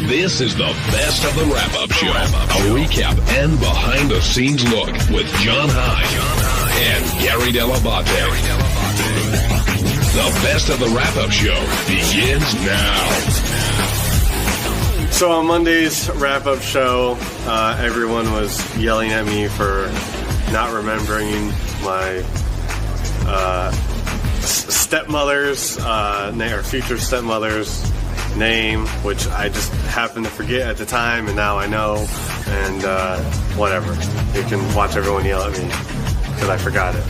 This is the best of the wrap-up show. A recap and behind-the-scenes look with John High and Gary Dell'Abate. The best of the wrap-up show begins now. So on Monday's wrap-up show, everyone was yelling at me for not remembering my stepmother's or future stepmother's name, which I just happened to forget at the time, and now I know. And whatever, you can watch everyone yell at me because I forgot it.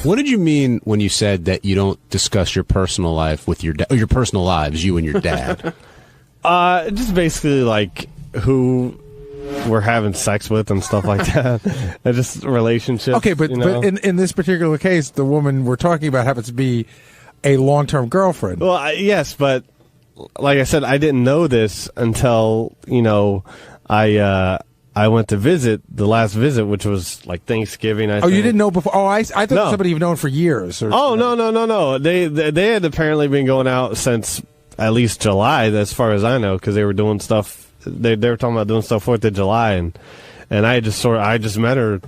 What did you mean when you said that you don't discuss your personal life with your your personal lives, you and your dad? Just basically like who we're having sex with and stuff like that. And just relationships. Okay, but in this particular case, the woman we're talking about happens to be a long-term girlfriend. Well, yes, but like I said, I didn't know this until I went to visit the last visit, which was like Thanksgiving. I think. You didn't know before? Oh, I thought somebody you've known for years. No. They had apparently been going out since at least July, as far as I know, because they were doing stuff. They were talking about doing stuff 4th of July, and I just met her.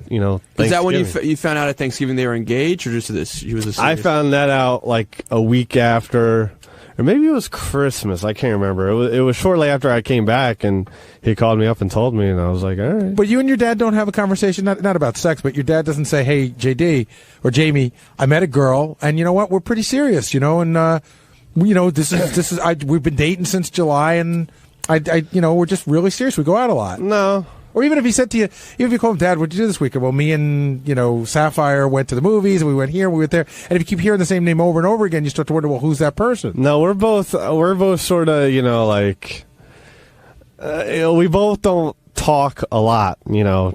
Is that when you found out at Thanksgiving they were engaged, or just this? She was. I found that out like a week after. Or maybe it was Christmas. I can't remember. It was shortly after I came back, and he called me up and told me, and I was like, all right. But you and your dad don't have a conversation, not about sex, but your dad doesn't say, hey, JD or Jamie, I met a girl, and you know what? We're pretty serious, and this is we've been dating since July, and we're just really serious. We go out a lot. No. Or even if he said to you, even if you call him, Dad, what'd you do this weekend? Well, me and, Sapphire went to the movies, and we went here, we went there. And if you keep hearing the same name over and over again, you start to wonder, well, who's that person? No, we're both sort of, we both don't talk a lot,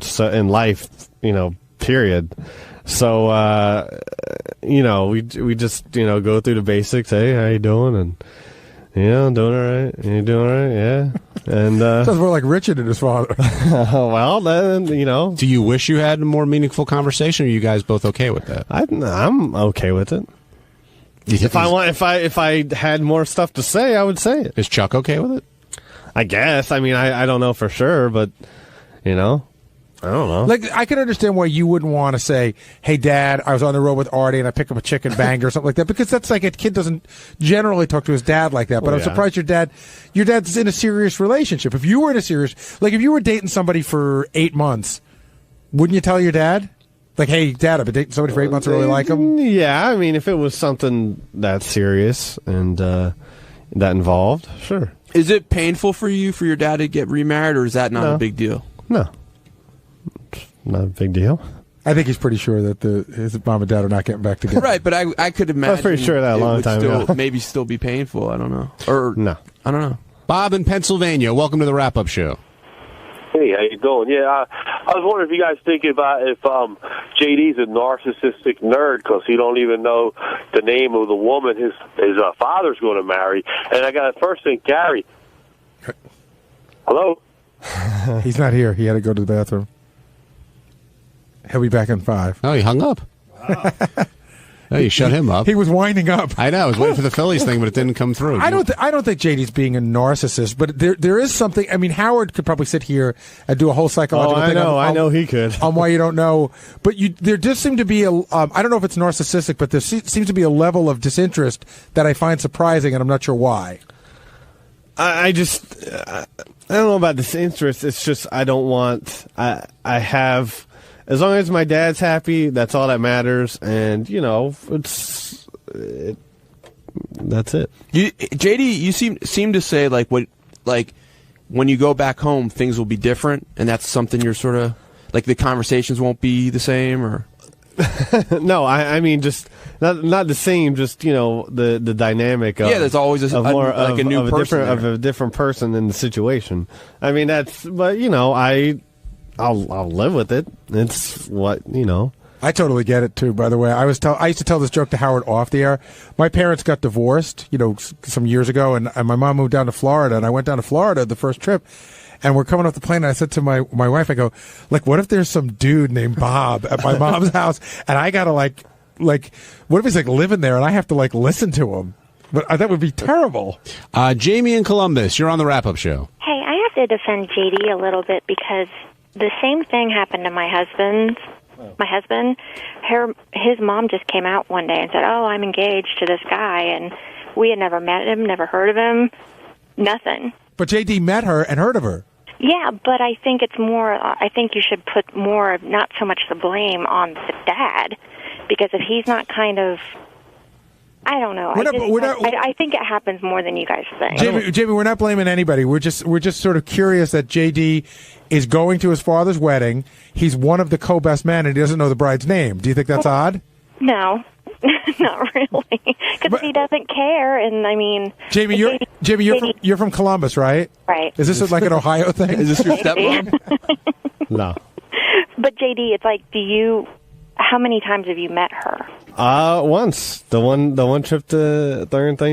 so in life, period. So, we just, go through the basics. Hey, how you doing? And, I'm doing all right. You doing all right? Yeah. And sounds more like Richard and his father. Well, then Do you wish you had a more meaningful conversation? Or are you guys both okay with that? I'm okay with it. If I had more stuff to say, I would say it. Is Chuck okay with it? I guess. I mean, I don't know for sure, but I don't know. Like, I can understand why you wouldn't want to say, hey, Dad, I was on the road with Artie and I picked up a chicken banger or something like that, because that's like a kid doesn't generally talk to his dad like that. But I'm surprised your dad's in a serious relationship. If you were in a serious, like if you were dating somebody for 8 months, wouldn't you tell your dad? Like, hey, Dad, I've been dating somebody for 8 months, I really like him? Yeah, I mean, if it was something that serious and that involved, sure. Is it painful for your dad to get remarried, or is that not a big deal? No. Not a big deal. I think he's pretty sure that his mom and dad are not getting back together. Right, but I could imagine. I was pretty sure that a long time ago. Maybe still be painful. I don't know. Or no, I don't know. Bob in Pennsylvania, welcome to the wrap-up show. Hey, how you doing? Yeah, I was wondering if you guys think about if JD's a narcissistic nerd because he don't even know the name of the woman his father's going to marry. And I got to first think, Gary. Hello. He's not here. He had to go to the bathroom. He'll be back in 5. Oh, he hung up. Wow. Oh, you shut him up. He was winding up. I know. I was waiting for the Phillies thing, but it didn't come through. I don't think JD's being a narcissist, but there is something. I mean, Howard could probably sit here and do a whole psychological thing. I know he could. On why you don't know. But there does seem to be a, I don't know if it's narcissistic, but there seems to be a level of disinterest that I find surprising, and I'm not sure why. I don't know about disinterest. It's just I don't want, I have... As long as my dad's happy, that's all that matters, and that's it. JD, you seem to say like when you go back home, things will be different, and that's something you're sort of like the conversations won't be the same, or no, I mean just not the same, just the dynamic. Of, there's always a new person of a different person in the situation. I mean but I'll live with it. It's what, I totally get it, too, by the way. I used to tell this joke to Howard off the air. My parents got divorced, some years ago, and my mom moved down to Florida, and I went down to Florida the first trip, and we're coming off the plane, and I said to my wife, I go, like, what if there's some dude named Bob at my mom's house, and I got to, like, like, what if he's like living there and I have to like listen to him? But that would be terrible. Jamie in Columbus, you're on the wrap-up show. Hey, I have to defend JD a little bit because the same thing happened to my husband. His mom just came out one day and said, "Oh, I'm engaged to this guy," and we had never met him, never heard of him, nothing. But JD met her and heard of her. Yeah, but I think it's more. I think you should put more, not so much the blame on the dad, because if he's not kind of, I don't know. I think it happens more than you guys think. Jamie, we're not blaming anybody. We're just sort of curious that JD is going to his father's wedding. He's one of the co-best men, and he doesn't know the bride's name. Do you think that's odd? No, not really. Because he doesn't care, and I mean, Jamie, you're from Columbus, right? Right. Is this like an Ohio thing? Is this your stepmom? No. But JD, it's like, how many times have you met her? Once. The one trip to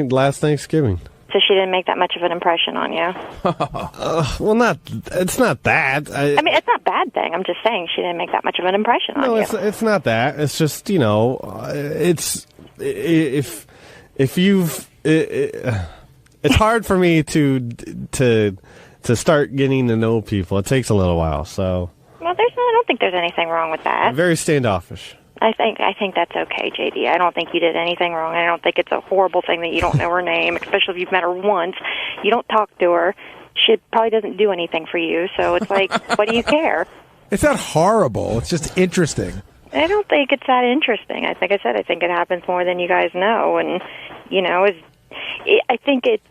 last Thanksgiving. So she didn't make that much of an impression on you? Well, it's not that. I mean, it's not a bad thing. I'm just saying she didn't make that much of an impression on you. No, it's not that. It's just, it's hard for me to start getting to know people. It takes a little while, so. Well, I don't think there's anything wrong with that. I'm very standoffish. I think that's okay, JD. I don't think you did anything wrong. I don't think it's a horrible thing that you don't know her name, especially if you've met her once. You don't talk to her. She probably doesn't do anything for you, so it's like, what do you care? It's not horrible. It's just interesting. I don't think it's that interesting. I think it happens more than you guys know, and I think it's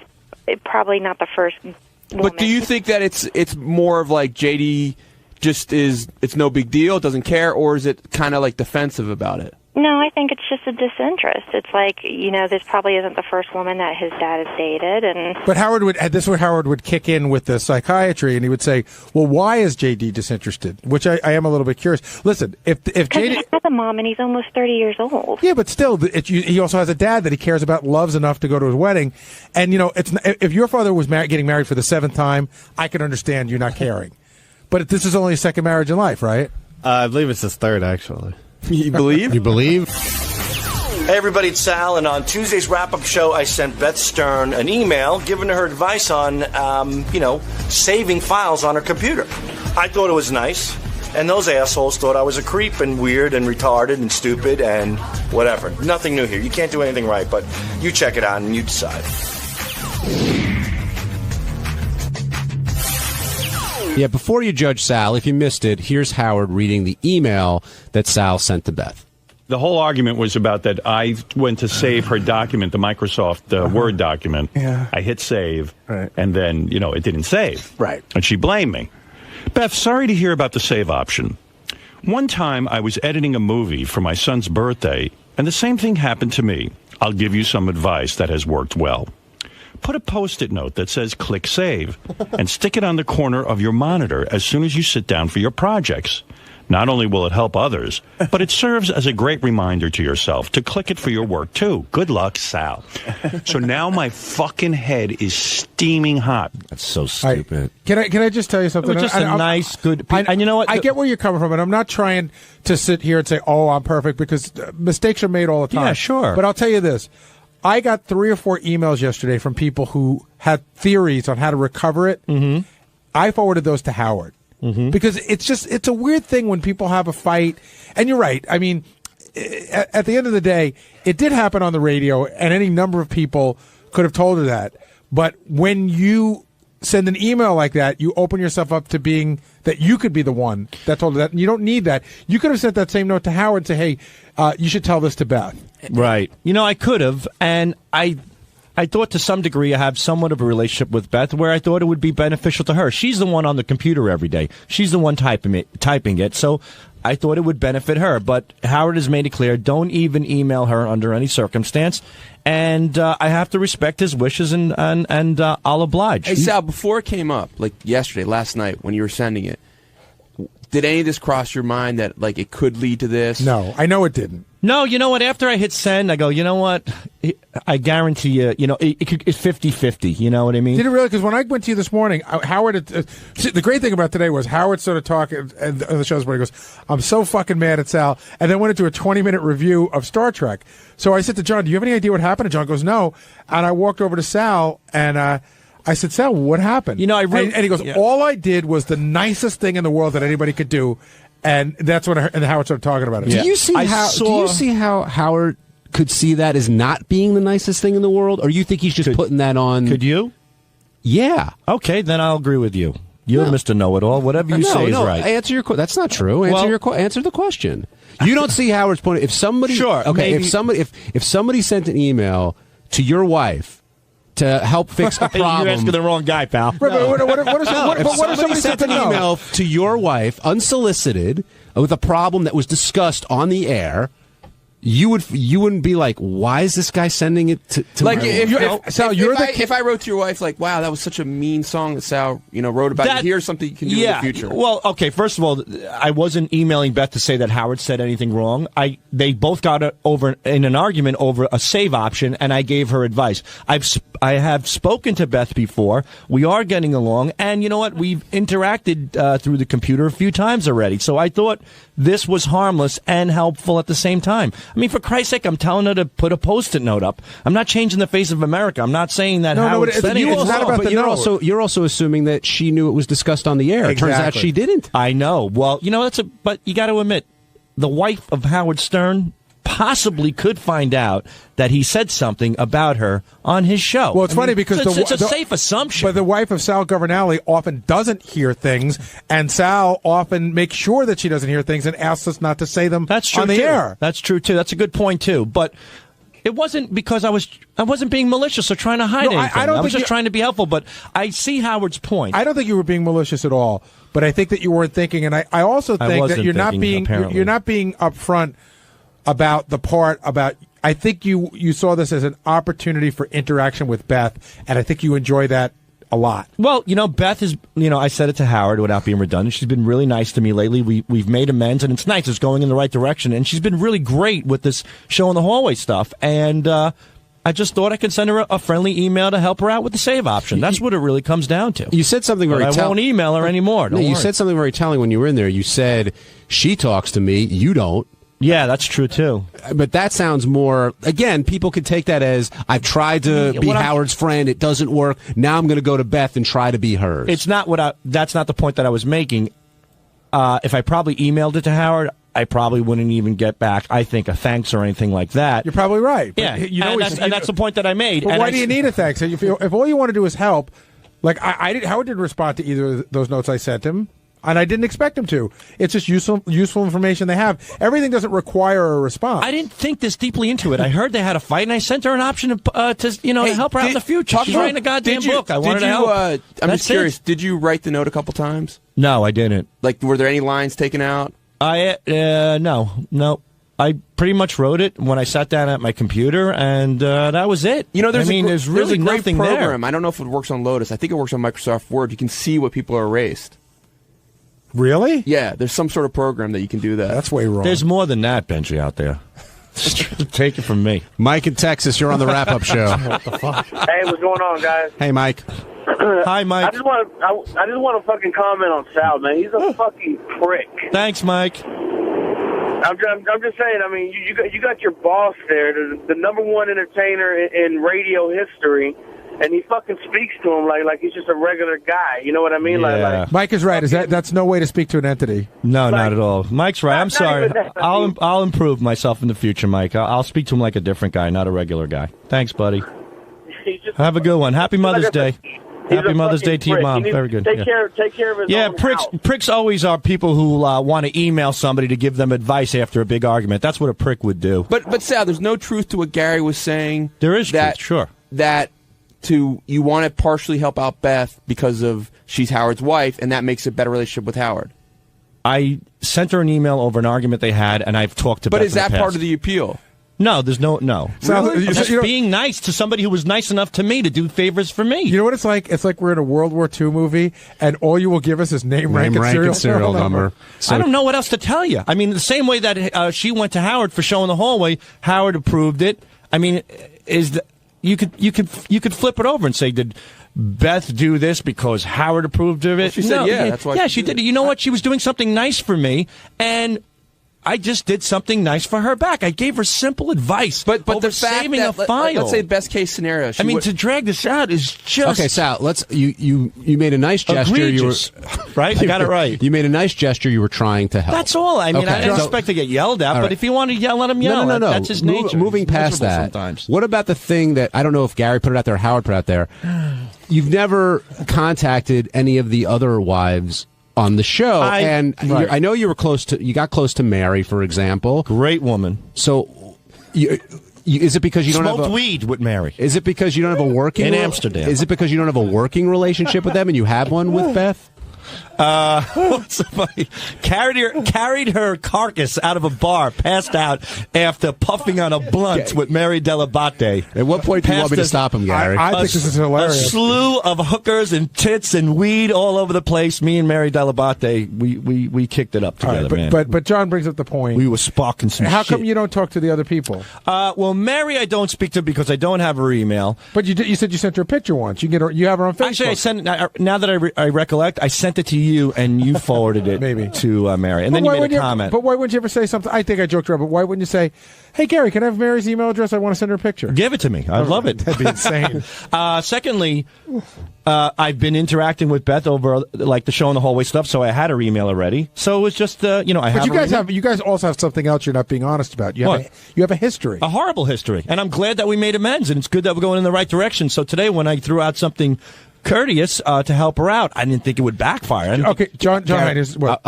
probably not the first woman. But do you think that it's more of like JD it's no big deal, doesn't care, or is it kind of like defensive about it? No, I think it's just a disinterest. It's like, this probably isn't the first woman that his dad has dated, and. But Howard would kick in with the psychiatry, and he would say, "Well, why is JD disinterested?" Which I am a little bit curious. Listen, if JD he has a mom and he's almost 30 years old. Yeah, but still, he also has a dad that he cares about, loves enough to go to his wedding, and if your father was getting married for the 7th time, I can understand you not caring. But this is only his 2nd marriage in life, right? I believe it's his 3rd, actually. You believe? You believe? Hey, everybody, it's Sal, and on Tuesday's wrap-up show, I sent Beth Stern an email giving her advice on, saving files on her computer. I thought it was nice, and those assholes thought I was a creep and weird and retarded and stupid and whatever. Nothing new here. You can't do anything right, but you check it out and you decide. Yeah, before you judge Sal, if you missed it, here's Howard reading the email that Sal sent to Beth. The whole argument was about that I went to save her document, the Microsoft Word document. Yeah. I hit save, right. And then, it didn't save. Right. And she blamed me. Beth, sorry to hear about the save option. One time I was editing a movie for my son's birthday, and the same thing happened to me. I'll give you some advice that has worked well. Put a Post-it note that says click save and stick it on the corner of your monitor as soon as you sit down for your projects. Not only will it help others, but it serves as a great reminder to yourself to click it for your work too. Good luck, Sal. So now my fucking head is steaming hot. That's so stupid. Can I just tell you something? Just a nice, good. And you know what? I get where you're coming from, and I'm not trying to sit here and say, "Oh, I'm perfect," because mistakes are made all the time. Yeah, sure. But I'll tell you this. I got 3 or 4 emails yesterday from people who had theories on how to recover it. Mm-hmm. I forwarded those to Howard because it's a weird thing when people have a fight. And you're right. I mean, at the end of the day, it did happen on the radio, and any number of people could have told her that. But when you send an email like that, you open yourself up to being that you could be the one that told her that. And you don't need that. You could have sent that same note to Howard and say, hey, you should tell this to Beth. Right. I could have, and I thought to some degree I have somewhat of a relationship with Beth where I thought it would be beneficial to her. She's the one on the computer every day. She's the one typing it. So I thought it would benefit her. But Howard has made it clear, don't even email her under any circumstance. And I have to respect his wishes, and I'll oblige. Hey, Sal, before it came up, like yesterday, last night, when you were sending it, did any of this cross your mind that, like, it could lead to this? No, I know it didn't. No, you know what? After I hit send, I go, you know what? I guarantee you, it's 50-50. You know what I mean? Did it really? Because when I went to you this morning, Howard, the great thing about today was Howard started talking, and the show this morning goes, I'm so fucking mad at Sal, and then went into a 20-minute review of Star Trek. So I said to John, do you have any idea what happened? And John goes, no. And I walked over to Sal, and I said, Sal, what happened? And he goes, all I did was the nicest thing in the world that anybody could do, and that's when and Howard started talking about it. Do you see how Howard could see that as not being the nicest thing in the world, or you think he's just putting that on? Could you? Yeah. Okay, then I'll agree with you. You're Mr. Know-It-All. Whatever you say is right. Answer your. That's not true. Answer the question. You don't see Howard's point. If somebody, maybe. if somebody sent an email to your wife to help fix a problem, you're asking the wrong guy, pal. What if somebody sent an email to your wife unsolicited with a problem that was discussed on the air, you wouldn't be like, why is this guy sending it to like me? If I wrote to your wife like, wow, that was such a mean song that Sal wrote about you. Here's something you can do in the future. Well, okay, first of all, I wasn't emailing Beth to say that Howard said anything wrong. They both got over in an argument over a save option, and I gave her advice. I have spoken to Beth before. We are getting along, and you know what? We've interacted through the computer a few times already. So I thought this was harmless and helpful at the same time. I mean, for Christ's sake, I'm telling her to put a Post-it note up. I'm not changing the face of America. I'm not saying that Howard said it. But you're also assuming that she knew it was discussed on the air. Exactly. It turns out she didn't. I know. Well, but you got to admit, the wife of Howard Stern possibly could find out that he said something about her on his show. Well, it's funny because it's a safe assumption. But the wife of Sal Governale often doesn't hear things, and Sal often makes sure that she doesn't hear things and asks us not to say them on the air. That's true, too. That's a good point, too. But it wasn't because I wasn't being malicious or trying to hide anything. I was just trying to be helpful, but I see Howard's point. I don't think you were being malicious at all, but I think that you weren't thinking, and I also think that you're not being upfront about the part about. I think you saw this as an opportunity for interaction with Beth, and I think you enjoy that a lot. Well, Beth is, I said it to Howard without being redundant. She's been really nice to me lately. We've made amends, and it's nice. It's going in the right direction, and she's been really great with this show in the hallway stuff. And I just thought I could send her a friendly email to help her out with the save option. That's what it really comes down to. You said something very telling. I won't email her anymore. You said something very telling when you were in there. You said, she talks to me, you don't. Yeah, that's true, too. But that sounds more, again, people could take that as, I've tried to be Howard's friend, it doesn't work, now I'm going to go to Beth and try to be hers. It's not that's not the point that I was making. If I probably emailed it to Howard, I probably wouldn't even get back, I think, a thanks or anything like that. You're probably right. Yeah, and that's the point that I made. But why do you need a thanks? If all you want to do is help, like Howard didn't respond to either of those notes I sent him. And I didn't expect him to. It's just useful information they have. Everything doesn't require a response. I didn't think this deeply into it. I heard they had a fight, and I sent her an option to help her out in the future. She's writing a goddamn book. I wanted to help. I'm just curious. Did you write the note a couple times? No, I didn't. Like, were there any lines taken out? No. I pretty much wrote it when I sat down at my computer, and that was it. There's really nothing program. there. I don't know if it works on Lotus. I think it works on Microsoft Word. You can see what people are erased. Really? Yeah, there's some sort of program that you can do that. That's way wrong. There's more than that, Benji, out there. Take it from me. Mike in Texas, you're on the wrap-up show. What the fuck? Hey, what's going on, guys? Hey, Mike. Hi, Mike. I just want to fucking comment on Sal, man. He's a fucking prick. Thanks, Mike. I'm just saying. I mean, you got your boss there, the number one entertainer in radio history. And he fucking speaks to him like he's just a regular guy. You know what I mean? Yeah. Like Mike is right. That's no way to speak to an entity. No, not at all. Mike's right. I'm sorry. I'll improve myself in the future, Mike. I'll speak to him like a different guy, not a regular guy. Thanks, buddy. Have a good one. Happy Mother's Day. Happy Mother's Day to your mom. Very good. Take care of his own house. Pricks always are people who want to email somebody to give them advice after a big argument. That's what a prick would do. But Sal, there's no truth to what Gary was saying. There is truth, sure. You want to partially help out Beth because of she's Howard's wife, and that makes a better relationship with Howard. I sent her an email over an argument they had, and I've talked to Beth. But is that part of the appeal? No, there's no. So, really? Just being nice to somebody who was nice enough to me to do favors for me. You know what it's like? It's like we're in a World War II movie, and all you will give us is name, rank, and serial number. So, I don't know what else to tell you. I mean, the same way that she went to Howard for Show in the Hallway, Howard approved it. I mean, is that you could flip it over and say, did Beth do this because Howard approved of it? Well, she said, that's why. Yeah, she did. You know what? She was doing something nice for me, and I just did something nice for her back. I gave her simple advice, but over the fact saving that, a file. Let's say best case scenario. To drag this out is just okay. Sal, you made a nice gesture. Egregious. Right? I got it right. You made a nice gesture. You were trying to help. That's all. I mean, I didn't expect to get yelled at, but if you want to yell, let him yell. No. That's his nature. Moving past that, sometimes. What about the thing that I don't know if Gary put it out there, or Howard put it out there? You've never contacted any of the other wives on the show, I know you got close to Mary, for example. Great woman. So, is it because you don't have weed with Mary? Is it because you don't have a working in Amsterdam? Is it because you don't have a working relationship with them and you have one with Beth? Somebody carried her carcass out of a bar, passed out after puffing on a blunt with Mary Delabate. At what point do you want me to stop him, Gary? I think this is hilarious. A slew of hookers and tits and weed all over the place. Me and Mary Delabate, we kicked it up together, man. But John brings up the point. We were sparking some How shit. come you don't talk to the other people? Well, Mary, I don't speak to because I don't have her email. But you said you sent her a picture once. You have her on Facebook. Actually, I sent. Now that I recollect, I sent it to you, and you forwarded it maybe to Mary, and then you made a comment. But why wouldn't you ever say something? I think I joked around, but why wouldn't you say, "Hey, Gary, can I have Mary's email address? I want to send her a picture." Give it to me. I'd love it. That'd be insane. Secondly, I've been interacting with Beth over like the show in the hallway stuff, so I had her email already. So it was just I have. But you guys also have something else you're not being honest about. You have a history, a horrible history, and I'm glad that we made amends, and it's good that we're going in the right direction. So today, when I threw out something courteous to help her out, I didn't think it would backfire. Okay, John. I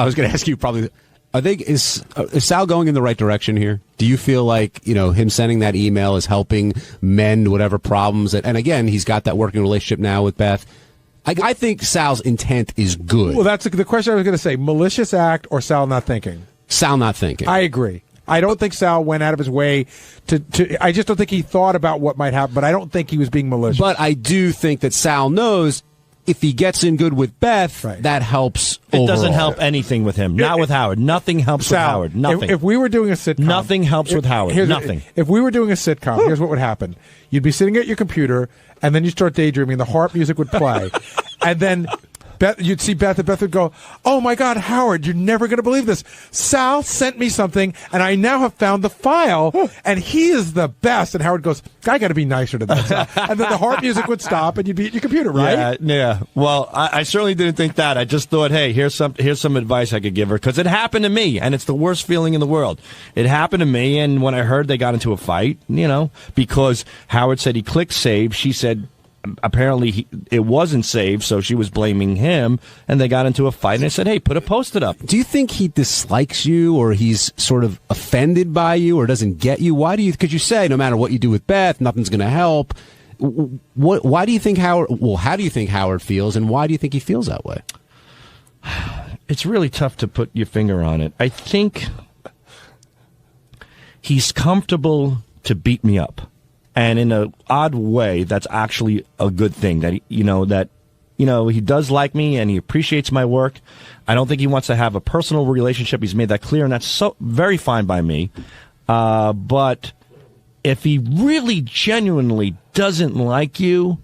was going to ask you probably. Is Sal going in the right direction here? Do you feel like him sending that email is helping mend whatever problems and again, he's got that working relationship now with Beth. I think Sal's intent is good. Well, that's the question I was going to say. Malicious act or Sal not thinking? Sal not thinking. I agree. I don't think Sal went out of his way to I just don't think he thought about what might happen, but I don't think he was being malicious. But I do think that Sal knows if he gets in good with Beth, that helps overall. It doesn't help anything with him. Not with Howard. Nothing helps with Howard. Nothing. If we were doing a sitcom... Nothing helps with Howard. Nothing. If we were doing a sitcom, here's what would happen. You'd be sitting at your computer, and then you start daydreaming. The harp music would play. And then... you'd see Beth, and Beth would go, "Oh my God, Howard, you're never going to believe this. Sal sent me something, and I now have found the file, and he is the best." And Howard goes, "I got to be nicer to that, Sal." And then the harp music would stop, and you'd be at your computer, right? Yeah. Well, I certainly didn't think that. I just thought, hey, here's some advice I could give her, because it happened to me, and it's the worst feeling in the world. It happened to me, and when I heard they got into a fight, because Howard said he clicked save, she said, apparently it wasn't saved, so she was blaming him, and they got into a fight, and I said, hey, put a Post-it up. Do you think he dislikes you, or he's sort of offended by you, or doesn't get you? Why do you, because you say no matter what you do with Beth, nothing's going to help. Why do you think Howard, how do you think Howard feels, and why do you think he feels that way? It's really tough to put your finger on it. I think he's comfortable to beat me up. And in an odd way, that's actually a good thing. That he does like me and he appreciates my work. I don't think he wants to have a personal relationship. He's made that clear, and that's so very fine by me. But if he really genuinely doesn't like you,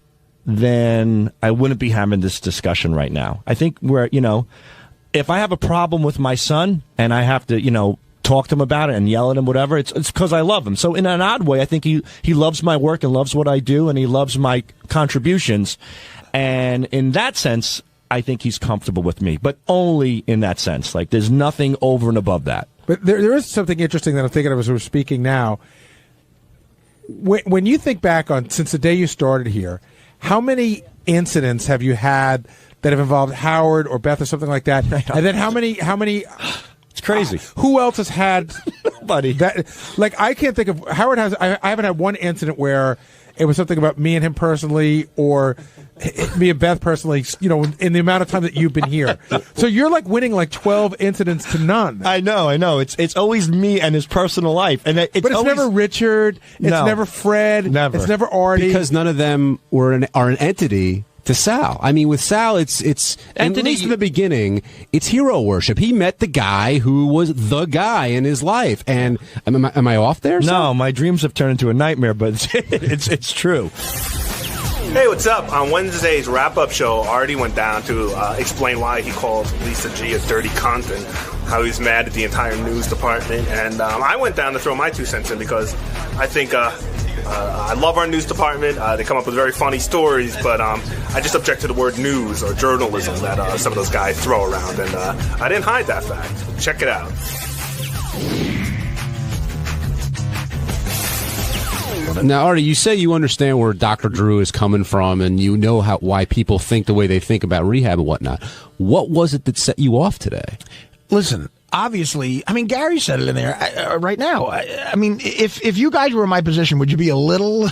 then I wouldn't be having this discussion right now. I think if I have a problem with my son and I have to, talk to him about it and yell at him, whatever, it's because I love him. So in an odd way, I think he loves my work and loves what I do, and he loves my contributions. And in that sense, I think he's comfortable with me, but only in that sense. Like, there's nothing over and above that. But there is something interesting that I'm thinking of as we're speaking now. When you think back on, since the day you started here, how many incidents have you had that have involved Howard or Beth or something like that? And then how many It's crazy. Who else has had buddy? That, like, I can't think of Howard has. I haven't had one incident where it was something about me and him personally, or me and Beth personally. In the amount of time that you've been here, so you're like winning like 12 incidents to none. I know. It's always me and his personal life, and but it's never Richard. It's never Fred. Never. It's never Artie, because none of them are an entity to Sal. I mean, with Sal, it's at least in the beginning, it's hero worship. He met the guy who was the guy in his life. And am I off there? No, my dreams have turned into a nightmare, but it's true. Hey, what's up? On Wednesday's wrap-up show, Artie went down to explain why he called Lisa G a dirty cunt and how he's mad at the entire news department. And I went down to throw my 2 cents in because I think I love our news department. They come up with very funny stories, but I just object to the word news or journalism that some of those guys throw around. And I didn't hide that fact. Check it out. Now, Artie, you say you understand where Dr. Drew is coming from, and you know why people think the way they think about rehab and whatnot. What was it that set you off today? Listen, obviously, I mean, Gary said it in there right now. I mean, if you guys were in my position, would you be a little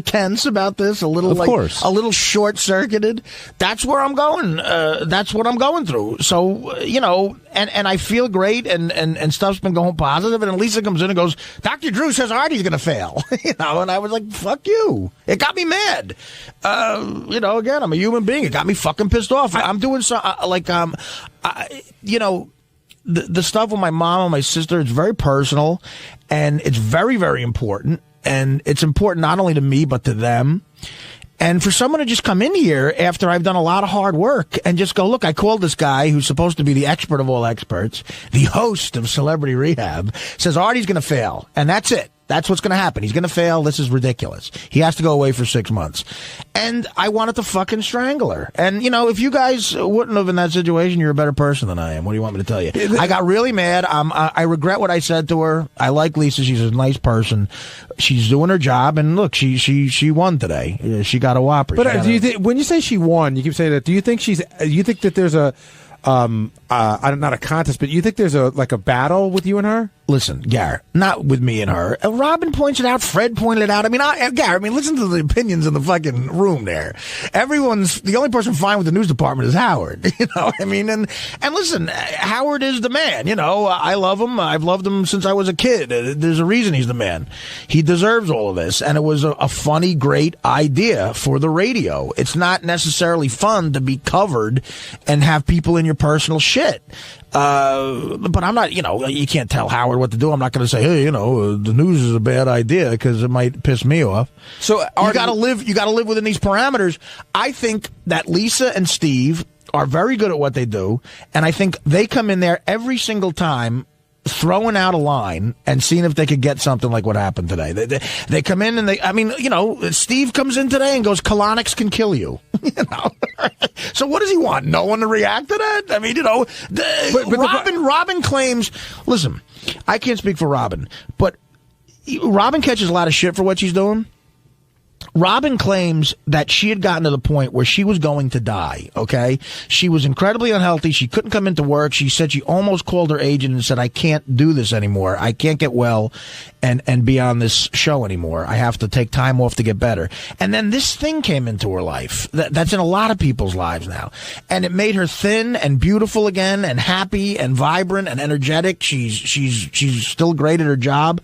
tense about this? Of course. A little short-circuited? That's where I'm going. That's what I'm going through. So, and I feel great, and stuff's been going positive, and Lisa comes in and goes, Dr. Drew says Artie's going to fail. And I was like, fuck you. It got me mad. Again, I'm a human being. It got me fucking pissed off. I'm doing the stuff with my mom and my sister, it's very personal, and it's very, very important. And it's important not only to me, but to them. And for someone to just come in here after I've done a lot of hard work and just go, look, I called this guy who's supposed to be the expert of all experts, the host of Celebrity Rehab, says Artie's going to fail. And that's it. That's what's going to happen. He's going to fail. This is ridiculous. He has to go away for 6 months. And I wanted to fucking strangle her. And, if you guys wouldn't have in that situation, you're a better person than I am. What do you want me to tell you? I got really mad. I regret what I said to her. I like Lisa. She's a nice person. She's doing her job. And look, she won today. She got a whopper. But do you think, when you say she won, you keep saying that, do you think that there's a, not a contest, but you think there's a battle with you and her? Listen, Gary, not with me and her. Robin points it out. Fred pointed it out. I mean, Gary, listen to the opinions in the fucking room there. The only person fine with the news department is Howard. And listen, Howard is the man. I love him. I've loved him since I was a kid. There's a reason he's the man. He deserves all of this. And it was a funny, great idea for the radio. It's not necessarily fun to be covered and have people in your personal shit. But I'm not, you can't tell Howard what to do. I'm not going to say, hey, the news is a bad idea because it might piss me off. So you got to live within these parameters. I think that Lisa and Steve are very good at what they do. And I think they come in there every single time throwing out a line and seeing if they could get something like what happened today. They come in and Steve comes in today and goes, colonics can kill you. So what does he want? No one to react to that? I mean, Robin claims, listen, I can't speak for Robin, but Robin catches a lot of shit for what she's doing. Robin claims that she had gotten to the point where she was going to die, okay? She was incredibly unhealthy. She couldn't come into work. She said she almost called her agent and said, I can't do this anymore. I can't get well and be on this show anymore. I have to take time off to get better. And then this thing came into her life. That's in a lot of people's lives now. And it made her thin and beautiful again and happy and vibrant and energetic. She's still great at her job.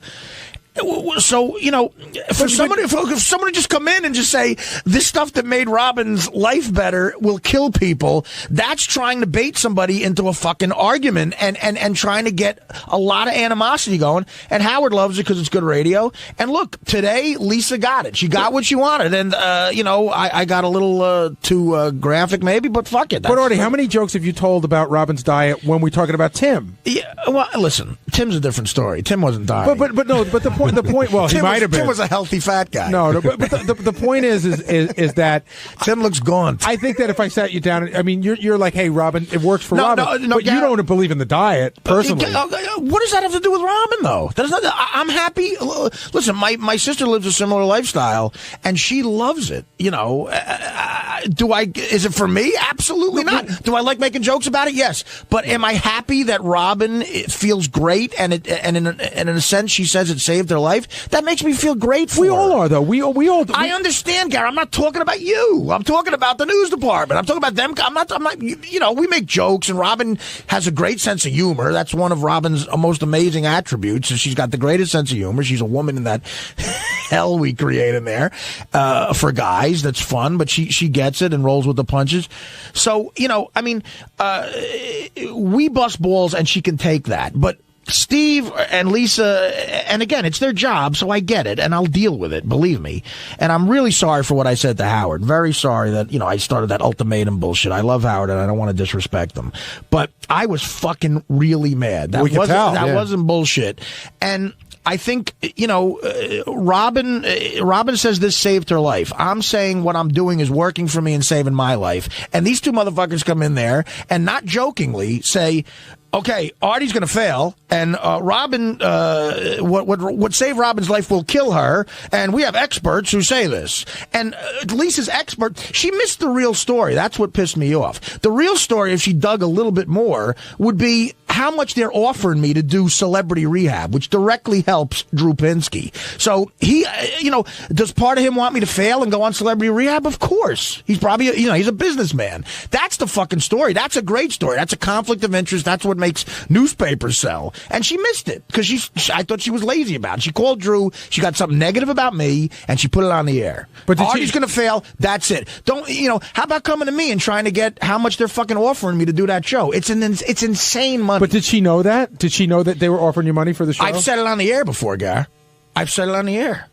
So, if someone to just come in and just say, this stuff that made Robin's life better will kill people, that's trying to bait somebody into a fucking argument and trying to get a lot of animosity going. And Howard loves it because it's good radio. And look, today, Lisa got it. She got what she wanted. And, I got a little too graphic maybe, but fuck it. But, Artie, how many jokes have you told about Robin's diet when we're talking about Tim? Yeah, well, listen, Tim's a different story. Tim wasn't dying. But the point, well, he might have been. Tim was a healthy fat guy. No, but the point is that Tim looks gaunt. I think that if I sat you down, you're like, hey, Robin, it works for Robin, but you don't believe in the diet personally. What does that have to do with Robin, though? I'm happy. Listen, my sister lives a similar lifestyle, and she loves it. Is it for me? Absolutely not. Do I like making jokes about it? Yes. But am I happy that Robin feels great, and in a sense, she says it saved her life? That makes me feel great for We her. all are, though. We all. I understand, Gary. I'm not talking about you. I'm talking about the news department. I'm talking about them. I'm not. We make jokes, and Robin has a great sense of humor. That's one of Robin's most amazing attributes. She's got the greatest sense of humor. She's a woman in that hell we create in there for guys. That's fun, but she gets gets it and rolls with the punches. So, I mean, we bust balls and she can take that. But Steve and Lisa, and again, it's their job, so I get it, and I'll deal with it, believe me. And I'm really sorry for what I said to Howard. Very sorry that, I started that ultimatum bullshit. I love Howard, and I don't want to disrespect him. But I was fucking really mad. That wasn't bullshit. And I think, Robin says this saved her life. I'm saying what I'm doing is working for me and saving my life. And these two motherfuckers come in there and not jokingly say, okay, Artie's going to fail, and Robin, what saved Robin's life will kill her, and we have experts who say this. And Lisa's expert, she missed the real story. That's what pissed me off. The real story, if she dug a little bit more, would be how much they're offering me to do celebrity rehab, which directly helps Drew Pinsky. So he, does part of him want me to fail and go on celebrity rehab? Of course. He's probably, he's a businessman. That's the fucking story. That's a great story. That's a conflict of interest. That's what makes newspapers sell. And she missed it because I thought she was lazy about it. She called Drew. She got something negative about me and she put it on the air. But Artie's going to fail. That's it. Don't, how about coming to me and trying to get how much they're fucking offering me to do that show? It's insane money. But did she know that? Did she know that they were offering you money for the show? I've said it on the air before, Gar. I've said it on the air.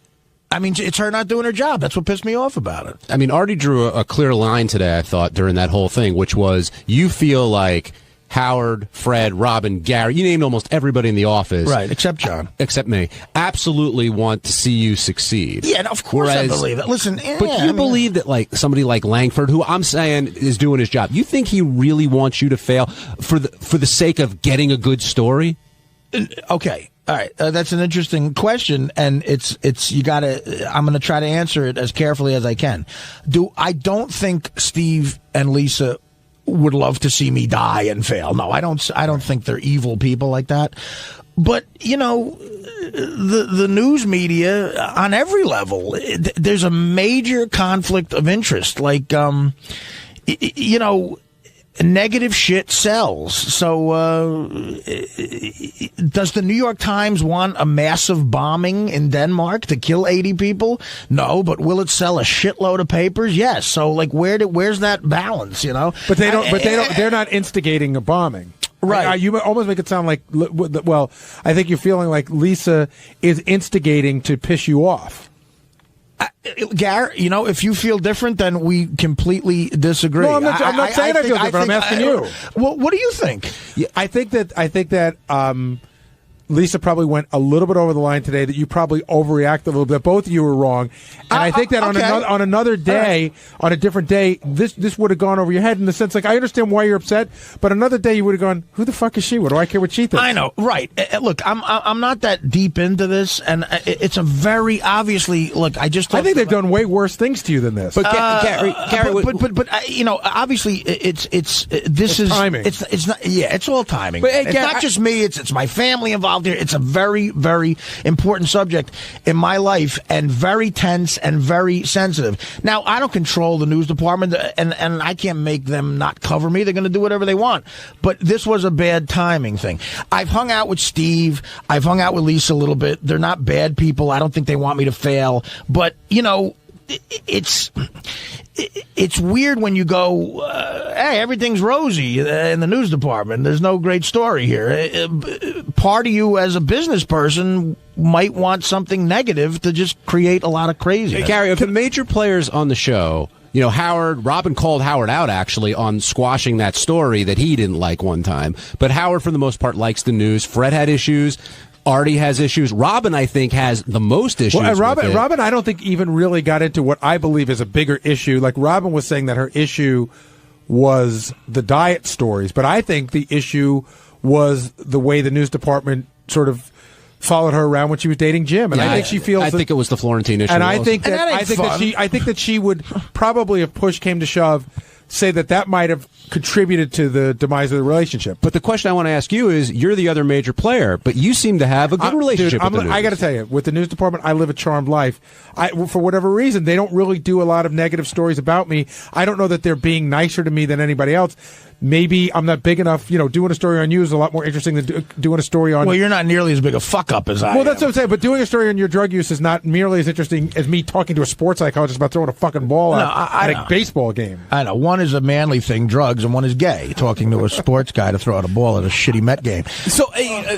I mean, it's her not doing her job. That's what pissed me off about it. I mean, Artie drew a clear line today, I thought, during that whole thing, which was you feel like Howard, Fred, Robin, Gary, you named almost everybody in the office. Right, except John. Except me. Absolutely want to see you succeed. Yeah, of course I believe it. Listen, but you believe that somebody like Langford, who I'm saying is doing his job, you think he really wants you to fail for the sake of getting a good story? Okay. All right, that's an interesting question, and you gotta. I'm gonna try to answer it as carefully as I can. I don't think Steve and Lisa would love to see me die and fail. No, I don't think they're evil people like that. But the news media on every level, there's a major conflict of interest. Negative shit sells. So, does the New York Times want a massive bombing in Denmark to kill 80 people? No, but will it sell a shitload of papers? Yes. So, where's that balance? But they don't. They're not instigating a bombing. Right. You almost make it sound like. Well, I think you're feeling like Lisa is instigating to piss you off. Gar, if you feel different, then we completely disagree. No, I'm not saying I feel different. I'm asking you. Well, what do you think? Yeah, I think that Lisa probably went a little bit over the line today, that you probably overreacted a little bit. Both of you were wrong. And I think that on another day, on a different day, this would have gone over your head in the sense, I understand why you're upset, but another day you would have gone, who the fuck is she? What do I care what she thinks? I know, right. Look, I'm not that deep into this, and it's a very obviously, I think they've done way worse things to you than this. But Gary, obviously it's timing. It's not, it's all timing. But it's not just me, it's my family involved here. It's a very, very important subject in my life, and very tense and very sensitive. Now, I don't control the news department, and I can't make them not cover me. They're going to do whatever they want. But this was a bad timing thing. I've hung out with Steve. I've hung out with Lisa a little bit. They're not bad people. I don't think they want me to fail. But, it's weird when you go, hey, everything's rosy in the news department. There's no great story here. Part of you as a business person might want something negative to just create a lot of craziness. Gary, of the major players on the show, Robin called Howard out actually on squashing that story that he didn't like one time. But Howard, for the most part, likes the news. Fred had issues. Artie has issues. Robin, I think, has the most issues. Well, Robin, I don't think even really got into what I believe is a bigger issue. Like Robin was saying that her issue was the diet stories, but I think the issue was the way the news department sort of followed her around when she was dating Jim, and I think she feels. I think it was the Florentine issue, and I think that she would probably, if push came to shove, say that might have contributed to the demise of the relationship. But the question I want to ask you is, you're the other major player, but you seem to have a good relationship with the news. I got to tell you, with the news department, I live a charmed life. For whatever reason, they don't really do a lot of negative stories about me. I don't know that they're being nicer to me than anybody else. maybe I'm not big enough. Doing a story on you is a lot more interesting than doing a story on. Well, you're not nearly as big a fuck up as I am. Well, that's what I'm saying. But doing a story on your drug use is not nearly as interesting as me talking to a sports psychologist about throwing a fucking ball at a baseball game. I know. One is a manly thing, drugs, and one is gay, talking to a sports guy to throw out a ball at a shitty Met game. So, hey,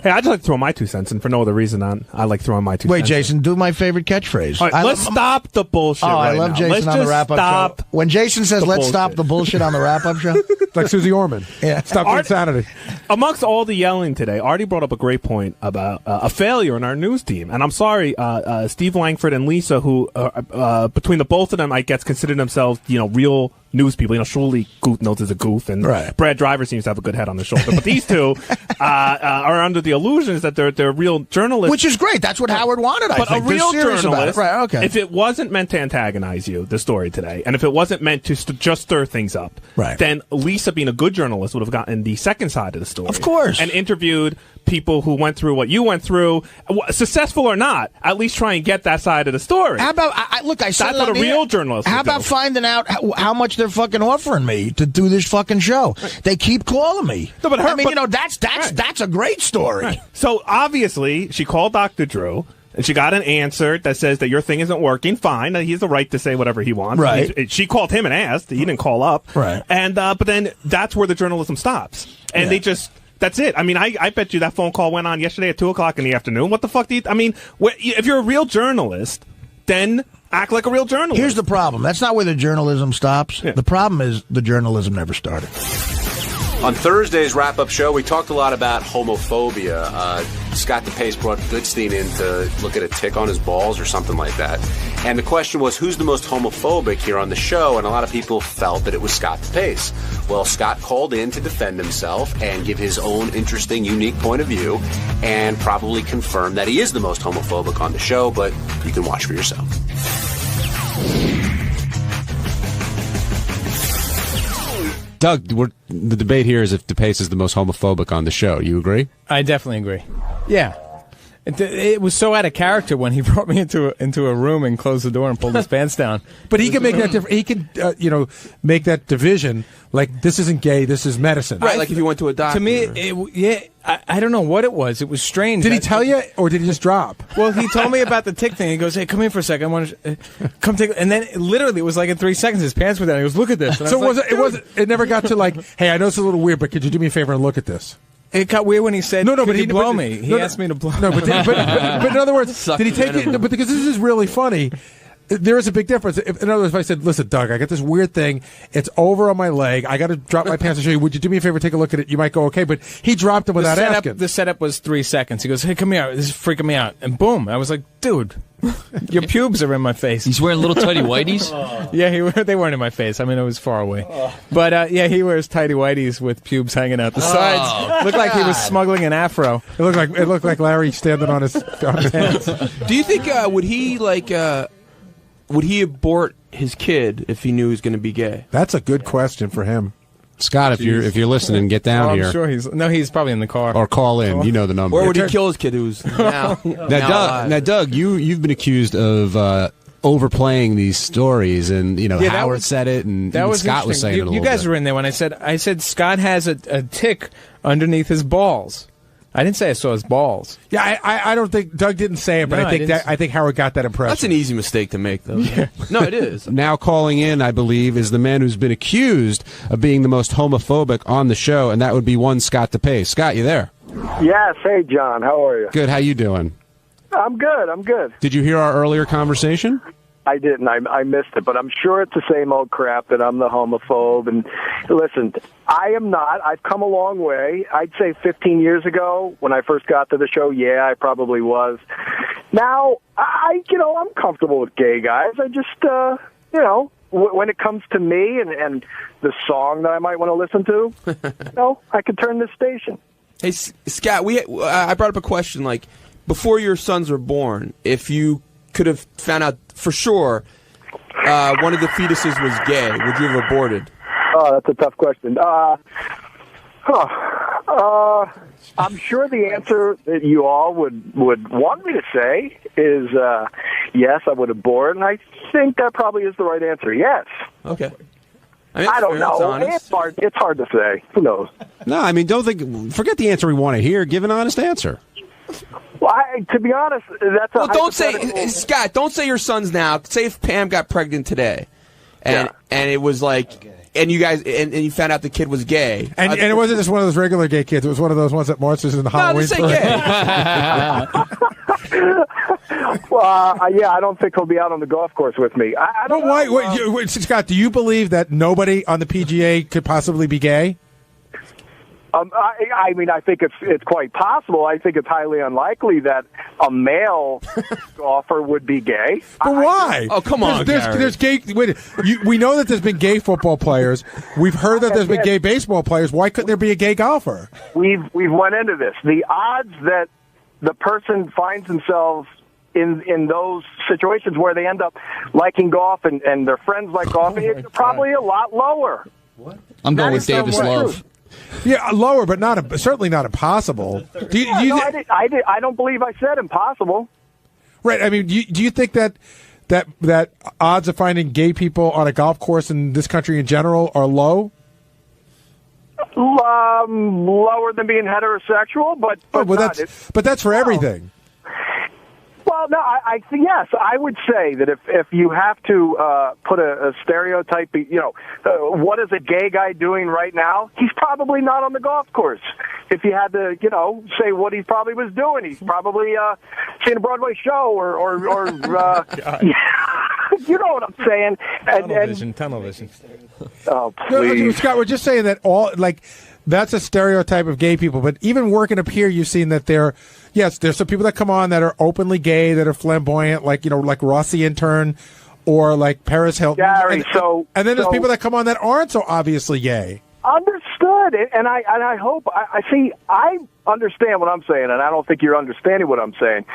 I just like to throw my 2 cents, and for no other reason, I like throwing my 2 cents. Wait, Jason, do my favorite catchphrase. All right, let's stop the bullshit. Oh, I love now. Jason let's on the wrap-up show. When Jason says, "Let's stop the bullshit" on the wrap-up show, like Susie Orman. Yeah, stop the insanity. Amongst all the yelling today, Artie brought up a great point about a failure in our news team, and I'm sorry, Steve Langford and Lisa, who between the both of them, I guess, consider themselves, real news people. Surely Goof knows is a goof, and Brad Driver seems to have a good head on his shoulder. But these two are under the illusions that they're real journalists, which is great. That's what Howard wanted. I think. But a real journalist, right? Okay. If it wasn't meant to antagonize you, the story today, and if it wasn't meant to just stir things up, then Lisa, being a good journalist, would have gotten the second side of the story, of course, and interviewed people who went through what you went through, successful or not. At least try and get that side of the story. How about look? I said that's what a real journalist. How about finding out how much they're fucking offering me to do this fucking show? They keep calling me. No, but that's a great story. Right. So obviously, she called Dr. Drew. And she got an answer that says that your thing isn't working. Fine, he has the right to say whatever he wants. Right. She called him and asked. He didn't call up. Right. And but then that's where the journalism stops. And they just. That's it. I mean, I bet you that phone call went on yesterday at 2:00 in the afternoon. What the fuck do you? I mean, if you're a real journalist, then act like a real journalist. Here's the problem. That's not where the journalism stops. Yeah. The problem is the journalism never started. On Thursday's wrap-up show, we talked a lot about homophobia. Scott DePace brought Goodstein in to look at a tick on his balls or something like that. And the question was, who's the most homophobic here on the show? And a lot of people felt that it was Scott DePace. Well, Scott called in to defend himself and give his own interesting, unique point of view and probably confirm that he is the most homophobic on the show, but you can watch for yourself. Doug, the debate here is if DePace is the most homophobic on the show. You agree? I definitely agree. Yeah. It was so out of character when he brought me into a room and closed the door and pulled his pants down. But he can make that different. He can, make that division. Like, this isn't gay. This is medicine. Right. Like if you went to a doctor. To me, I don't know what it was. It was strange. Did he tell you, or did he just drop? Well, he told me about the tick thing. He goes, "Hey, come here for a second. I want to come take." And then literally, it was like in 3 seconds, his pants were down. He goes, "Look at this." And so it never got to like, "Hey, I know it's a little weird, but could you do me a favor and look at this?" It got weird when he said, "No, but he blow me." He asked me to blow. No, but in other words, did he take it? But because this is really funny. There is a big difference. In other words, if I said, "Listen, Doug, I got this weird thing. It's over on my leg. I got to drop my pants to show you. Would you do me a favor, take a look at it?" You might go, "Okay," but he dropped it without asking. The setup was 3 seconds. He goes, "Hey, come here. This is freaking me out." And boom, I was like, "Dude, your pubes are in my face." He's wearing little tighty whities. Yeah, they weren't in my face. I mean, it was far away. But he wears tighty whities with pubes hanging out the sides. Looked like he was smuggling an afro. It looked like Larry standing on his hands. Do you think would he would he abort his kid if he knew he was going to be gay? That's a good question for him. Scott, if you're listening, get down here. I'm sure he's probably in the car. Or call in. You know the number. Or would he kill his kid who's now Doug, you've been accused of overplaying these stories, and Howard said it, and Scott was saying it a little bit. You guys were in there when I said Scott has a tick underneath his balls. I didn't say I saw his balls. Yeah, I don't think Doug didn't say it, but I think Howard got that impression. That's an easy mistake to make, though. Yeah. No, it is. Now calling in, I believe, is the man who's been accused of being the most homophobic on the show, and that would be one Scott DePace. Scott, you there? Yes. Hey, John. How are you? Good. How you doing? I'm good. Did you hear our earlier conversation? I didn't. I missed it, but I'm sure it's the same old crap that I'm the homophobe. And listen, I am not. I've come a long way. I'd say 15 years ago when I first got to the show, yeah, I probably was. Now, I'm comfortable with gay guys. I just, when it comes to me and the song that I might want to listen to, I could turn this station. Hey, Scott, I brought up a question, like, before your sons were born, if you could have found out for sure one of the fetuses was gay, would you have aborted? Oh, that's a tough question. I'm sure the answer that you all would want me to say is yes, I would abort, and I think that probably is the right answer. Yes. Okay. I don't know. It's hard to say. Who knows? No, I mean, forget the answer we want to hear. Give an honest answer. Well, to be honest, that's a don't say, Scott, don't say your son's now. Say if Pam got pregnant today, and it was like, and you guys, and you found out the kid was gay. And it wasn't just one of those regular gay kids. It was one of those ones that marches in the Halloween parade. Well, I don't think he'll be out on the golf course with me. I don't know. Wait, Scott, do you believe that nobody on the PGA could possibly be gay? I mean, I think it's quite possible. I think it's highly unlikely that a male golfer would be gay. But why? Oh, come on, there's gay. We know that there's been gay football players. We've heard that there's been gay baseball players. Why couldn't there be a gay golfer? We've went into this. The odds that the person finds themselves in those situations where they end up liking golf and their friends like golf, it's probably a lot lower. What? I'm going with Davis Love. Yeah, lower, but certainly not impossible. I don't believe I said impossible. Right. I mean, do you think that odds of finding gay people on a golf course in this country in general are low? Lower than being heterosexual, but that's for everything. Well, no, I think yes. I would say that if you have to put a stereotype, what is a gay guy doing right now? He's probably not on the golf course. If you had to, say what he probably was doing, he's probably seeing a Broadway show or you know what I'm saying? Tunnel vision. Oh, please. No, Scott, we're just saying that that's a stereotype of gay people. But even working up here, you've seen that there's some people that come on that are openly gay, that are flamboyant, like Ross the intern, or like Paris Hilton. Gary, and then there's people that come on that aren't so obviously gay. Understood, and I hope I understand what I'm saying, and I don't think you're understanding what I'm saying.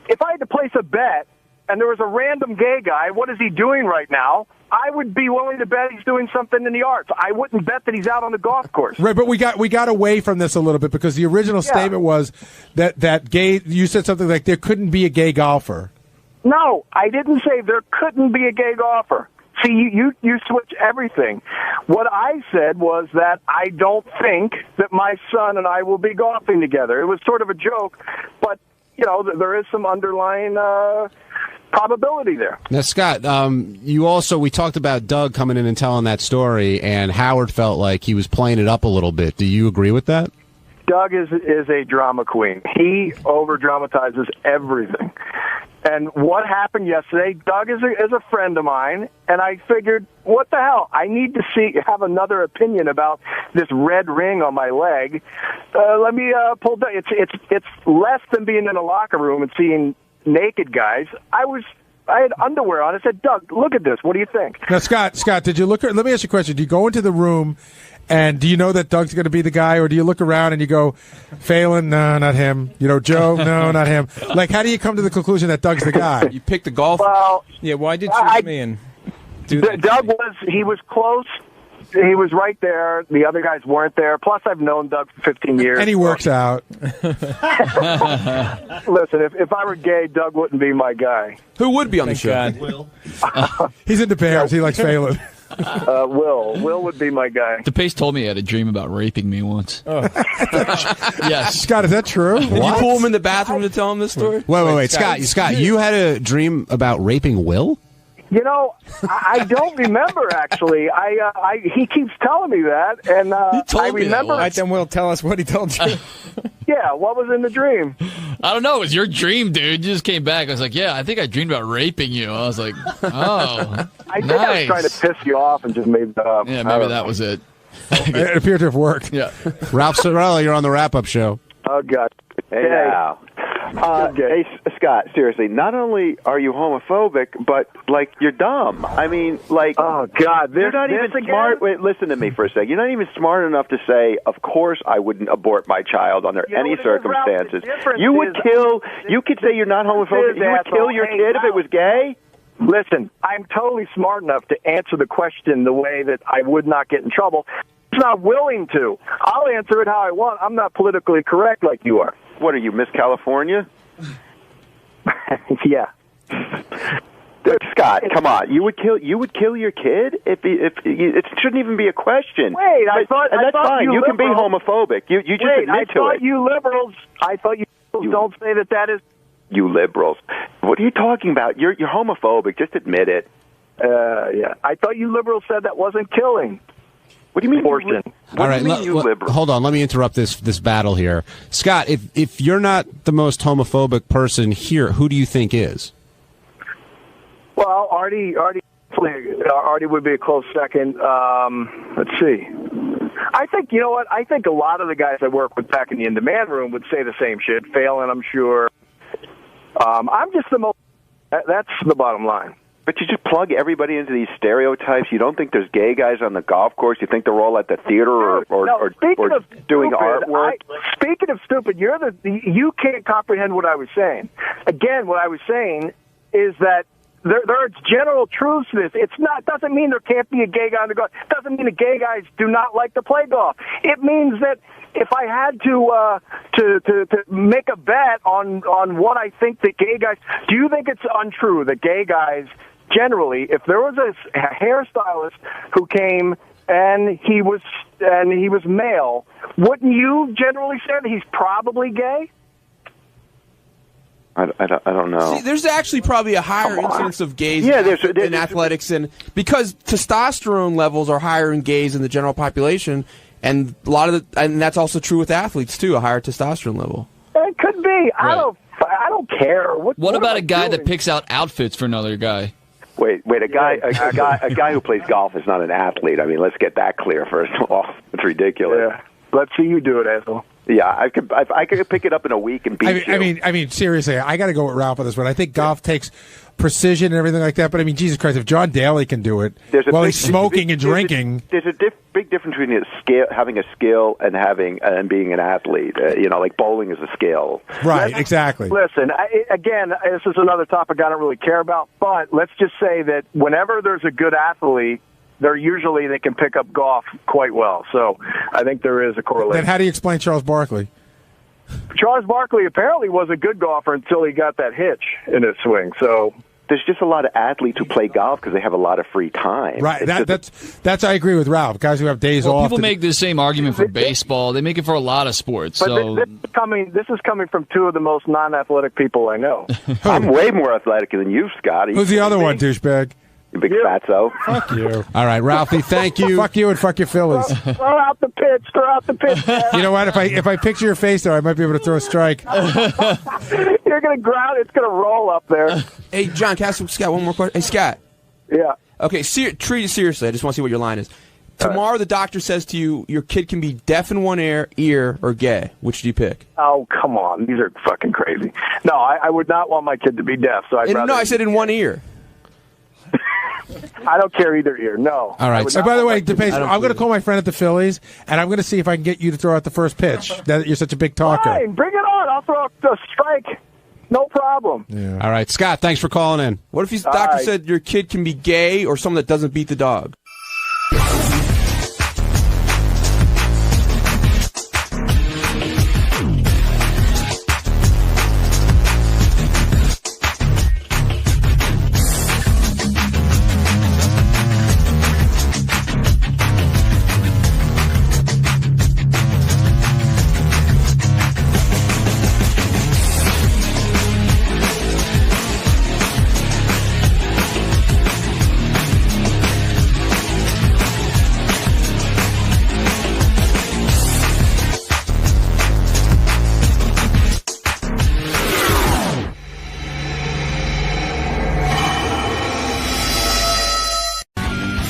If I had to place a bet, and there was a random gay guy, what is he doing right now? I would be willing to bet he's doing something in the arts. I wouldn't bet that he's out on the golf course. Right, but we got away from this a little bit because the original statement was that gay. You said something like there couldn't be a gay golfer. No, I didn't say there couldn't be a gay golfer. See, you switch everything. What I said was that I don't think that my son and I will be golfing together. It was sort of a joke, but there is some underlying probability there. Now, Scott, we talked about Doug coming in and telling that story, and Howard felt like he was playing it up a little bit. Do you agree with that? Doug is a drama queen. He over-dramatizes everything. And what happened yesterday, Doug is a friend of mine, and I figured, what the hell? I need to have another opinion about this red ring on my leg. Let me pull down. It's less than being in a locker room and seeing naked guys. I had underwear on. I said, Doug, look at this. What do you think? Now, Scott, did you look? Let me ask you a question. Do you go into the room and do you know that Doug's going to be the guy, or do you look around and you go, Phelan, no, not him. Joe, no, not him. Like, how do you come to the conclusion that Doug's the guy? You pick the golf. Well, yeah. Why did you choose me and do that? Doug was close. He was right there. The other guys weren't there. Plus, I've known Doug for 15 years. And he works out. Listen, if I were gay, Doug wouldn't be my guy. Who would be on the show? Will. He's into bears. He likes Phelan. Will would be my guy. DePace told me he had a dream about raping me once. Oh. Yes. Scott, is that true? Did you pull him in the bathroom to tell him this story? Wait, Scott, you had a dream about raping Will? I don't remember, actually. He keeps telling me that, and I remember. Right, then Will, tell us what he told you. Yeah, what was in the dream? I don't know. It was your dream, dude. You just came back. I was like, yeah, I think I dreamed about raping you. I was like, oh, I think I was trying to piss you off and just made that up. Yeah, maybe that was it. It appeared to have worked. Yeah. Ralph Sorella, you're on the wrap-up show. Oh, God. Hey, now. Hey, Scott, seriously, not only are you homophobic, but, you're dumb. I mean, oh, God. You're not even smart. Wait, listen to me for a second. You're not even smart enough to say, of course I wouldn't abort my child under any circumstances. You would kill, you could say you're not homophobic, you would kill your kid if it was gay? Listen, I'm totally smart enough to answer the question the way that I would not get in trouble. I'm not willing to. I'll answer it how I want. I'm not politically correct like you are. What are you, Miss California? Yeah. Scott, Scott, come on. You would kill your kid if it shouldn't even be a question. Wait, that's fine. You can be homophobic. You just admit to it. I thought you liberals don't say that is. You liberals. What are you talking about? You're homophobic. Just admit it. Yeah. I thought you liberals said that wasn't killing. What do you mean? Abortion. All right, hold on. Let me interrupt this battle here. Scott, if you're not the most homophobic person here, who do you think is? Well, Artie would be a close second. Let's see. I think, you know what? I think a lot of the guys I work with back in the in-demand room would say the same shit. Phelan, I'm sure. I'm just the most. That's the bottom line. But you just plug everybody into these stereotypes. You don't think there's gay guys on the golf course. You think they're all at the theater or doing artwork. Speaking of stupid, you can't comprehend what I was saying. Again, what I was saying is that there's general truths to this. Doesn't mean there can't be a gay guy on the golf. Doesn't mean the gay guys do not like to play golf. It means that if I had to make a bet on what I think that gay guys, do you think it's untrue that gay guys generally, if there was a hairstylist who came and he was male, wouldn't you generally say that he's probably gay? I don't know. See, there's actually probably a higher incidence of gays in athletics, and because testosterone levels are higher in gays than the general population, and and that's also true with athletes too, a higher testosterone level. It could be. Right. I don't care. What about a guy that picks out outfits for another guy? Wait, a guy who plays golf is not an athlete. I mean, let's get that clear first of all. It's ridiculous. Yeah. Let's see you do it, asshole. Yeah, I could pick it up in a week and beat you. I mean, seriously, I got to go with Ralph on this one. I think golf takes precision and everything like that. But I mean, Jesus Christ, if John Daly can do it while he's smoking and drinking, there's a big difference between having a skill and being an athlete. Like bowling is a skill. Right? Exactly. Listen, again, this is another topic I don't really care about. But let's just say that whenever there's a good athlete, they can pick up golf quite well. So I think there is a correlation. Then how do you explain Charles Barkley? Charles Barkley apparently was a good golfer until he got that hitch in his swing. So there's just a lot of athletes who play golf because they have a lot of free time. Right. That's I agree with Ralph. Guys who have days off. People make the same argument for baseball. They make it for a lot of sports. But so this is coming from two of the most non-athletic people I know. I'm way more athletic than you, Scotty. Who's the other one, douchebag? You big fatso. Fuck you. All right, Ralphie, thank you. Fuck you and fuck your Phillies. Throw out the pitch. You know what? If I picture your face there, I might be able to throw a strike. You're going to ground. It's going to roll up there. Hey, John, can I ask Scott one more question? Hey, Scott. Yeah. Okay, treat it seriously. I just want to see what your line is. Tomorrow the doctor says to you, your kid can be deaf in one ear or gay. Which do you pick? Oh, come on. These are fucking crazy. No, I would not want my kid to be deaf. So No, I said in one ear. I don't care either ear. No. All right. So, by the way, DePace, I'm going to call my friend at the Phillies, and I'm going to see if I can get you to throw out the first pitch. That you're such a big talker. Fine, bring it on. I'll throw out the strike. No problem. Yeah. All right, Scott. Thanks for calling in. What if the doctor said your kid can be gay or someone that doesn't beat the dog?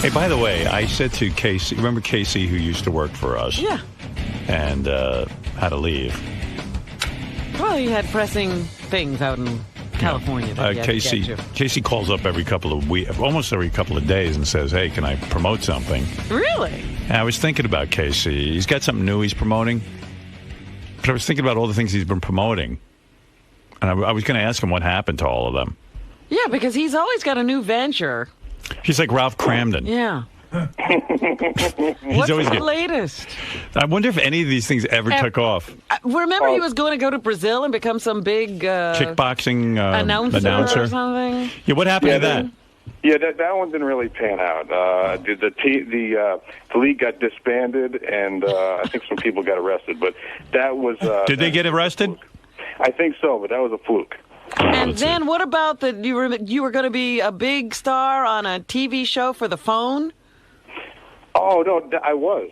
Hey, by the way, I said to Casey, remember Casey who used to work for us? Yeah. And had to leave. Well, he had pressing things out in California. That he had to get to. Casey calls up every couple of weeks, almost every couple of days, and says, "Hey, can I promote something?" Really? And I was thinking about Casey. He's got something new he's promoting. But I was thinking about all the things he's been promoting. And I was going to ask him what happened to all of them. Yeah, because he's always got a new venture. He's like Ralph Cramden. Yeah. What's the latest? I wonder if any of these things ever took off. Remember he was going to go to Brazil and become some big kickboxing announcer announcer or something? Yeah, what happened to that? Yeah, that one didn't really pan out. The league got disbanded, and I think some people got arrested. But that was. Did they get arrested? I think so, but that was a fluke. And then what about you were going to be a big star on a TV show for the phone? Oh no, I was.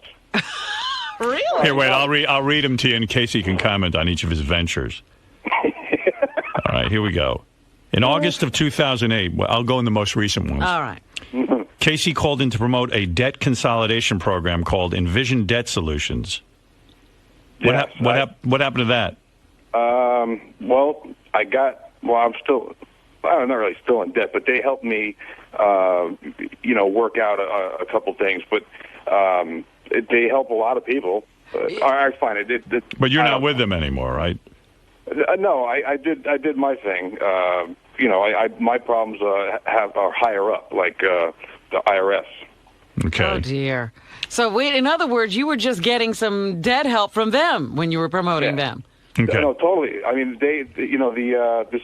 Really? Here, wait. I'll read them to you in case he can comment on each of his ventures. All right, here we go. In August of 2008, I'll go in the most recent ones. All right. Casey called in to promote a debt consolidation program called Envision Debt Solutions. What happened to that? Well, I'm still, I'm not really still in debt, but they helped me, work out a couple things. But they help a lot of people. I find it. But you're not with them anymore, right? No, I did my thing. My problems are higher up, like the IRS. Okay. Oh dear. So in other words, you were just getting some debt help from them when you were promoting them. Okay. No, totally. I mean, there's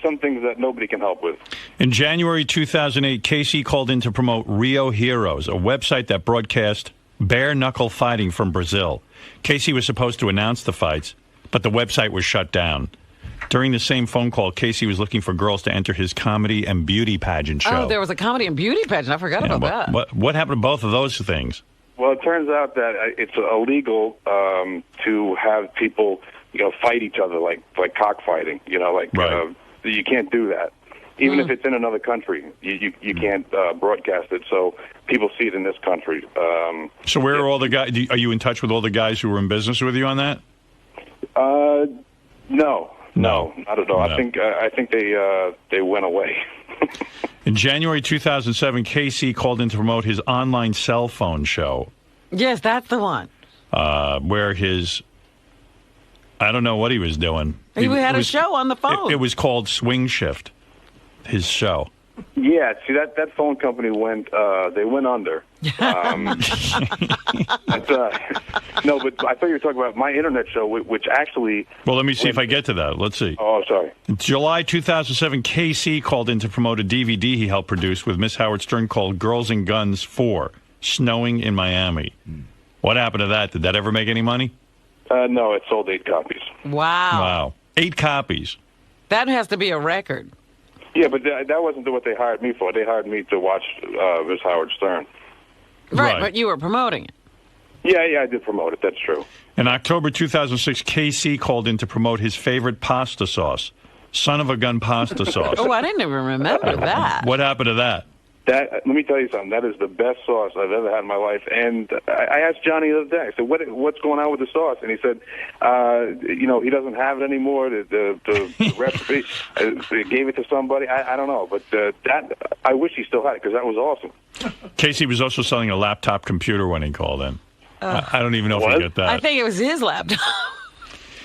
some things that nobody can help with. In January 2008, Casey called in to promote Rio Heroes, a website that broadcast bare-knuckle fighting from Brazil. Casey was supposed to announce the fights, but the website was shut down. During the same phone call, Casey was looking for girls to enter his comedy and beauty pageant show. Oh, there was a comedy and beauty pageant. I forgot about that. What happened to both of those things? Well, it turns out that it's illegal to have people, fight each other like cockfighting. Right. You can't do that. Even if it's in another country, you can't broadcast it. So people see it in this country. So where are all the guys? Are you in touch with all the guys who were in business with you on that? No, not at all. No. I think they went away. In January 2007, Casey called in to promote his online cell phone show. Yes, that's the one. Where I don't know what he was doing. He had a show on the phone. It was called Swing Shift, his show. Yeah, see, that phone company they went under. No, but I thought you were talking about my internet show, which actually... Well, let me see if I get to that. Let's see. Oh, sorry. In July 2007, KC called in to promote a DVD he helped produce with Miss Howard Stern called Girls and Guns 4, Snowing in Miami. What happened to that? Did that ever make any money? No, it sold 8 copies. Wow. 8 copies. That has to be a record. Yeah, but that wasn't what they hired me for. They hired me to watch Miss Howard Stern. Right, but you were promoting it. Yeah, I did promote it. That's true. In October 2006, KC called in to promote his favorite pasta sauce, Son of a Gun pasta sauce. Oh, I didn't even remember that. What happened to that? Let me tell you something. That is the best sauce I've ever had in my life. And I asked Johnny the other day, I said, what's going on with the sauce? And he said, he doesn't have it anymore. The recipe, they gave it to somebody. I don't know. But I wish he still had it because that was awesome. Casey was also selling a laptop computer when he called in. I don't even know if he got that. I think it was his laptop.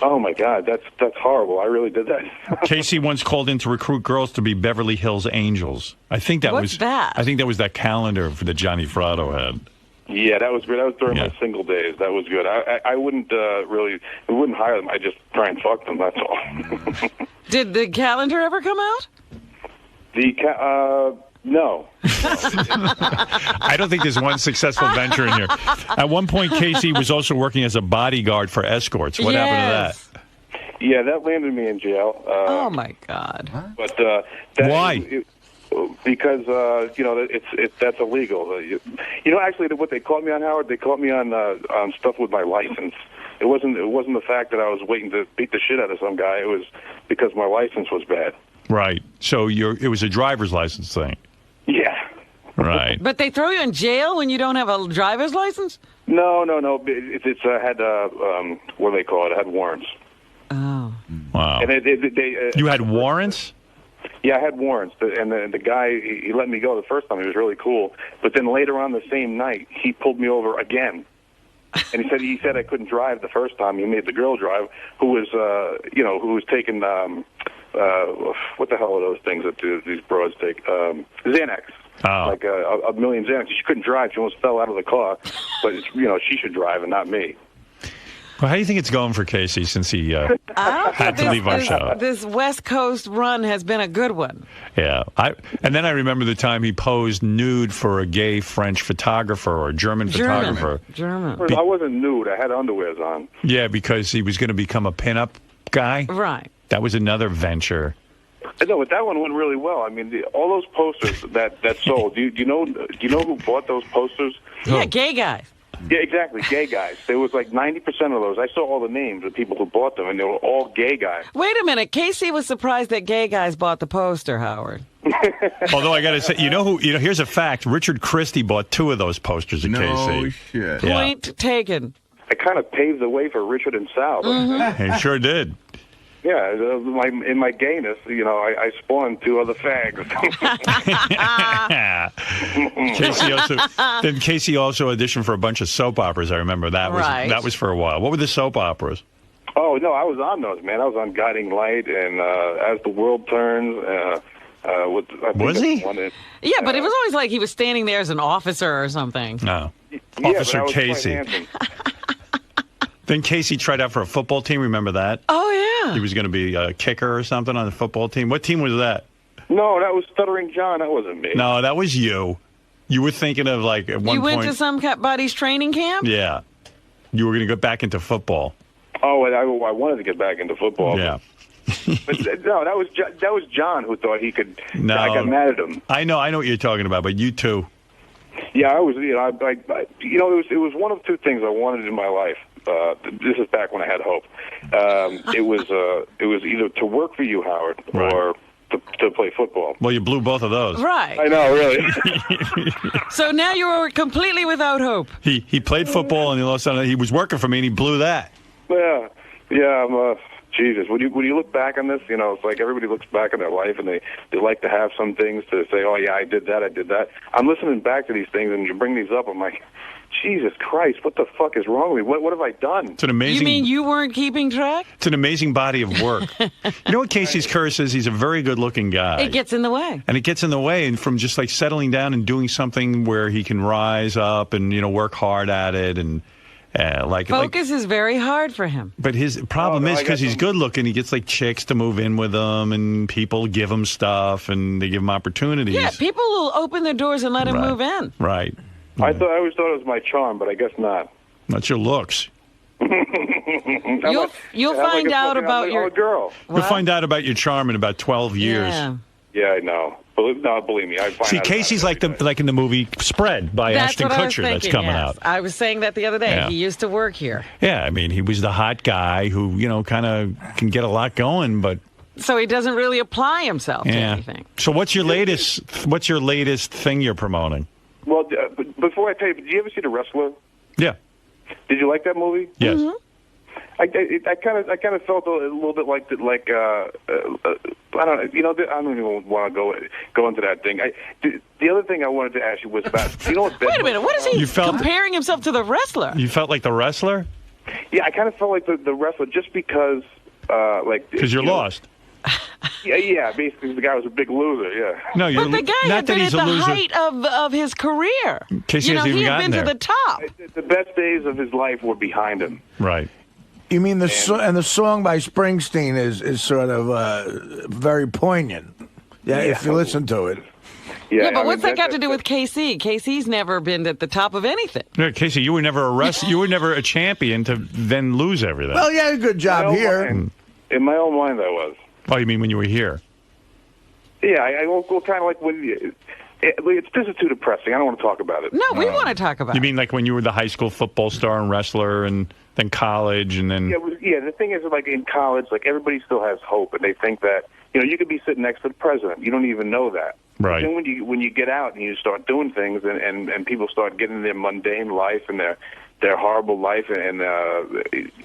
Oh, my God. That's horrible. I really did that. Casey once called in to recruit girls to be Beverly Hills Angels. I think that What's that? I think that was that calendar that Johnny Fratto had. Yeah, that was good. That was during my single days. That was good. I wouldn't wouldn't hire them. I just try and fuck them. That's all. Did the calendar ever come out? No. I don't think there's one successful venture in here. At one point, Casey was also working as a bodyguard for escorts. What happened to that? Yeah, that landed me in jail. Oh my God! But why? Because that's illegal. Actually, what they caught me on, Howard, they caught me on stuff with my license. It wasn't the fact that I was waiting to beat the shit out of some guy. It was because my license was bad. Right. So it was a driver's license thing. Yeah. Right. But they throw you in jail when you don't have a driver's license? No. It's had what do they call it? It had warrants. Oh. Wow. And they you had warrants? Yeah, I had warrants. And the guy, he let me go the first time. He was really cool. But then later on the same night, he pulled me over again. And he said I couldn't drive the first time. He made the girl drive, who was taking what the hell are those things that these broads take? Xanax. Oh. Like a million Xanax. She couldn't drive. She almost fell out of the car. But she should drive and not me. Well, how do you think it's going for Casey since he I don't had think to leave our show? This West Coast run has been a good one. Yeah. And then I remember the time he posed nude for a gay French photographer or German photographer. German. I wasn't nude. I had underwears on. Yeah, because he was going to become a pinup guy. Right. That was another venture. No, but that one went really well. I mean, all those posters that sold. Do you know who bought those posters? Yeah, gay guys. Yeah, exactly, gay guys. There was like 90% of those. I saw all the names of people who bought them, and they were all gay guys. Wait a minute. Casey was surprised that gay guys bought the poster, Howard. Although I got to say, here's a fact. Richard Christie bought 2 of those posters of Casey. No shit. Yeah. Point taken. It kind of paved the way for Richard and Sal. He sure did. Yeah, in my gayness, I spawned 2 other fags. Casey also auditioned for a bunch of soap operas. I remember that was for a while. What were the soap operas? Oh no, I was on those, man. I was on Guiding Light and As the World Turns. Was he? Yeah, but it was always like he was standing there as an officer or something. No, yeah, Officer Casey. Then Casey tried out for a football team. Remember that? Oh, yeah. He was going to be a kicker or something on the football team. What team was that? No, that was Stuttering John. That wasn't me. No, that was you. You were thinking of at one point. You went to some buddy's training camp? Yeah. You were going to go back into football. Oh, and I wanted to get back into football. Yeah. But no, that was John who thought he could. No, I got mad at him. I know what you're talking about, but you too. Yeah, I was. It was one of 2 things I wanted in my life. This is back when I had hope. It was either to work for you, Howard, or to play football. Well, you blew both of those. Right. I know, really. So now you are completely without hope. He played football, and all of a sudden he was working for me, and he blew that. Yeah. Jesus, when you look back on this, it's like everybody looks back on their life and they like to have some things to say, oh, yeah, I did that. I'm listening back to these things, and you bring these up, I'm like, Jesus Christ, what the fuck is wrong with me? What have I done? It's an amazing. You mean you weren't keeping track? It's an amazing body of work. You know what Casey's curse is? He's a very good-looking guy. It gets in the way. And it gets in the way, and from just like settling down and doing something where he can rise up and work hard at it and. Focus is very hard for him. But his problem is because he's good looking, he gets like chicks to move in with him, and people give him stuff, and they give him opportunities. Yeah, people will open their doors and let him move in. Right. I always thought it was my charm, but I guess not. That's your looks. You'll find out about your girl. You'll find out about your charm in about 12 years. Yeah, I know. No, believe me. See, Casey's like in the movie Spread by Ashton Kutcher that's coming out. I was saying that the other day. Yeah. He used to work here. Yeah, I mean, he was the hot guy who, kind of can get a lot going, but so he doesn't really apply himself to anything. So what's your latest thing you're promoting? Well, before I tell you, did you ever see The Wrestler? Yeah. Did you like that movie? Yes. Mm-hmm. I kind of felt a little bit like I don't know. I don't even want to go into that thing. The other thing I wanted to ask you was about. Wait a minute. What is he comparing himself to the wrestler? You felt like the wrestler? Yeah, I kind of felt like the wrestler just because because you're lost. Yeah. Basically, the guy was a big loser. Yeah. No, but the guy had been at the height of his career. Casey hasn't even gotten there. He had been to the top. The best days of his life were behind him. Right. You mean the song by Springsteen is sort of very poignant. Yeah, if you listen to it. Yeah, but what's that got to do with KC? KC's never been at the top of anything. Yeah, Casey, you were never you were never a champion to then lose everything. Well, yeah, good job here. In my own mind, I was. Oh, you mean when you were here? Yeah, I will kind of like when this is too depressing. I don't want to talk about it. No, we want to talk about it. You mean like when you were the high school football star and wrestler and then college and then... Yeah, the thing is, like in college, like everybody still has hope and they think that, you could be sitting next to the president. You don't even know that. Right. Then when you get out and you start doing things and people start getting their mundane life and their horrible life and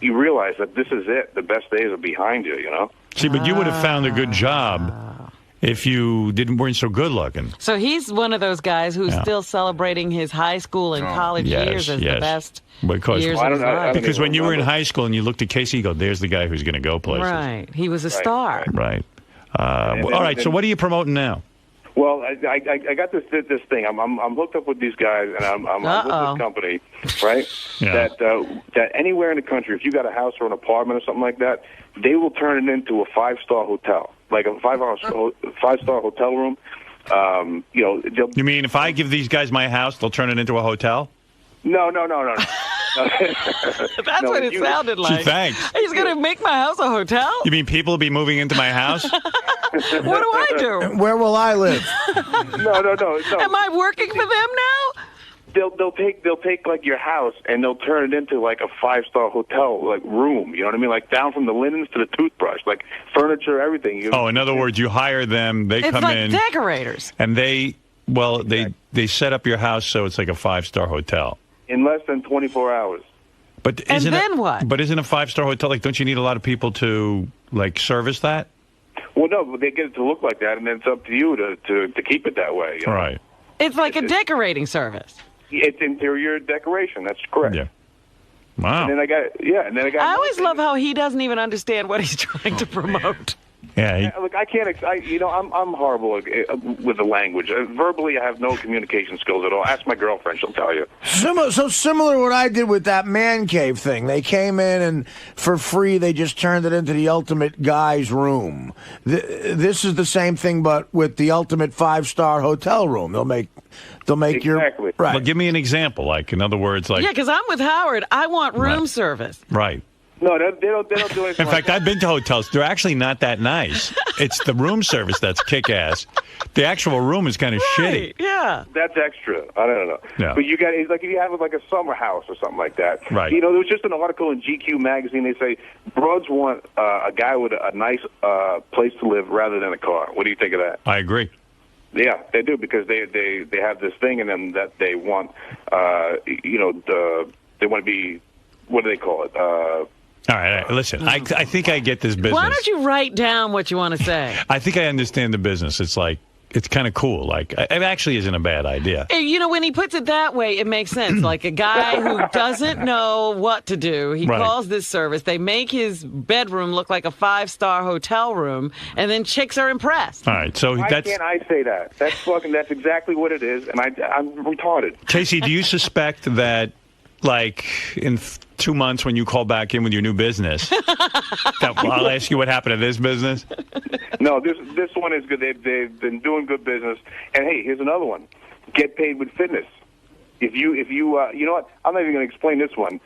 you realize that this is it. The best days are behind you, See, but you would have found a good job if you weren't so good looking. So he's one of those guys who's still celebrating his high school and college years as the best years of his life. Because when you were in high school and you looked at Casey, you go, there's the guy who's going to go places. Right. He was a star. Right. All right, so what are you promoting now? Well, I got this thing. I'm hooked up with these guys, and I'm with this company, right? Yeah. That anywhere in the country, if you got a house or an apartment or something like that, they will turn it into a 5-star hotel, like a 5-star hotel room. You mean if I give these guys my house, they'll turn it into a hotel? No. That's what it sounded like. Thanks. He's going to make my house a hotel? You mean people will be moving into my house? What do I do? Where will I live? No. Am I working for them now? They'll take like your house and they'll turn it into like a 5-star hotel like room. You know what I mean? Like down from the linens to the toothbrush, like furniture, everything. In other words, you hire them, they come in. It's like decorators. And they set up your house so it's like a 5-star hotel. In less than 24 hours. But what? But isn't a 5-star hotel, like, don't you need a lot of people to, like, service that? Well, no, but they get it to look like that, and then it's up to you to keep it that way. You know? Right. It's like a decorating service. It's interior decoration. That's correct. Yeah. Wow. And then I got. I always love how he doesn't even understand what he's trying to promote. Yeah. Look, I can't. I'm horrible with the language. Verbally, I have no communication skills at all. Ask my girlfriend; she'll tell you. Similar to what I did with that man cave thing. They came in and for free, they just turned it into the ultimate guy's room. This is the same thing, but with the ultimate 5-star hotel room. They'll make your right. Well, give me an example. Like, in other words, like. Yeah, because I'm with Howard. I want room service. Right. No, they don't do anything. In fact, I've been to hotels. They're actually not that nice. It's the room service that's kick-ass. The actual room is kind of shitty. Yeah. That's extra. I don't know. Yeah. But you got, it's like if you have like a summer house or something like that. Right. There was just an article in GQ magazine. They say broads want a guy with a nice place to live rather than a car. What do you think of that? I agree. Yeah, they do, because they have this thing in them that they want, they want to be, what do they call it? All right, listen, I think I get this business. Why don't you write down what you want to say? I think I understand the business. It's like, it's kind of cool. Like, it actually isn't a bad idea. When he puts it that way, it makes sense. Like a guy who doesn't know what to do, he calls this service. They make his bedroom look like a 5-star hotel room, and then chicks are impressed. All right, so why can't I say that? That's exactly what it is, and I'm retarded. Casey, do you suspect that, like, in 2 months when you call back in with your new business, I'll ask you what happened to this business? No, this one is good. They've been doing good business. And hey, here's another one: Get Paid with Fitness. If you you know what? I'm not even going to explain this one.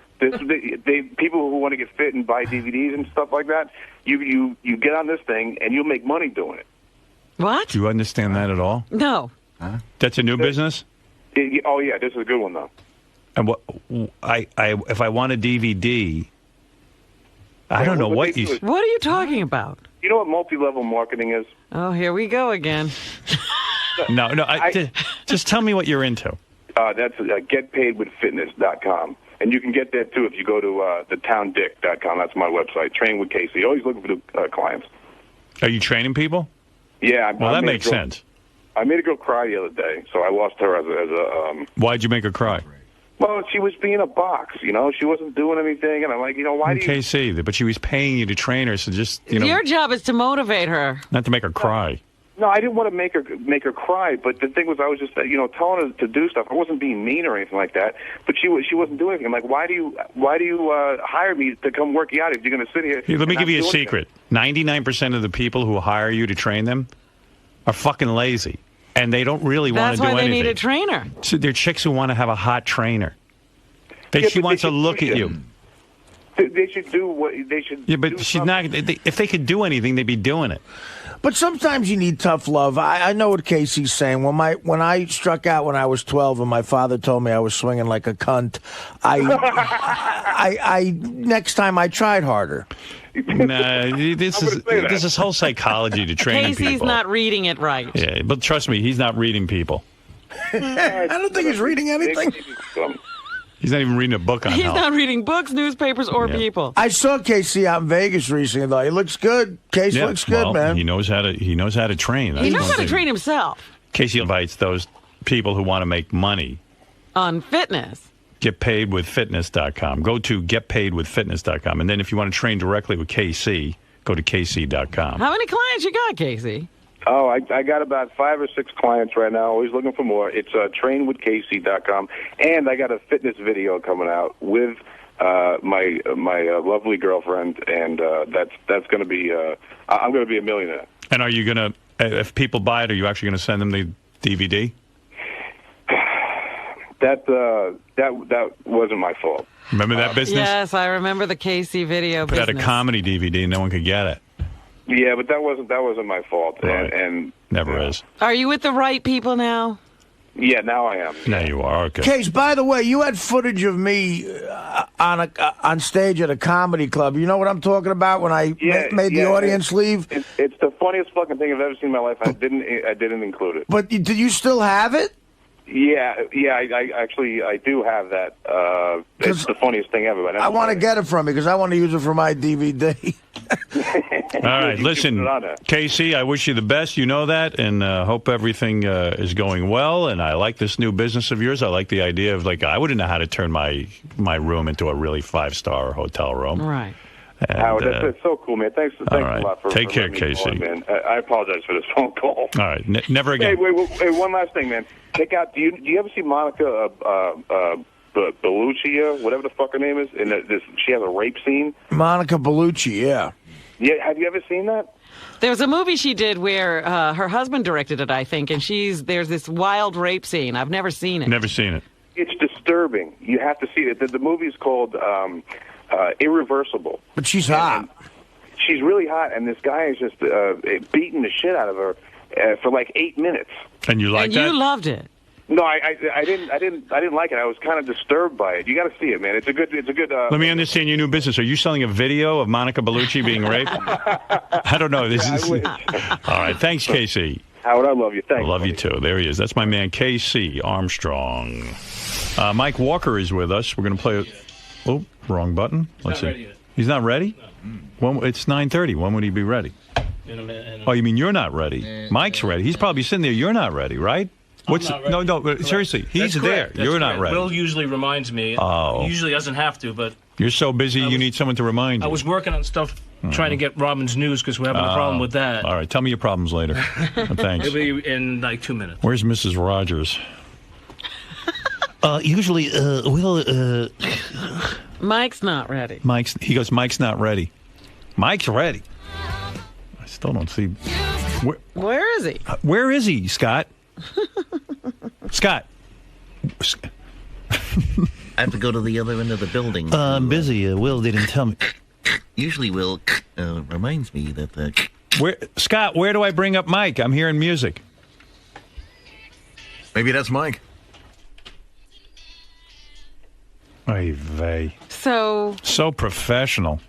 People who want to get fit and buy DVDs and stuff like that, you get on this thing and you'll make money doing it. What? Do you understand that at all? No. That's a new business? Oh yeah, this is a good one though. And if I want a DVD, I don't know what you. What are you talking about? You know what multi-level marketing is? Oh, here we go again. No. Just tell me what you're into. That's getpaidwithfitness.com. And you can get that, too, if you go to thetowndick.com. That's my website. Train with Casey. Always looking for clients. Are you training people? Yeah. Well, that makes sense. I made a girl cry the other day, so I lost her as a Why'd you make her cry? Well, she was being a box, She wasn't doing anything, and I'm like, why do you... KC, but she was paying you to train her, so just, Your job is to motivate her. Not to make her cry. No, I didn't want to make her cry, but the thing was, I was just, telling her to do stuff. I wasn't being mean or anything like that, but she wasn't doing anything. I'm like, why do you hire me to come work you out if you're going to sit here? Hey, let me give you a secret. 99% of the people who hire you to train them are fucking lazy. And they don't really want to do anything. That's why they need a trainer. So they're chicks who want to have a hot trainer. She wants to look at you. They should do what they should. Yeah, but she's not. If they could do anything, they'd be doing it. But sometimes you need tough love. I know what Casey's saying. When I struck out when I was 12 and my father told me I was swinging like a cunt, I next time I tried harder. Nah, this is whole psychology to train people. Casey's not reading it right. Yeah, but trust me, he's not reading people. I don't think he's reading anything. He's not even reading a book on He's health. not reading books, newspapers, or people. I saw Casey out in Vegas recently, though. He looks good. Casey looks good, man. He knows how to train. He knows how to train himself. Casey invites those people who want to make money on fitness. Getpaidwithfitness.com. Go to getpaidwithfitness.com. And then if you want to train directly with KC, go to KC.com. How many clients you got, Casey? Oh, I got about 5 or 6 clients right now. Always looking for more. It's trainwithkc.com, and I got a fitness video coming out with my lovely girlfriend, and that's going to be. I'm going to be a millionaire. And are you going to, if people buy it, are you actually going to send them the DVD? That wasn't my fault. Remember that business? Yes, I remember the Casey video Put business. out a comedy DVD, and no one could get it. Yeah, but that wasn't my fault. Right. And never is. Are you with the right people now? Yeah, now I am. Now you are. Okay. Case, by the way, you had footage of me on stage at a comedy club. You know what I'm talking about when I made the audience leave? It's the funniest fucking thing I've ever seen in my life. I didn't include it. But do you still have it? Yeah. I actually do have that. It's the funniest thing ever. I want to get it from you because I want to use it for my DVD. All right, listen, Casey, I wish you the best. You know that, and hope everything is going well. And I like this new business of yours. I like the idea of, like, I wouldn't know how to turn my room into a really 5-star hotel room. Right. And, Howard, that's so cool, man. Thanks all a right. lot for Take care, letting me Casey. call, man. I apologize for this phone call. All right, never again. Hey, one last thing, man. Check out. Do you ever see Monica Bellucci, whatever the fuck her name is? And she has a rape scene. Monica Bellucci, yeah. Yeah, have you ever seen that? There was a movie she did where her husband directed it, I think, and there's this wild rape scene. I've never seen it. Never seen it. It's disturbing. You have to see it. The movie's called Irreversible. But she's hot. She's really hot, and this guy is just beating the shit out of her for like 8 minutes. And you liked that? You loved it. No, I didn't like it. I was kind of disturbed by it. You got to see it, man. It's a good. Let me understand your new business. Are you selling a video of Monica Bellucci being raped? I don't know. This is all right. Thanks, Casey. Howard, I love you. Thanks. I love you too. There he is. That's my man, Casey Armstrong. Mike Walker is with us. We're going to play. Oh, wrong button. Let's see. He's not ready. No. It's 9:30. When would he be ready? Oh, you mean you're not ready? Mike's ready. He's probably sitting there. You're not ready, right? No, seriously. He's there. You're not ready. Will usually reminds me. Oh. He usually doesn't have to, but... You're so busy, you need someone to remind you. I was working on stuff trying to get Robin's news because we're having a problem with that. All right, tell me your problems later. Thanks. It'll be in like 2 minutes. Where's Mrs. Rogers? Usually, Mike's not ready. He goes, Mike's not ready. Mike's ready. I still don't see... Where is he? Where is he, Scott? Scott. I have to go to the other end of the building. I'm busy. Will didn't tell me. Usually Will reminds me that... Scott, where do I bring up Mike? I'm hearing music. Maybe that's Mike. Oy vey. So professional.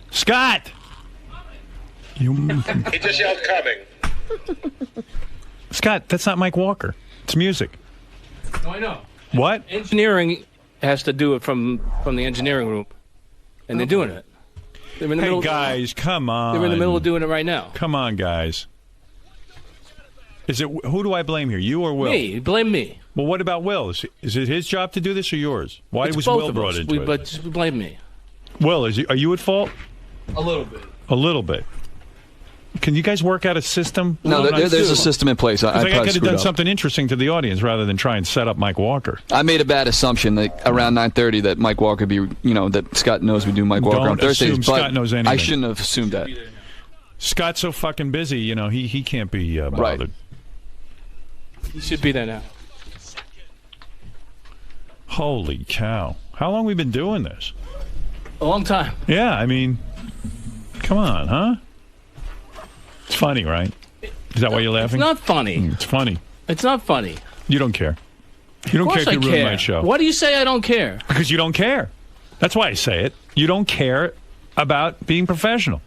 Scott! He just yelled coming. Scott, that's not Mike Walker. It's music. No, I know. What? Engineering has to do it from the engineering room, and they're doing it. They're in the middle. Guys, come on. They're in the middle of doing it right now. Come on, guys. Who do I blame here? You or Will? Me. Blame me. Well, what about Will? Is it his job to do this or yours? Why It's was both Will of brought us. into it? But just blame me. Will, are you at fault? A little bit. A little bit. Can you guys work out a system? No, there's a system in place. I could have done something interesting to the audience rather than try and set up Mike Walker. I made a bad assumption that around 9:30 that Mike Walker that Scott knows we do Mike Walker on Thursdays. Assume Scott knows anything. I shouldn't have assumed that. Scott's so fucking busy, he can't be bothered. Right. He should be there now. Holy cow. How long have we been doing this? A long time. Yeah, I mean, come on, huh? It's funny, right? Is that why you're laughing? It's not funny. It's funny. It's not funny. You don't care. You don't care if you ruin my show. Why do you say I don't care? Because you don't care. That's why I say it. You don't care about being professional.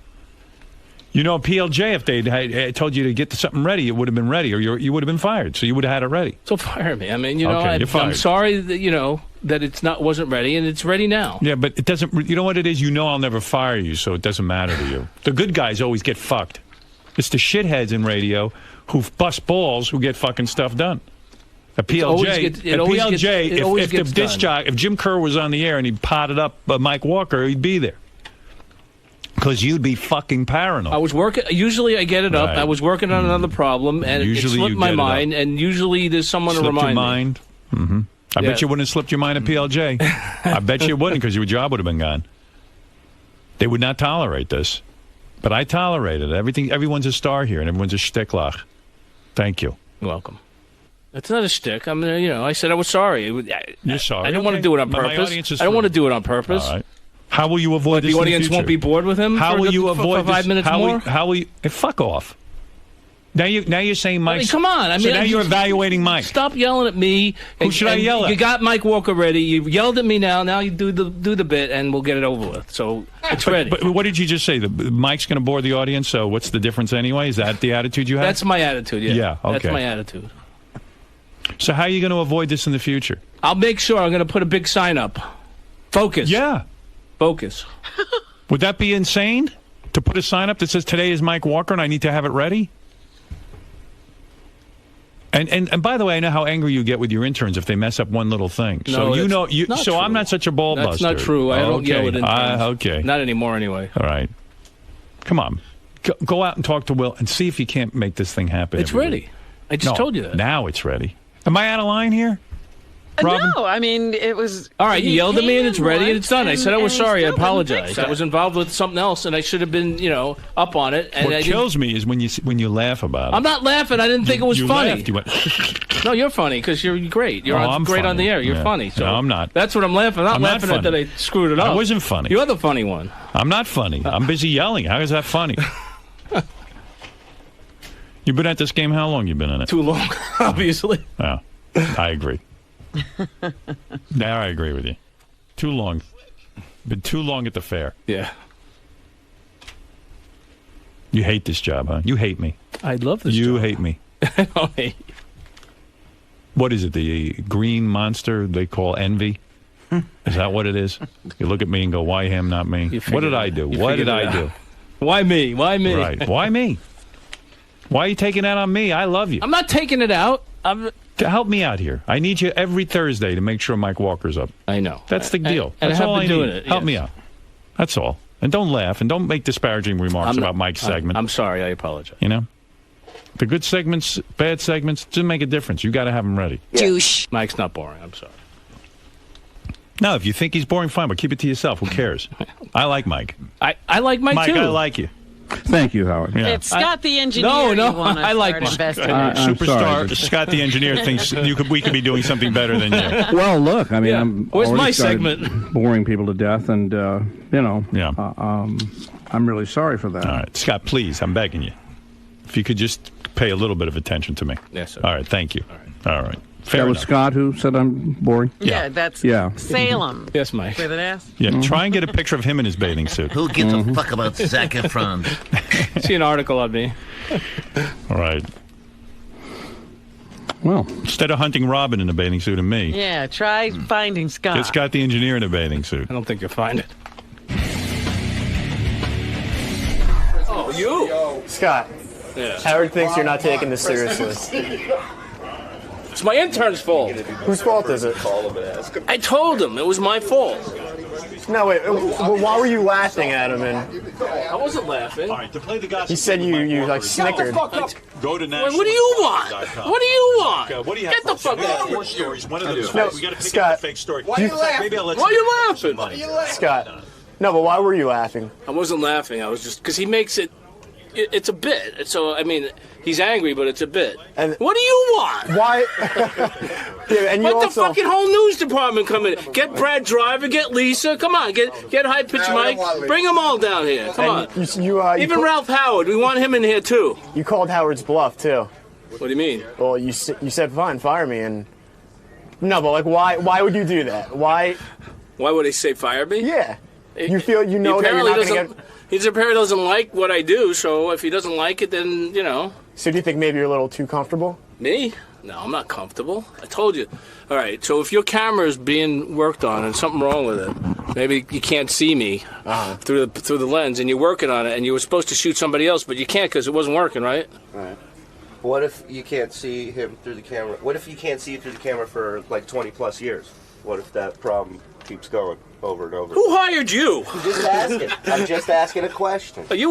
You know, PLJ, if they told you to get something ready, it would have been ready, or you would have been fired. So you would have had it ready. So fire me. I mean, Okay, you're fired. I'm sorry that that it's wasn't ready, and it's ready now. Yeah, but it doesn't. You know what it is? I'll never fire you, so it doesn't matter to you. The good guys always get fucked. It's the shitheads in radio who bust balls who get fucking stuff done. At PLJ, if Jim Kerr was on the air and he potted up Mike Walker, he'd be there. Because you'd be fucking paranoid. I was working. Usually, I get it up. Right. I was working on another problem, and Usually it you slipped my get it up. mind. And usually, there's someone to Slipped remind your mind. Mm-hmm. I Yeah. bet you wouldn't have slipped your mind at PLJ. I bet you wouldn't, because your job would have been gone. They would not tolerate this, but I tolerate it. Everyone's a star here, and everyone's a shticklach. Thank you. You're welcome. It's not a shtick. I mean, I said I was sorry. You're sorry. I didn't want to do it on My purpose. audience is I don't want to free. do it on purpose. All right. How will you avoid this the in audience future? won't be bored with him? How for will the- you for avoid 5 this? minutes How more? Will, how will you? Fuck off. Now you're saying Mike. Come on! I mean, so now you're evaluating Mike. Stop yelling at me. Who should I yell at? You got Mike Walker ready. You yelled at me now. Now you do the bit, and we'll get it over with. So it's ready. But what did you just say? Mike's going to bore the audience. So what's the difference anyway? Is that the attitude you have? That's my attitude. Yeah. Yeah. Okay. That's my attitude. So how are you going to avoid this in the future? I'll make sure. I'm going to put a big sign up. Focus. Yeah. Focus. Would that be insane to put a sign up that says today is Mike Walker and I need to have it ready? And by the way, I know how angry you get with your interns if they mess up one little thing. So No, you not so true. I'm not such a ball That's buster. not true. I don't yell at interns. Okay. Not anymore, anyway. All right. Come on. Go out and talk to Will and see if he can't make this thing happen. It's every ready. week. I just told you that. Now it's ready. Am I out of line here? Robin? No, I mean, it was... All right, you he yelled at me came and it's in ready and once it's done. I said I was and he sorry. I still didn't apologize. fix I it. was involved with something else, and I should have been, up on it. And What I kills me is when you laugh about it. I'm not laughing. I didn't think it was you funny. Laughed. You went, No, you're funny because you're great. You're I'm great on funny. the air. You're Yeah. funny. So No, I'm not. That's what I'm laughing. I'm not I'm not laughing at that funny. I screwed it up. I wasn't funny. You're the funny one. I'm not funny. I'm busy yelling. How is that funny? You've been at this game. How long you been in it? Too long, obviously. Yeah, I agree. Now I agree with you. Too long. Been too long at the fair. Yeah. You hate this job, huh? You hate me. I love this You job. hate me. I don't hate you. What is it? The green monster they call envy? Is that what it is? You look at me and go, why him, not me? What did I do? What did I do? Why me? Why me? Right. Why me? Why are you taking that on me? I love you. I'm not taking it out. To help me out here. I need you every Thursday to make sure Mike Walker's up. I know. That's the deal. And That's I have all been I doing need. it, Help yes. me out. That's all. And don't laugh and don't make disparaging remarks about Mike's segment. I'm sorry. I apologize. You know? The good segments, bad segments, doesn't make a difference. You got to have them ready. Douche. Mike's not boring. I'm sorry. No, if you think he's boring, fine, but keep it to yourself. Who cares? I like Mike. I like Mike, too. I like you. Thank you, Howard. Yeah. It's Scott the engineer. No, you want to I like start Mike. investigating. I'm Superstar sorry. Scott the engineer thinks we could be doing something better than you. Well, look, I mean, Yeah. I'm Where's already my started segment? boring people to death, and Yeah. I'm really sorry for that. All right, Scott, please, I'm begging you. If you could just pay a little bit of attention to me. Yes, sir. All right, thank you. All right. Fair that was enough. Scott who said I'm boring. Yeah, that's Yeah. Salem. Yes, Mike. With an S. Yeah, try and get a picture of him in his bathing suit. Who gives a fuck about Zac Efron? See an article on me. All right. Well, instead of hunting Robin in a bathing suit and me, Yeah, try finding Scott. get Scott the engineer in a bathing suit. I don't think you'll find it. Oh, you? Scott, Yeah. Howard thinks you're not taking this seriously. It's my intern's fault. Whose fault is it? I told him it was my fault. No, wait. Well, why were you laughing at him? And I wasn't laughing. All right, to play the gossip. he said you like snickered. Go to What do you want? What do you want? What do you Get the fuck out of here. Four stories. One of them is No, fake. We got to pick Scott. up a fake story. Why are you laughing? Maybe I'll let Why are you laughing? Scott. No, but why were you laughing? I wasn't laughing. I was just because he makes it. It's a bit. So I mean, he's angry, but it's a bit. And what do you want? Why? Yeah, and you Let also. the fucking whole news department come in. Get Brad Driver. Get Lisa. Come on. Get High Pitch Mike. Bring them all down here. Come on. Even Ralph Howard. We want him in here too. You called Howard's bluff too. What do you mean? Well, you said fine, fire me, and no, but like why would you do that? Why? Why would they say fire me? Yeah. You feel you know He that you're apparently not going to doesn't. get. He apparently doesn't like what I do. So if he doesn't like it, then you know. So do you think maybe you're a little too comfortable? Me? No, I'm not comfortable. I told you. All right, so if your camera is being worked on and something wrong with it, maybe you can't see me through the lens, and you're working on it, and you were supposed to shoot somebody else, but you can't because it wasn't working, right? Right. What if you can't see him through the camera? What if you can't see it through the camera for like 20 plus years? What if that problem keeps going over and over? Who hired you? I'm just asking a question. You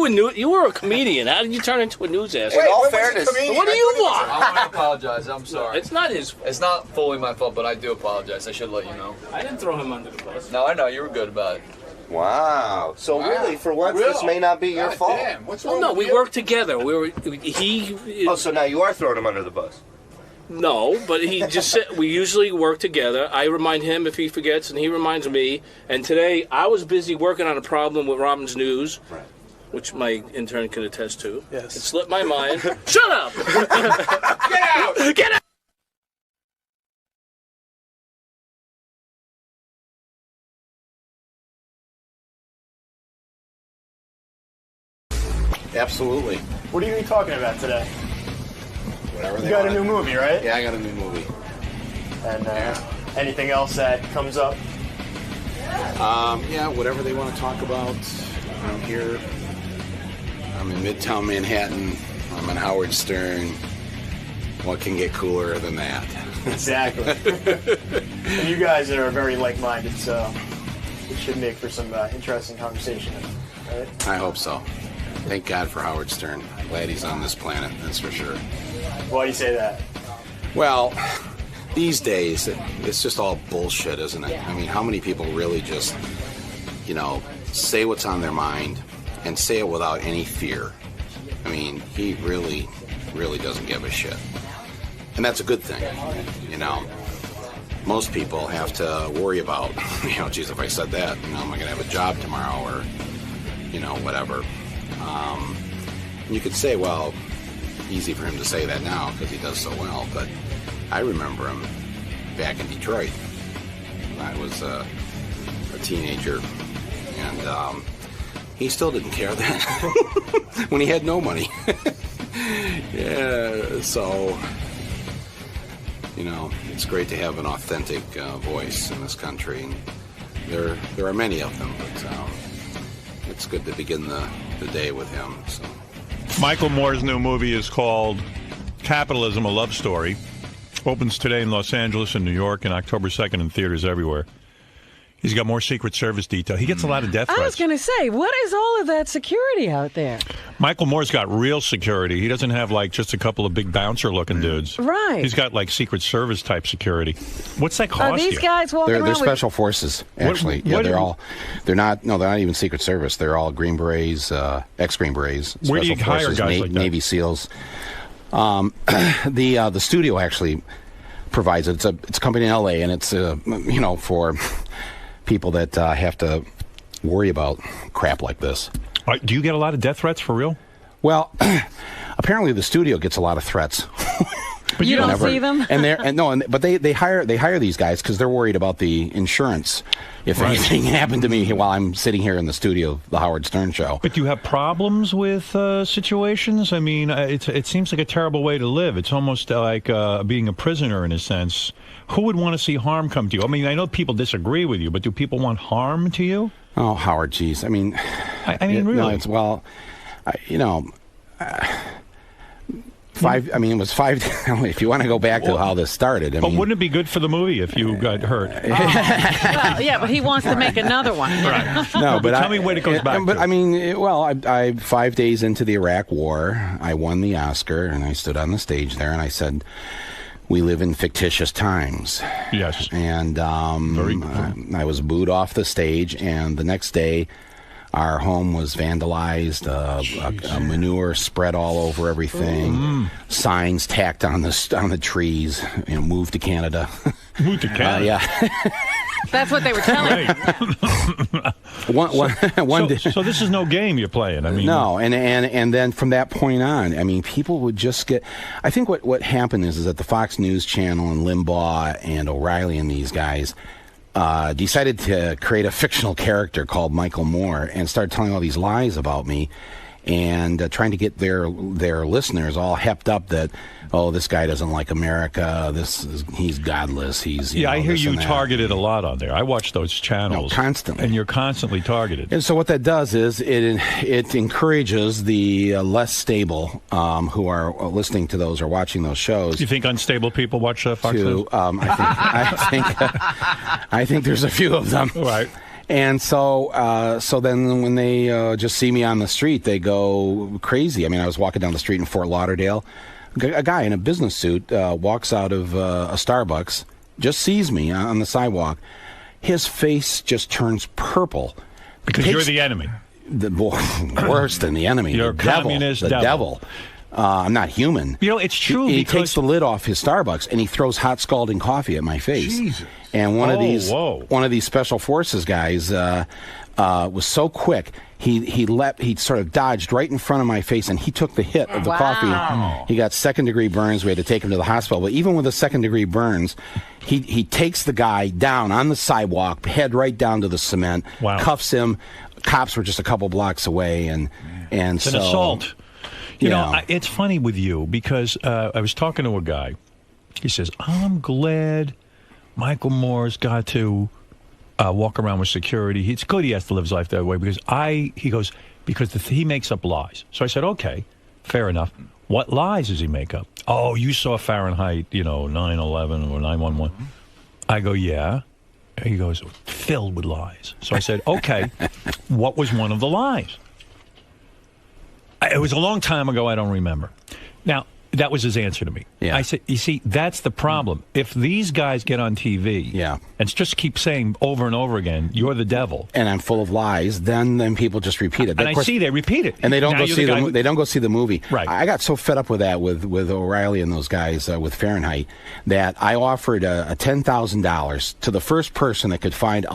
were a comedian. How did you turn into a news ass? In all fairness, what do you want? I want to apologize. I'm sorry. It's not his. It's not fully my fault, but I do apologize. I should let you know. I didn't throw him under the bus. No, I know. You were good about it. Wow. So really, for once, this may not be your fault. Damn. What's wrong? No, we worked together. Oh, so now you are throwing him under the bus. No, but he just said we usually work together. I remind him if he forgets, and he reminds me. And today I was busy working on a problem with Robin's News, which my intern can attest to. Yes. It slipped my mind. Shut up! Get out! Get out! Absolutely. What are you talking about today? Whatever You they got want. a new movie, right? Yeah, I got a new movie. And anything else that comes up? Yeah, whatever they want to talk about. I'm here. I'm in Midtown Manhattan. I'm in Howard Stern. What can get cooler than that? Exactly. And you guys are very like-minded, so it should make for some interesting conversation. Right? I hope so. Thank God for Howard Stern. Glad he's on this planet, that's for sure. Why do you say that? Well, these days, it's just all bullshit, isn't it? I mean, how many people really just, say what's on their mind and say it without any fear? I mean, he really, really doesn't give a shit. And that's a good thing, Most people have to worry about, geez, if I said that, am I going to have a job tomorrow or, whatever. You could say, well, easy for him to say that now because he does so well, but I remember him back in Detroit. I was a teenager, and he still didn't care then when he had no money. Yeah, so, it's great to have an authentic voice in this country. And there are many of them, but it's good to begin the day with him. So. Michael Moore's new movie is called Capitalism, A Love Story. Opens today in Los Angeles and New York and October 2nd in theaters everywhere. He's got more Secret Service detail. He gets a lot of death I was threats. going to say, what is all of that security out there? Michael Moore's got real security. He doesn't have, just a couple of big bouncer-looking dudes. Right. He's got, Secret Service-type security. What's that cost Are these guys walking They're around special forces, actually. they're not even Secret Service. They're all Green Berets, ex-Green Berets, Where do you Special hire Forces, guys like that? Navy SEALs. The studio actually provides it. It's a company in L.A., and it's, for people that have to worry about crap like this. Do you get a lot of death threats for real? Well, apparently the studio gets a lot of threats. But you don't see them? But they hire these guys because they're worried about the insurance if anything happened to me while I'm sitting here in the studio of the Howard Stern Show. But do you have problems with situations? I mean, it seems like a terrible way to live. It's almost like being a prisoner in a sense. Who would want to see harm come to you? I mean, I know people disagree with you, but do people want harm to you? Oh, Howard, geez. I mean, really? No, it was 5. If you want to go back to how this started, But wouldn't it be good for the movie if you got hurt? Well, yeah, but he wants to make another one. Right. No, but tell me what it goes back But to. I mean, I 5 days into the Iraq War, I won the Oscar, and I stood on the stage there, and I said, "We live in fictitious times." Yes. And I was booed off the stage, and the next day, our home was vandalized, manure spread all over everything, signs tacked on the trees, move to Canada. Move to Canada? Yeah. That's what they were telling me. So this is no game you're playing. I mean, no, and then from that point on, I mean, people would just get. I think what happened is that the Fox News Channel and Limbaugh and O'Reilly and these guys decided to create a fictional character called Michael Moore and started telling all these lies about me. and trying to get their listeners all hepped up that, oh, this guy doesn't like America. He's godless. I hear you targeted a lot on there. I watch those channels constantly, and you're constantly targeted. And so what that does is it encourages the less stable who are listening to those or watching those shows. You think unstable people watch Fox News? I think there's a few of them. Right. And so then when they just see me on the street, they go crazy. I mean, I was walking down the street in Fort Lauderdale. A guy in a business suit walks out of a Starbucks, just sees me on the sidewalk. His face just turns purple. Because you're the enemy. Worse than the enemy. You're the a communist devil. I'm not human. You know, it's true. He takes the lid off his Starbucks and he throws hot scalding coffee at my face. Jesus. And one of these special forces guys was so quick. He sort of dodged right in front of my face, and he took the hit of the coffee. He got second-degree burns. We had to take him to the hospital. But even with the second-degree burns, he takes the guy down on the sidewalk, head right down to the cement, cuffs him. Cops were just a couple blocks away, and it's an assault. You know, it's funny with you because I was talking to a guy. He says, I'm glad Michael Moore's got to walk around with security. It's good he has to live his life that way because he makes up lies. So I said, okay, fair enough. What lies does he make up? Oh, you saw Fahrenheit, 9/11 or 9/11. I go, yeah. He goes, filled with lies. So I said, okay, what was one of the lies? It was a long time ago. I don't remember. Now, that was his answer to me. Yeah. I said, you see, that's the problem. If these guys get on TV and just keep saying over and over again, you're the devil. And I'm full of lies, then people just repeat it. And I see they repeat it. And they don't they don't go see the movie. Right. I got so fed up with that with O'Reilly and those guys with Fahrenheit that I offered a $10,000 to the first person that could find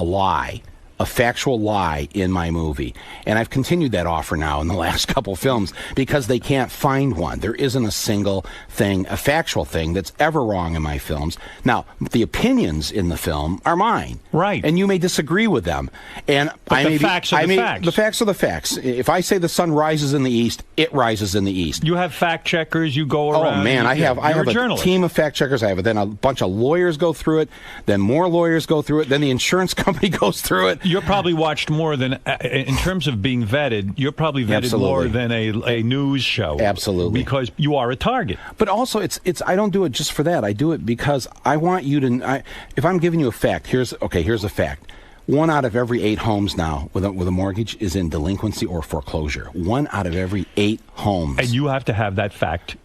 a factual lie in my movie. And I've continued that offer now in the last couple films because they can't find one. There isn't a single thing, a factual thing that's ever wrong in my films. Now, the opinions in the film are mine. Right. And you may disagree with them. And the facts are the facts. The facts are the facts. If I say the sun rises in the east, it rises in the east. You have fact checkers, you go around. Oh, man, I have a team of fact checkers. I have then a bunch of lawyers go through it, then more lawyers go through it, then the insurance company goes through it. You're probably watched more than, in terms of being vetted, you're probably vetted more than a news show. Absolutely. Because you are a target. But also, it's I don't do it just for that. I do it because I want you to, if I'm giving you a fact, here's a fact. 1 out of every 8 homes now with a mortgage is in delinquency or foreclosure. 1 out of every 8 homes. And you have to have that fact.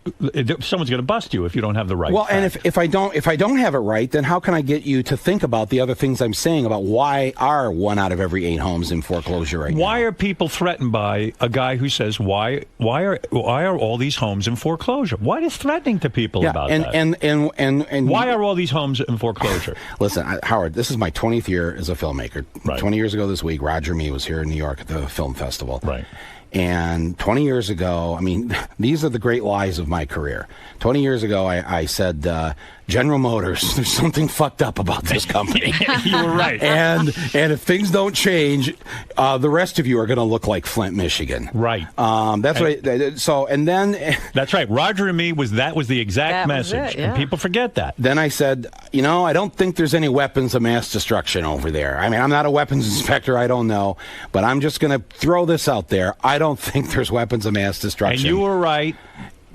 Someone's going to bust you if you don't have the right fact. And if I don't have it right, then how can I get you to think about the other things I'm saying about why are 1 out of every 8 homes in foreclosure right now? Why are people threatened by a guy who says why are all these homes in foreclosure? What is threatening to people about that? And why are all these homes in foreclosure? Listen, Howard, this is my 20th year as a filmmaker. Right. 20 years ago this week, Roger Me was here in New York at the film festival. Right. And 20 years ago, I mean, these are the great lies of my career. 20 years ago, I said, General Motors, there's something fucked up about this company. You were right. And if things don't change, the rest of you are going to look like Flint, Michigan. Right. That's right. So, and then that's right. Roger and Me was the exact message, and people forget that. Then I said, I don't think there's any weapons of mass destruction over there. I mean, I'm not a weapons inspector. I don't know, but I'm just going to throw this out there. I don't think there's weapons of mass destruction. And you were right.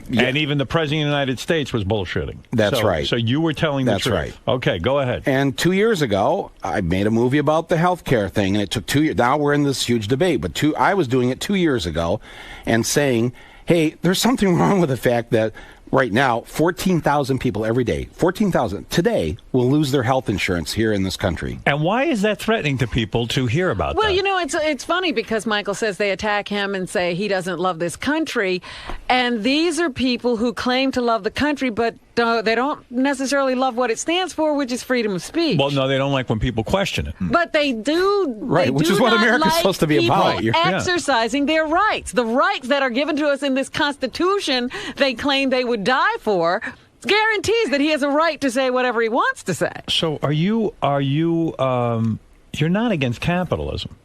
Yeah. And even the President of the United States was bullshitting. That's right. So you were telling the truth. That's right. Okay, go ahead. And 2 years ago, I made a movie about the healthcare thing, and it took 2 years. Now we're in this huge debate, but I was doing it 2 years ago and saying, hey, there's something wrong with the fact that right now, 14,000 people every day, 14,000 today, will lose their health insurance here in this country. And why is that threatening to people to hear about that? Well, it's funny because Michael says they attack him and say he doesn't love this country. And these are people who claim to love the country, but they don't necessarily love what it stands for, which is freedom of speech. Well, no, they don't like when people question it. But they do. Right, which is what America's supposed to be about. Exercising their rights. The rights that are given to us in this Constitution, they claim they would die for, guarantees that he has a right to say whatever he wants to say. So are you you're not against capitalism?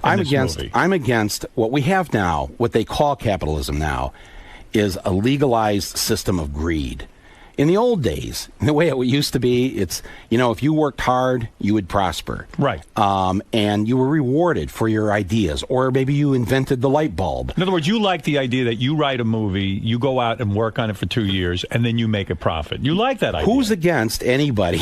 in this movie? I'm against what we have now, what they call capitalism now, is a legalized system of greed. In the old days, the way it used to be, it's, if you worked hard, you would prosper. Right. And you were rewarded for your ideas, or maybe you invented the light bulb. In other words, you like the idea that you write a movie, you go out and work on it for 2 years, and then you make a profit. You like that idea. Who's against anybody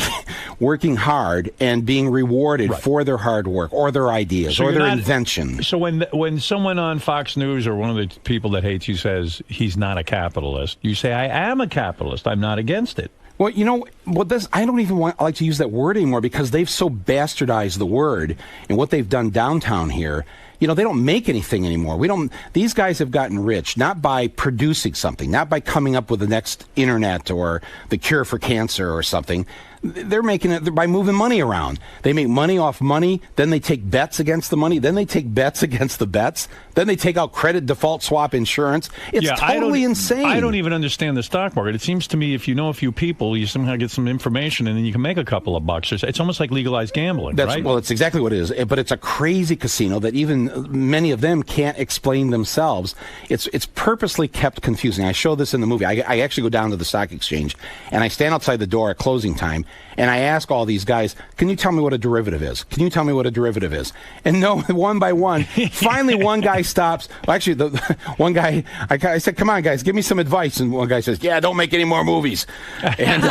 working hard and being rewarded for their hard work, or their ideas, or their inventions? So when someone on Fox News or one of the people that hates you says he's not a capitalist, you say, I am a capitalist. I'm not against it. Well, I don't even like to use that word anymore because they've so bastardized the word and what they've done downtown here. They don't make anything anymore. These guys have gotten rich not by producing something, not by coming up with the next internet or the cure for cancer or something. They're making it by moving money around. They make money off money, then they take bets against the money, then they take bets against the bets, then they take out credit default swap insurance. It's totally insane. I don't even understand the stock market. It seems to me if you know a few people, you somehow get some information and then you can make a couple of bucks. It's almost like legalized gambling, right? Well, it's exactly what it is. But it's a crazy casino that even many of them can't explain themselves. It's purposely kept confusing. I show this in the movie. I actually go down to the stock exchange and I stand outside the door at closing time. And I ask all these guys, can you tell me what a derivative is? Can you tell me what a derivative is? And no, one by one, finally one guy stops. Well, actually, one guy, I said, come on, guys, give me some advice. And one guy says, yeah, don't make any more movies. And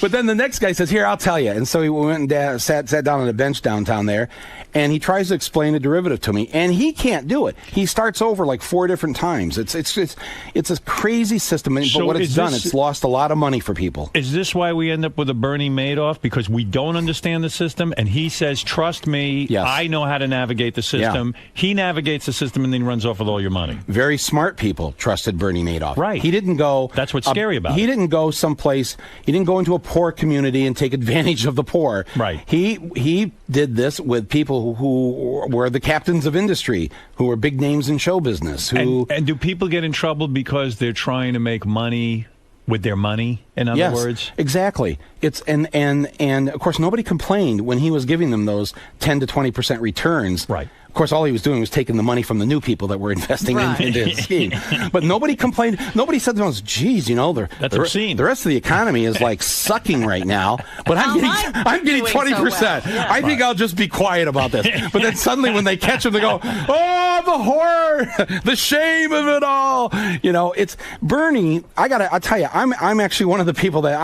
but then the next guy says, here, I'll tell you. And so he went and sat down on a bench downtown there. And he tries to explain a derivative to me, and he can't do it. He starts over like 4 different times. It's a crazy system, but what it's done, it's lost a lot of money for people. Is this why we end up with a Bernie Madoff? Because we don't understand the system, and he says, trust me, I know how to navigate the system. Yeah. He navigates the system, and then runs off with all your money. Very smart people trusted Bernie Madoff. Right. He didn't go... That's what's scary about it. He didn't go someplace... He didn't go into a poor community and take advantage of the poor. Right. He did this with people who were the captains of industry, who were big names in show business. And do people get in trouble because they're trying to make money with their money, in other words? Exactly. It's and of course nobody complained when he was giving them those 10 to 20% returns. Right. Of course, all he was doing was taking the money from the new people that were investing into the scheme. But nobody complained. Nobody said to themselves, geez, that's obscene. The rest of the economy is like sucking right now. But I'm getting 20%. So well. I think I'll just be quiet about this. But then suddenly when they catch him, they go, oh, the horror, the shame of it all. It's Bernie. I'll tell you, I'm actually one of the people that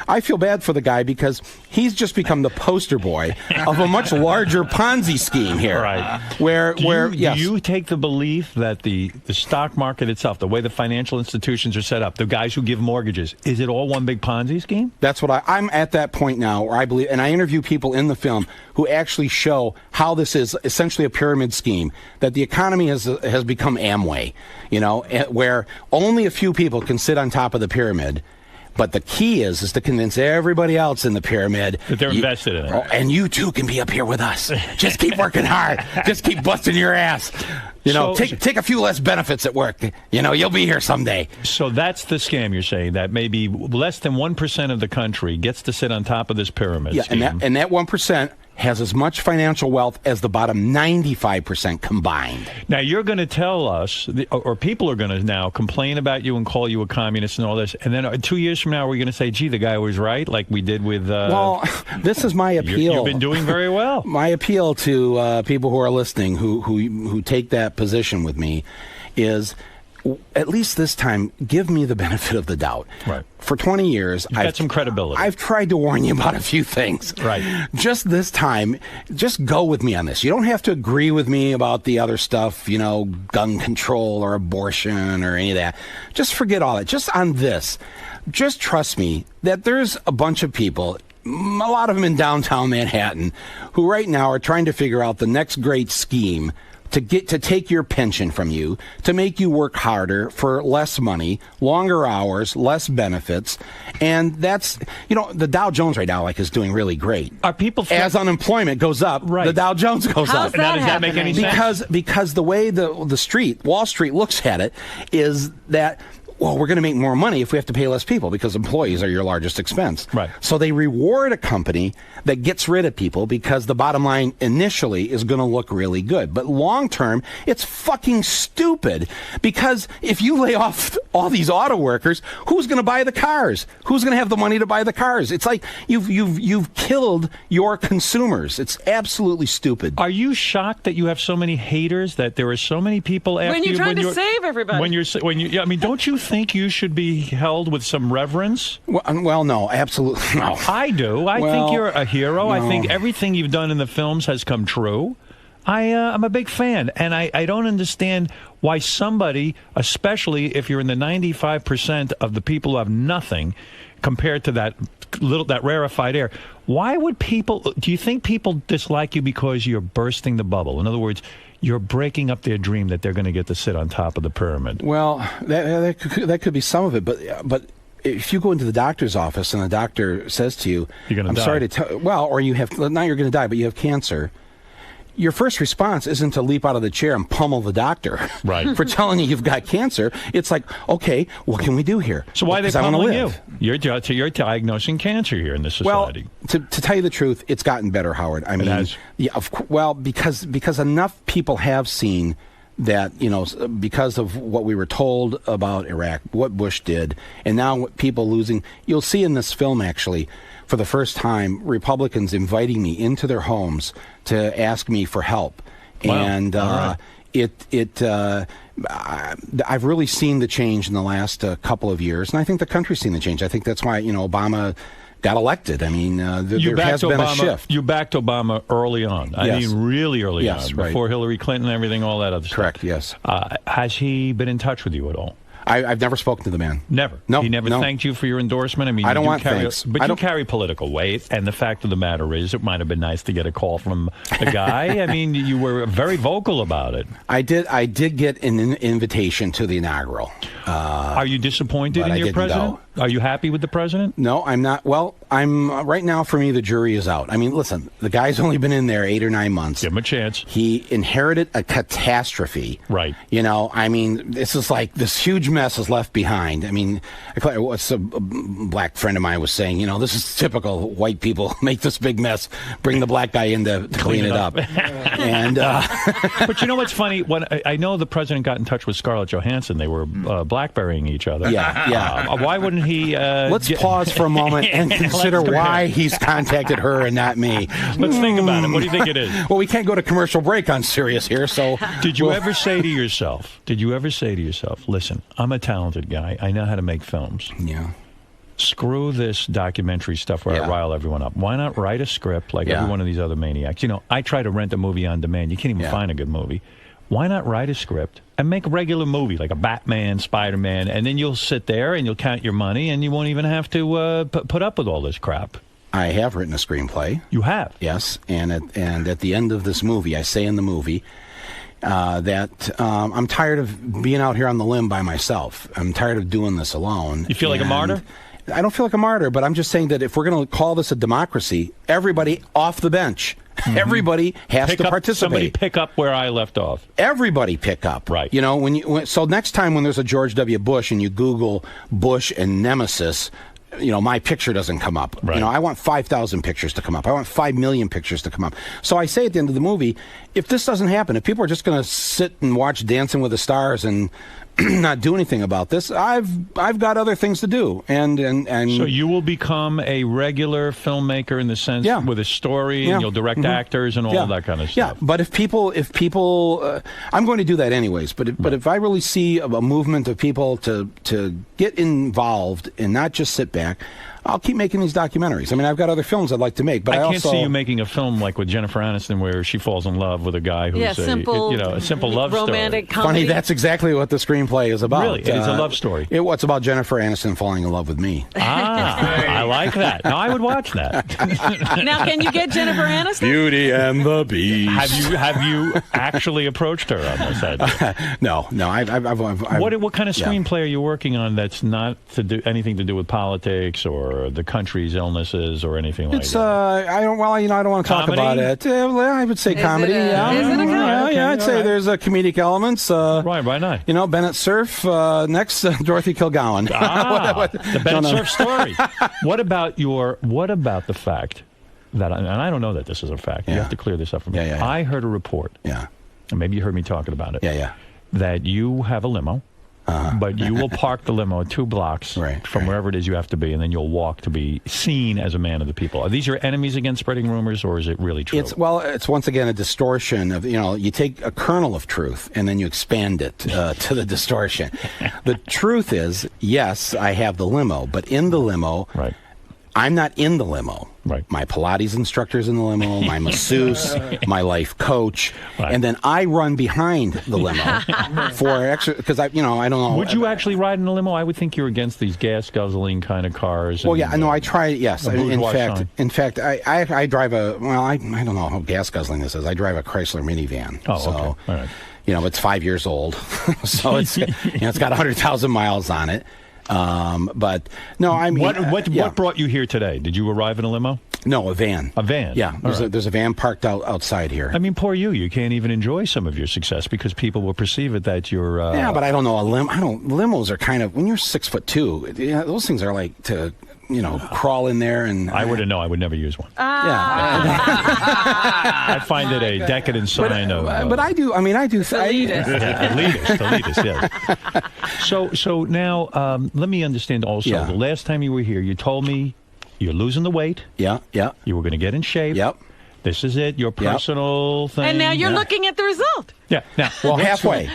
I feel bad for the guy because he's just become the poster boy of a much larger Ponzi scheme here. Right. Do you take the belief that the stock market itself, the way the financial institutions are set up, the guys who give mortgages, is it all one big Ponzi scheme? That's what I'm at that point now where I believe, and I interview people in the film who actually show how this is essentially a pyramid scheme, that the economy has become Amway, where only a few people can sit on top of the pyramid. But the key is to convince everybody else in the pyramid that they're invested in it. And you too can be up here with us. Just keep working hard. Just keep busting your ass. Take a few less benefits at work. You'll be here someday. So that's the scam you're saying, that maybe less than 1% of the country gets to sit on top of this pyramid scheme. And that 1% has as much financial wealth as the bottom 95% combined. Now, you're going to tell us, or people are going to now complain about you and call you a communist and all this, and then 2 years from now, we're going to say, gee, the guy was right, like we did with... well, this is my appeal. You've been doing very well. My appeal to people who are listening, who take that position with me, is... at least this time, give me the benefit of the doubt. Right. For 20 years, I've got some credibility. I've tried to warn you about a few things. Right. Just this time, just go with me on this. You don't have to agree with me about the other stuff, gun control or abortion or any of that. Just forget all that. Just on this. Just trust me that there's a bunch of people, a lot of them in downtown Manhattan, who right now are trying to figure out the next great scheme to take your pension from you, to make you work harder for less money, longer hours, less benefits, and that's the Dow Jones right now is doing really great. Are people as unemployment goes up, right. The Dow Jones goes How's up. That now, does that make any sense? Because the way the street, Wall Street looks at it is that well, we're going to make more money if we have to pay less people because employees are your largest expense. Right. So they reward a company that gets rid of people because the bottom line initially is going to look really good. But long term, it's fucking stupid because if you lay off all these auto workers, who's going to buy the cars? Who's going to have the money to buy the cars? It's like you've killed your consumers. It's absolutely stupid. Are you shocked that you have so many haters, that there are so many people after When you're you? trying to save everybody. I mean, don't you think you should be held with some reverence? Well, no, absolutely no. I do. I think you're a hero. No. I think everything you've done in the films has come true. I'm a big fan, and I don't understand why somebody, especially if you're in the 95% of the people who have nothing, compared to that rarefied air, why would people? Do you think people dislike you because you're bursting the bubble? In other words, you're breaking up their dream that they're going to get to sit on top of the pyramid. Well, that could be some of it, but if you go into the doctor's office and the doctor says to you, "You're going to die." I'm sorry to tell," well, or you have not, you're going to die, but you have cancer. Your first response isn't to leap out of the chair and pummel the doctor for telling you you've got cancer. It's like, okay, what can we do here? So why are they Because I wanna pummeling you? live. You're diagnosing cancer here in this society. Well, to tell you the truth, it's gotten better, Howard. I mean, has? Yeah, well, because enough people have seen that, because of what we were told about Iraq, what Bush did, and now what people losing. You'll see in this film, actually, for the first time, Republicans inviting me into their homes to ask me for help. Wow. And All right. I've really seen the change in the last couple of years, and I think the country's seen the change. I think that's why, Obama got elected. I mean, there has been a shift. You backed Obama early on. I Yes. mean, really early Yes, on, right. before Hillary Clinton and everything, all that other stuff. Correct, yes. Has he been in touch with you at all? I've never spoken to the man. Never. No. He never no. thanked you for your endorsement. I mean, I don't you want carry, thanks. but you carry political weight. And the fact of the matter is, it might have been nice to get a call from the guy. I mean, you were very vocal about it. I did get an invitation to the inaugural. Are you disappointed but in I your didn't president? Are you happy with the president? No, I'm not. Well, I'm right now. For me, the jury is out. I mean, listen, the guy's only been in there 8 or 9 months. Give him a chance. He inherited a catastrophe. Right. I mean, this is like this huge mess is left behind. I mean, what's a black friend of mine was saying, this is typical white people make this big mess, bring the black guy in to clean it up. And but you know what's funny? When I know the president got in touch with Scarlett Johansson, they were blackberrying each other. Yeah. Why wouldn't he? Let's pause for a moment and consider why he's contacted her and not me. Let's think about it. What do you think it is? Well, we can't go to commercial break on Sirius here, so. Did you ever say to yourself, listen, I'm a talented guy. I know how to make films. Yeah. Screw this documentary stuff where I rile everyone up. Why not write a script like every one of these other maniacs? I try to rent a movie on demand. You can't even find a good movie. Why not write a script and make a regular movie like a Batman, Spider-Man, and then you'll sit there and you'll count your money and you won't even have to put up with all this crap. I have written a screenplay. You have? Yes, and at the end of this movie, I say in the movie that I'm tired of being out here on the limb by myself. I'm tired of doing this alone. You feel like a martyr? I don't feel like a martyr, but I'm just saying that if we're going to call this a democracy, everybody off the bench. Mm-hmm. Everybody has to participate. Somebody pick up where I left off. Everybody pick up. Right. So next time when there's a George W. Bush and you Google Bush and Nemesis, my picture doesn't come up. Right. I want 5,000 pictures to come up. I want 5 million pictures to come up. So I say at the end of the movie, if this doesn't happen, if people are just going to sit and watch Dancing with the Stars and not do anything about this, I've got other things to do. And so you will become a regular filmmaker in the sense with a story, and you'll direct actors and all that kind of stuff. Yeah, but if people, I'm going to do that anyways. But if I really see a movement of people to get involved and not just sit back, I'll keep making these documentaries. I mean, I've got other films I'd like to make, but I can't see you making a film like with Jennifer Aniston where she falls in love with a guy who's a simple love romantic story. comedy. Funny, that's exactly what the screenplay is about. Really? It is a love story. It's about Jennifer Aniston falling in love with me. I like that. Now I would watch that. Now, can you get Jennifer Aniston? Beauty and the Beast. Have you actually approached her on this idea? No. I've what kind of screenplay are you working on that's not anything to do with politics or or the country's illnesses or anything like It's that? I don't want to talk Comedy? about it. I would say comedy. Is it a comedy? Yeah, I'd say there's comedic elements. Right, why not? Bennett Cerf. Next, Dorothy Kilgowan. The Bennett Cerf story. What about the fact that, and I don't know that this is a fact. You have to clear this up for me. Yeah. I heard a report. Yeah. And maybe you heard me talking about it. Yeah. That you have a limo. But you will park the limo 2 blocks from wherever it is you have to be, and then you'll walk to be seen as a man of the people. Are these your enemies against spreading rumors, or is it really true? It's once again a distortion of, you take a kernel of truth and then you expand it to the distortion. The truth is, yes, I have the limo, but in the limo, I'm not in the limo. Right. My Pilates instructor's in the limo, my masseuse, my life coach, and then I run behind the limo for extra, because I don't know. Would you actually ride in a limo? I would think you're against these gas guzzling kind of cars. Well, yeah, no, I try. Yes, in fact, I drive a. Well, I don't know how gas guzzling this is. I drive a Chrysler minivan. Oh, so, okay. All right. It's 5 years old, so it's it's got 100,000 miles on it. But no, I mean, what brought you here today? Did you arrive in a limo? No, a van. A van. Yeah, there's a van parked outside here. I mean, poor you. You can't even enjoy some of your success because people will perceive it that you're. Yeah, but I don't know. Limos are kind of, when you're 6'2", those things are like to. Crawl in there and... I wouldn't know. I would never use one. Yeah. I find it a decadent sign of... But I do... Elitist, yes. So now, let me understand also. Yeah. The last time you were here, you told me you're losing the weight. Yeah. You were going to get in shape. Yep. This is it, your personal thing. And now you're looking at the result. Yeah. Now, well, halfway.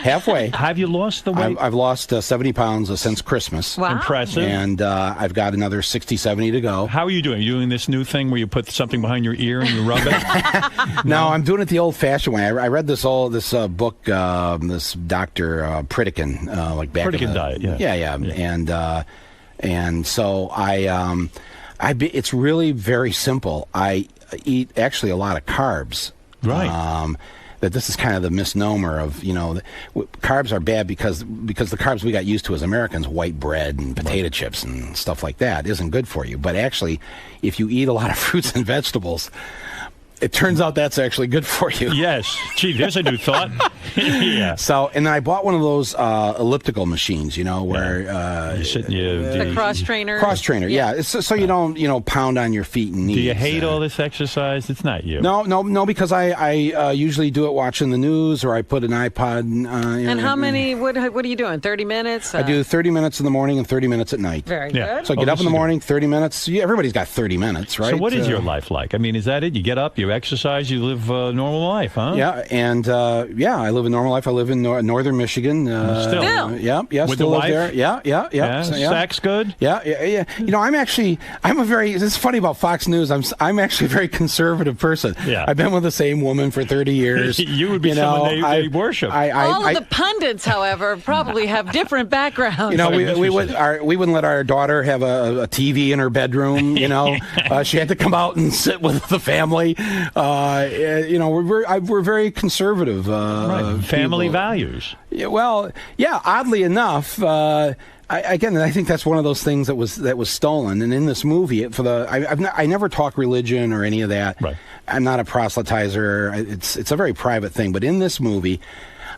Have you lost the weight? I've lost 70 pounds since Christmas. Wow. Impressive. And I've got another 60, 70 to go. How are you doing? Are you doing this new thing where you put something behind your ear and you rub it? No, I'm doing it the old-fashioned way. I read this book, this Dr. Pritikin, like back Pritikin diet, yeah. Yeah. And so it's really very simple. I eat actually a lot of carbs. Right. That this is kind of the misnomer of, carbs are bad because the carbs we got used to as Americans, white bread and potato chips and stuff like that, isn't good for you. But actually, if you eat a lot of fruits and vegetables, it turns out that's actually good for you. Yes. Gee, there's a new thought. Yeah. So, and then I bought one of those elliptical machines, where the cross trainer. Cross trainer, yeah. It's so you don't, pound on your feet and knees. Do you hate all this exercise? It's not you. No, because I usually do it watching the news, or I put an iPod. And how many? What are you doing? 30 minutes? I do 30 minutes in the morning and 30 minutes at night. Very good. So I get up in the morning, 30 minutes. Everybody's got 30 minutes, right? So what is your life like? I mean, is that it? You get up, you exercise, you live a normal life, huh? Yeah, and I live a normal life. I live in northern Michigan. Still? Yeah. With still the live wife? there. Yeah. Sex good? Yeah. This is funny about Fox News. I'm actually a very conservative person. Yeah. I've been with the same woman for 30 years. You would be someone they worship. All of the pundits, however, probably have different backgrounds. We wouldn't let our daughter have a TV in her bedroom. She had to come out and sit with the family. We're very conservative. Family people. Values. Yeah, well, yeah. Oddly enough, I think that's one of those things that was stolen. And in this movie, I never talk religion or any of that. Right. I'm not a proselytizer. It's a very private thing. But in this movie,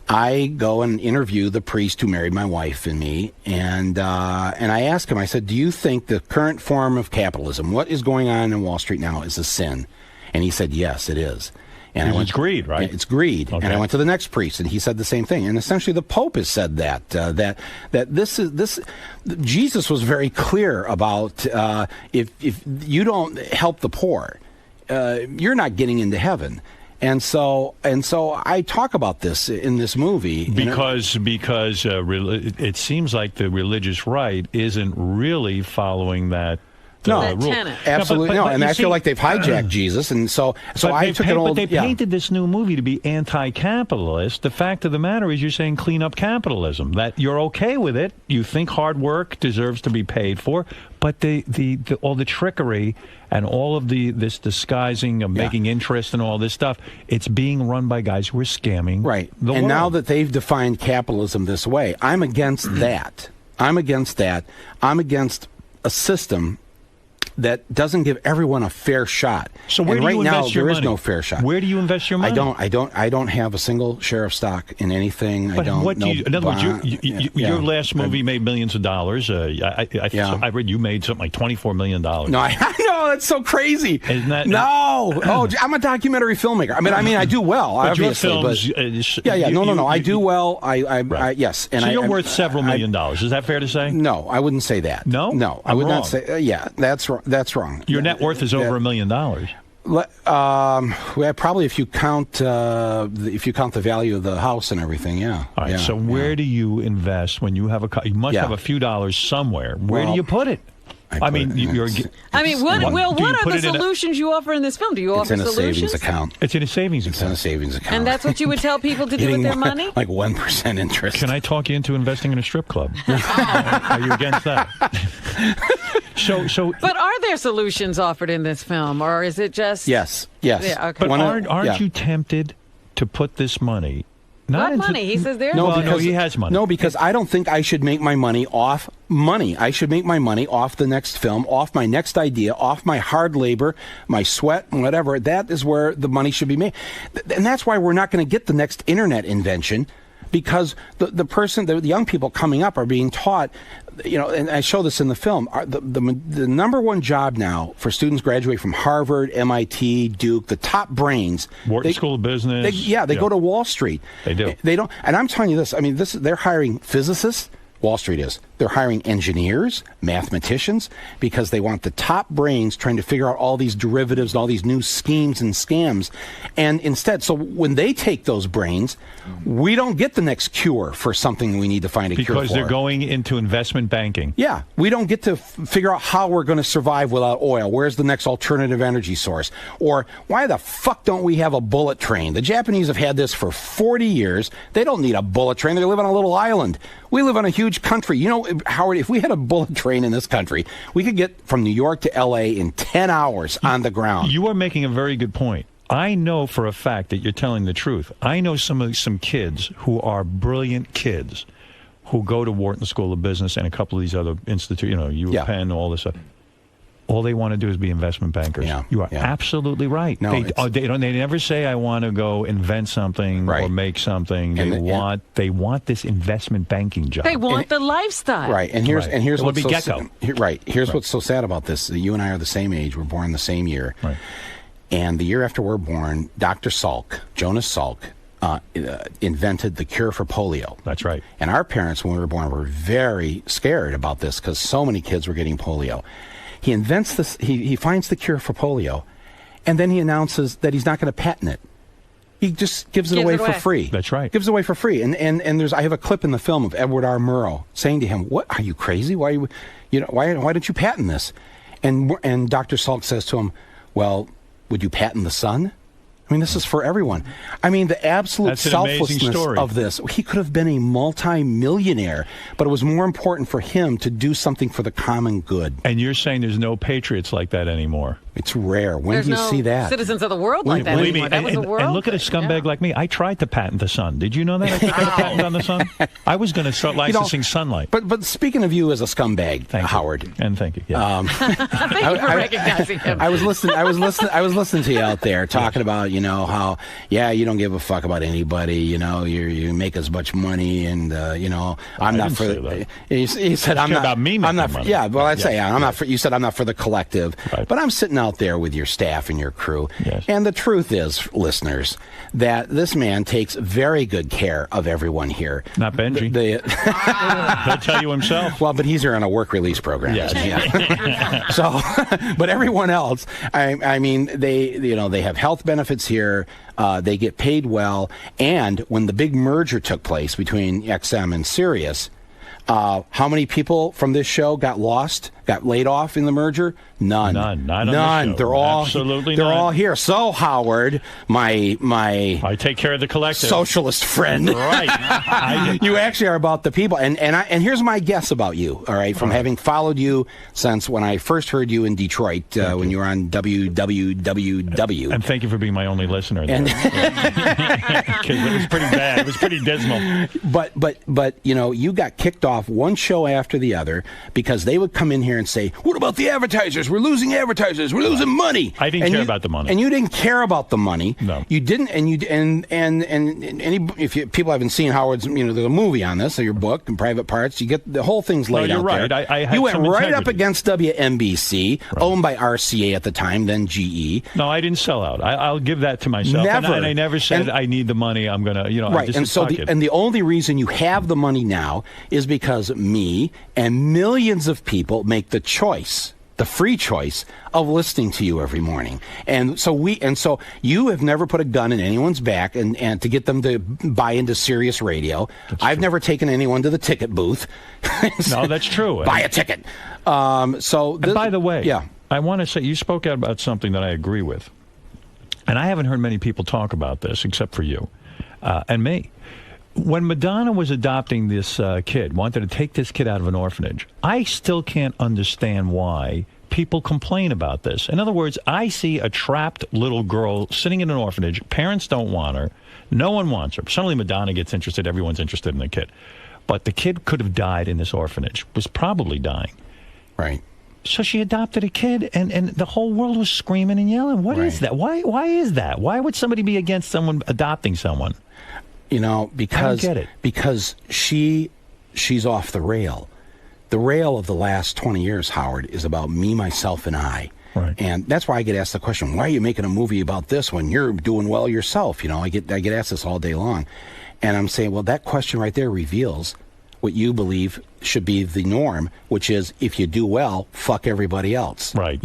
I go and interview the priest who married my wife and me, and I ask him. I said, "Do you think the current form of capitalism, what is going on in Wall Street now, is a sin?" And he said, "Yes, it is." And it's greed, right? It's greed. Okay. And I went to the next priest, and he said the same thing. And essentially, the Pope has said that this. Jesus was very clear about if you don't help the poor, you're not getting into heaven. And so I talk about this in this movie because it seems like the religious right isn't really following that. Rule. Absolutely no. And I feel like they've hijacked Jesus, and so I took an old. But they painted this new movie to be anti-capitalist. The fact of the matter is, you're saying clean up capitalism. That you're okay with it. You think hard work deserves to be paid for, but all the trickery and all of this disguising of making interest and all this stuff, it's being run by guys who are scamming. Right. The and world. now that they've defined capitalism this way, I'm against that. I'm against a system that doesn't give everyone a fair shot. So where and do right you now, invest your there money? is no fair shot. Where do you invest your money? I don't have a single share of stock in anything. But I don't. what do you? In other words, your last movie I- made millions of dollars. I read you made something like $24 million. No, I know that's so crazy. Isn't that? No, I'm a documentary filmmaker. I mean, I do well, But your obviously. films, No. I do well. I yes, and so you're I, worth several million dollars. Is that fair to say? No, I wouldn't say that. No, I would wrong. not say. Yeah, that's wrong. That's wrong. Your net worth is over $1 million. Well, probably if you count the value of the house and everything, yeah. All right. Yeah, so where do you invest when you have you must have a few dollars somewhere? Where do you put it? I mean, you're. I mean, what Do you are put the it in a- solutions you offer in this film? Do you It's offer in a solutions? savings account. It's in a savings account. It's in a savings account. And that's what you would tell people to do with Getting their money? like 1% interest. Can I talk you into investing in a strip club? Are you against that? So. But are there solutions offered in this film, or is it just? Yes. Yeah, okay. But aren't you tempted to put this money? What money? He says there's No, he has money. No, because I don't think I should make my money off money. I should make my money off the next film, off my next idea, off my hard labor, my sweat, and whatever. That is where the money should be made. And that's why we're not going to get the next internet invention, because the young people coming up are being taught, and I show this in the film, the number one job now for students graduate from Harvard, MIT, Duke, the top brains. Wharton School of Business. They go to Wall Street. They do. They don't. And I'm telling you this. I mean, they're hiring physicists. Wall Street is. They're hiring engineers, mathematicians, because they want the top brains trying to figure out all these derivatives and all these new schemes and scams. And instead, so when they take those brains, we don't get the next cure for something we need to find a cure for. Because they're going into investment banking. Yeah, we don't get to figure out how we're going to survive without oil. Where's the next alternative energy source? Or why the fuck don't we have a bullet train? The Japanese have had this for 40 years. They don't need a bullet train. They live on a little island. We live on a huge country. You know, Howard, if we had a bullet train in this country, we could get from New York to L.A. in 10 hours on the ground. You are making a very good point. I know for a fact that you're telling the truth. I know some kids who are brilliant kids who go to Wharton School of Business and a couple of these other institutes, UPenn, all this stuff. All they want to do is be investment bankers. Yeah, you are absolutely right. No, they never say, I want to go invent something or make something. They want this investment banking job. They want the lifestyle. Right, and here's what's so Gecko. Here's what's so sad about this. You and I are the same age. We're born the same year. Right. And the year after we're born, Dr. Salk, Jonas Salk, invented the cure for polio. That's right. And our parents, when we were born, were very scared about this because so many kids were getting polio. He invents this, he finds the cure for polio, and then he announces that he's not going to patent it. He just gives it away for free. That's right. Gives it away for free. And I have a clip in the film of Edward R. Murrow saying to him, "What, are you crazy? Why don't you patent this?" And Dr. Salk says to him, "Well, would you patent the sun?" I mean, this is for everyone. I mean, the absolute selflessness of this. He could have been a multi-millionaire, but it was more important for him to do something for the common good. And you're saying there's no patriots like that anymore? It's rare. When There's do you no see that? citizens of the world like that Believe me, anymore. That was the world. and look at a scumbag like me. I tried to patent the sun. Did you know that? I tried to patent on the sun. I was going to start licensing sunlight. But speaking of you as a scumbag, Howard, and thank you. Yeah. Thank you for recognizing him. I was listening to you out there talking about how you don't give a fuck about anybody. You make as much money, and I'm not for. You said I'm not about me. I'm not. Money. Yeah, well, I'd say I'm not for. You said I'm not for the collective, but I'm sitting out there with your staff and your crew. Yes. And the truth is, listeners, that this man takes very good care of everyone here. Not Benji. He'll tell you himself. Well, but he's here on a work release program. Yes. Yeah. So, but everyone else, I mean, they have health benefits here. They get paid well. And when the big merger took place between XM and Sirius, how many people from this show got laid off in the merger? None. Not on this show. They're all absolutely. They're none. all here. So Howard, my I take care of the collective. Socialist friend. Right. You actually are about the people. And here's my guess about you. All right, from having followed you since when I first heard you in Detroit when you were on WWWW. And thank you for being my only listener. Because it was pretty bad. It was pretty dismal. But you got kicked off one show after the other because they would come in here and say, "What about the advertisers? We're losing advertisers. We're losing money." I didn't care about the money, and you didn't care about the money. No, you didn't. And you and people haven't seen Howard's, there's a movie on this, or your book, and Private Parts. You get the whole thing's laid you're out right. there. I had you went some right integrity. up against WNBC, owned by RCA at the time, then GE. No, I didn't sell out. I'll give that to myself. Never. And I never said I need the money. I'm gonna, right. This And is so pocket. the only reason you have the money now is because me and millions of people make the choice, the free choice of listening to you every morning. And so you have never put a gun in anyone's back and to get them to buy into Sirius Radio. I've never taken anyone to the ticket booth. No, that's true. Buy a ticket. And by the way, yeah. I want to say you spoke out about something that I agree with. And I haven't heard many people talk about this except for you and me. When Madonna was adopting this kid, wanted to take this kid out of an orphanage, I still can't understand why people complain about this. In other words, I see a trapped little girl sitting in an orphanage. Parents don't want her. No one wants her. Suddenly Madonna gets interested. Everyone's interested in the kid. But the kid could have died in this orphanage, was probably dying. Right. So she adopted a kid, and the whole world was screaming and yelling. What is that? Why is that? Why would somebody be against someone adopting someone? Because I don't get it. Because she's off the rail. The rail of the last 20 years, Howard, is about me, myself, and I. Right. And that's why I get asked the question, why are you making a movie about this when you're doing well yourself? I get asked this all day long. And I'm saying, well, that question right there reveals what you believe should be the norm, which is if you do well, fuck everybody else. Right.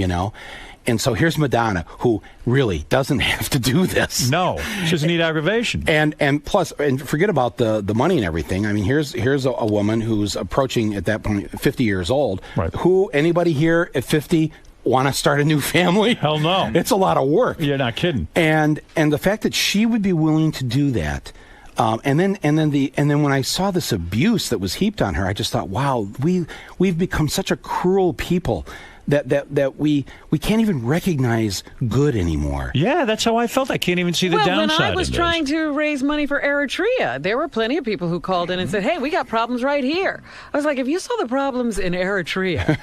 And so here's Madonna, who really doesn't have to do this. No, she doesn't need aggravation. And plus, forget about the money and everything. I mean, here's a woman who's approaching, at that point, 50 years old. Right. Who, anybody here at 50 want to start a new family? Hell no. It's a lot of work. You're not kidding. And the fact that she would be willing to do that, and then when I saw this abuse that was heaped on her, I just thought, wow, we've become such a cruel people that we can't even recognize good anymore. Yeah, that's how I felt. I can't even see the downside. When I was trying to raise money for Eritrea, there were plenty of people who called in and said, "Hey, we got problems right here." I was like, if you saw the problems in Eritrea,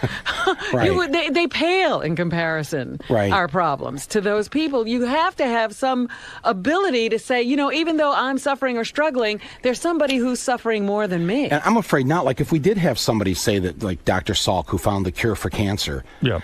Right. they pale in comparison, Right. our problems, to those people. You have to have some ability to say, even though I'm suffering or struggling, there's somebody who's suffering more than me. And I'm afraid not. Like, if we did have somebody say that, like Dr. Salk, who found the cure for cancer, yeah.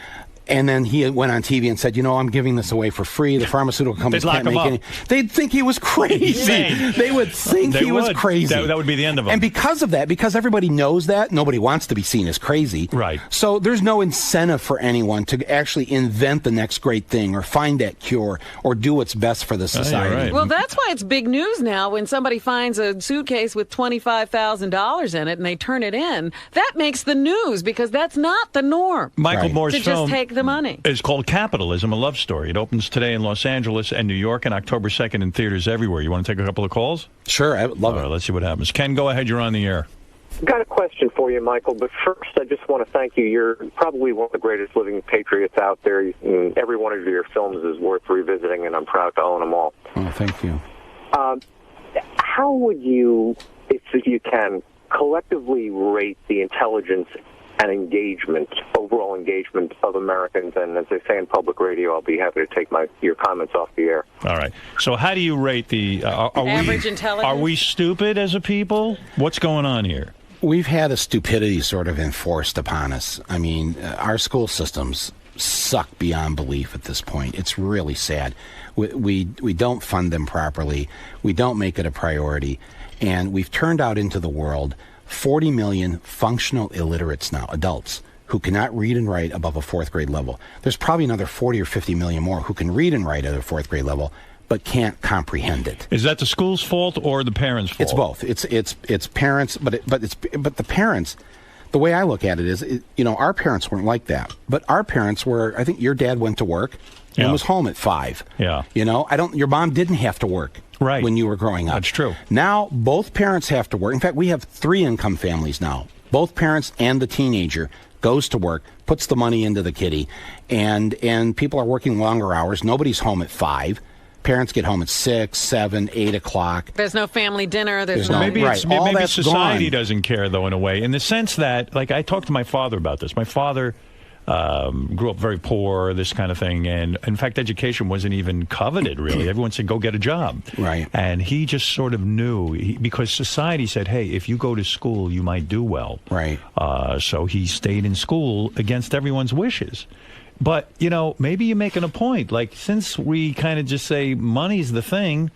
And then he went on TV and said, I'm giving this away for free. The pharmaceutical companies can't make any. They'd think he was crazy. They would think he was crazy. That would be the end of him. And because of that, because everybody knows that, nobody wants to be seen as crazy. Right. So there's no incentive for anyone to actually invent the next great thing or find that cure or do what's best for the society. Right. Well, that's why it's big news now when somebody finds a suitcase with $25,000 in it and they turn it in. That makes the news because that's not the norm. Michael Moore's to film just take the money. It's called Capitalism, a Love Story. It opens today in Los Angeles and New York and October 2nd in theaters everywhere. You want to take a couple of calls? Sure, I would love it. All right, let's see what happens. Ken, go ahead. You're on the air. I've got a question for you, Michael, but first I just want to thank you. You're probably one of the greatest living patriots out there. And every one of your films is worth revisiting, and I'm proud to own them all. Oh, thank you. How would you, if you can, collectively rate the intelligence and overall engagement of Americans? And as they say in public radio, I'll be happy to take your comments off the air. All right. So how do you rate the average intelligence? Are we stupid as a people? What's going on here? We've had a stupidity sort of enforced upon us. I mean, our school systems suck beyond belief at this point. It's really sad. We don't fund them properly. We don't make it a priority. And we've turned out into the world 40 million functional illiterates now, adults, who cannot read and write above a fourth grade level. There's probably another 40 or 50 million more who can read and write at a fourth grade level, but can't comprehend it. Is that the school's fault or the parents' fault? It's both. It's parents, but the parents. The way I look at it is, our parents weren't like that, but our parents were. I think your dad went to work and was home at 5. Yeah. Your mom didn't have to work. Right. When you were growing up. That's true. Now, both parents have to work. In fact, we have 3-income families now. Both parents and the teenager goes to work, puts the money into the kitty, and people are working longer hours. Nobody's home at 5. Parents get home at 6, 7, 8 o'clock. There's no family dinner. There's no... Maybe right. maybe that's society gone. doesn't care, though, in a way, in the sense that, like, I talked to my father about this. My father grew up very poor, this kind of thing. And in fact, education wasn't even coveted, really. Everyone said, go get a job. Right. And he just sort of knew, because society said, hey, if you go to school, you might do well. Right. So he stayed in school against everyone's wishes. But, maybe you're making a point. Like, since we kind of just say money's the thing,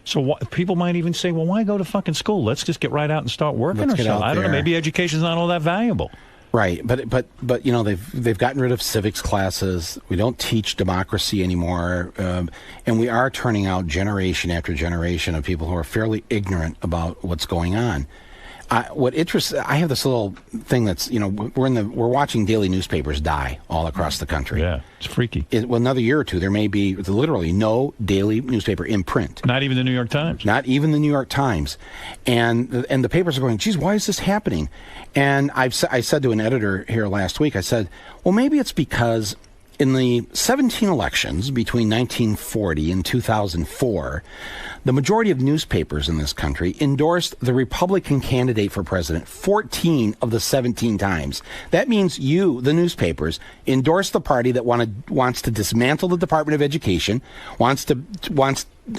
so people might even say, well, why go to fucking school? Let's just get right out and start working or something. I don't know. Maybe education's not all that valuable. Right, but they've gotten rid of civics classes. We don't teach democracy anymore, and we are turning out generation after generation of people who are fairly ignorant about what's going on. I have this little thing that's, we're watching daily newspapers die all across the country. Yeah, it's freaky. Another year or two, there may be literally no daily newspaper in print. Not even the New York Times. Not even the New York Times. And the papers are going, geez, why is this happening? And I said to an editor here last week, I said, well, maybe it's because in the 17 elections between 1940 and 2004, the majority of newspapers in this country endorsed the Republican candidate for president 14 of the 17 times. That means you, the newspapers, endorse the party that wants to dismantle the Department of Education, wants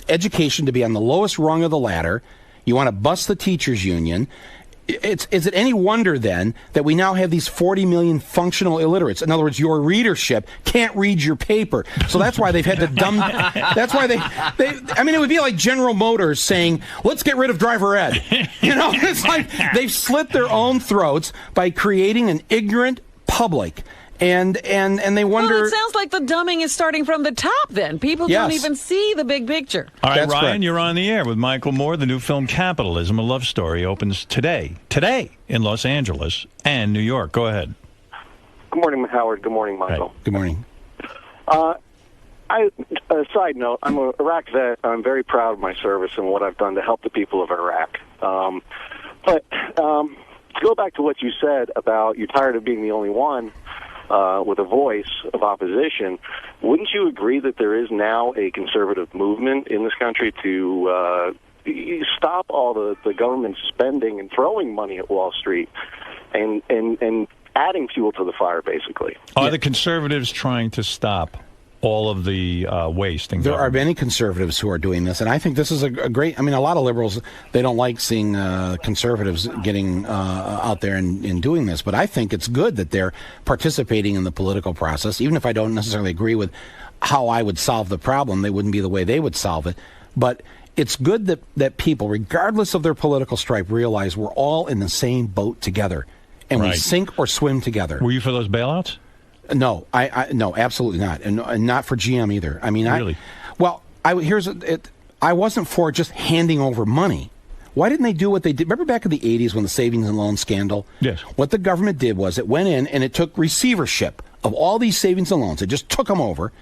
education to be on the lowest rung of the ladder. You want to bust the teachers union. Is it any wonder then that we now have these 40 million functional illiterates? In other words, your readership can't read your paper. So that's why they've had to dumb. That's why it would be like General Motors saying, let's get rid of driver ed. It's like they've slit their own throats by creating an ignorant public. And they wonder. Well, it sounds like the dumbing is starting from the top then. People don't even see the big picture. All right, That's Ryan, correct. You're on the air with Michael Moore. The new film Capitalism, a Love Story, opens today in Los Angeles and New York. Go ahead. Good morning, Howard. Good morning, Michael. Hey. Good morning. A side note, I'm an Iraq vet. I'm very proud of my service and what I've done to help the people of Iraq. But to go back to what you said about you're tired of being the only one with a voice of opposition, wouldn't you agree that there is now a conservative movement in this country to stop all the government spending and throwing money at Wall Street and adding fuel to the fire, basically? Are the conservatives trying to stop all of the waste? There are many conservatives who are doing this, and I think this is a great. A lot of liberals, they don't like seeing conservatives getting out there and doing this, but I think it's good that they're participating in the political process. Even if I don't necessarily agree with how I would solve the problem, they wouldn't be the way they would solve it. But it's good that people, regardless of their political stripe, realize we're all in the same boat together, and we sink or swim together. Were you for those bailouts? No, no, absolutely not, and not for GM either. Really? I wasn't for just handing over money. Why didn't they do what they did? Remember back in the 80s when the savings and loan scandal? Yes. What the government did was it went in and it took receivership of all these savings and loans. It just took them over,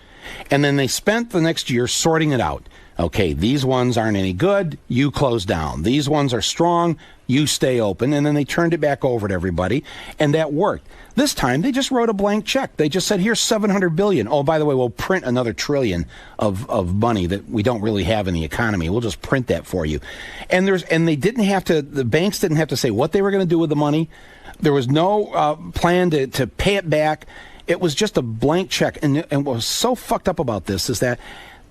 and then they spent the next year sorting it out. Okay, these ones aren't any good, you close down. These ones are strong, you stay open. And then they turned it back over to everybody, and that worked. This time, they just wrote a blank check. They just said, here's $700 billion. Oh, by the way, we'll print another $1 trillion of money that we don't really have in the economy. We'll just print that for you. And they didn't have to, the banks didn't have to say what they were going to do with the money. There was no plan to pay it back. It was just a blank check. And what was so fucked up about this is that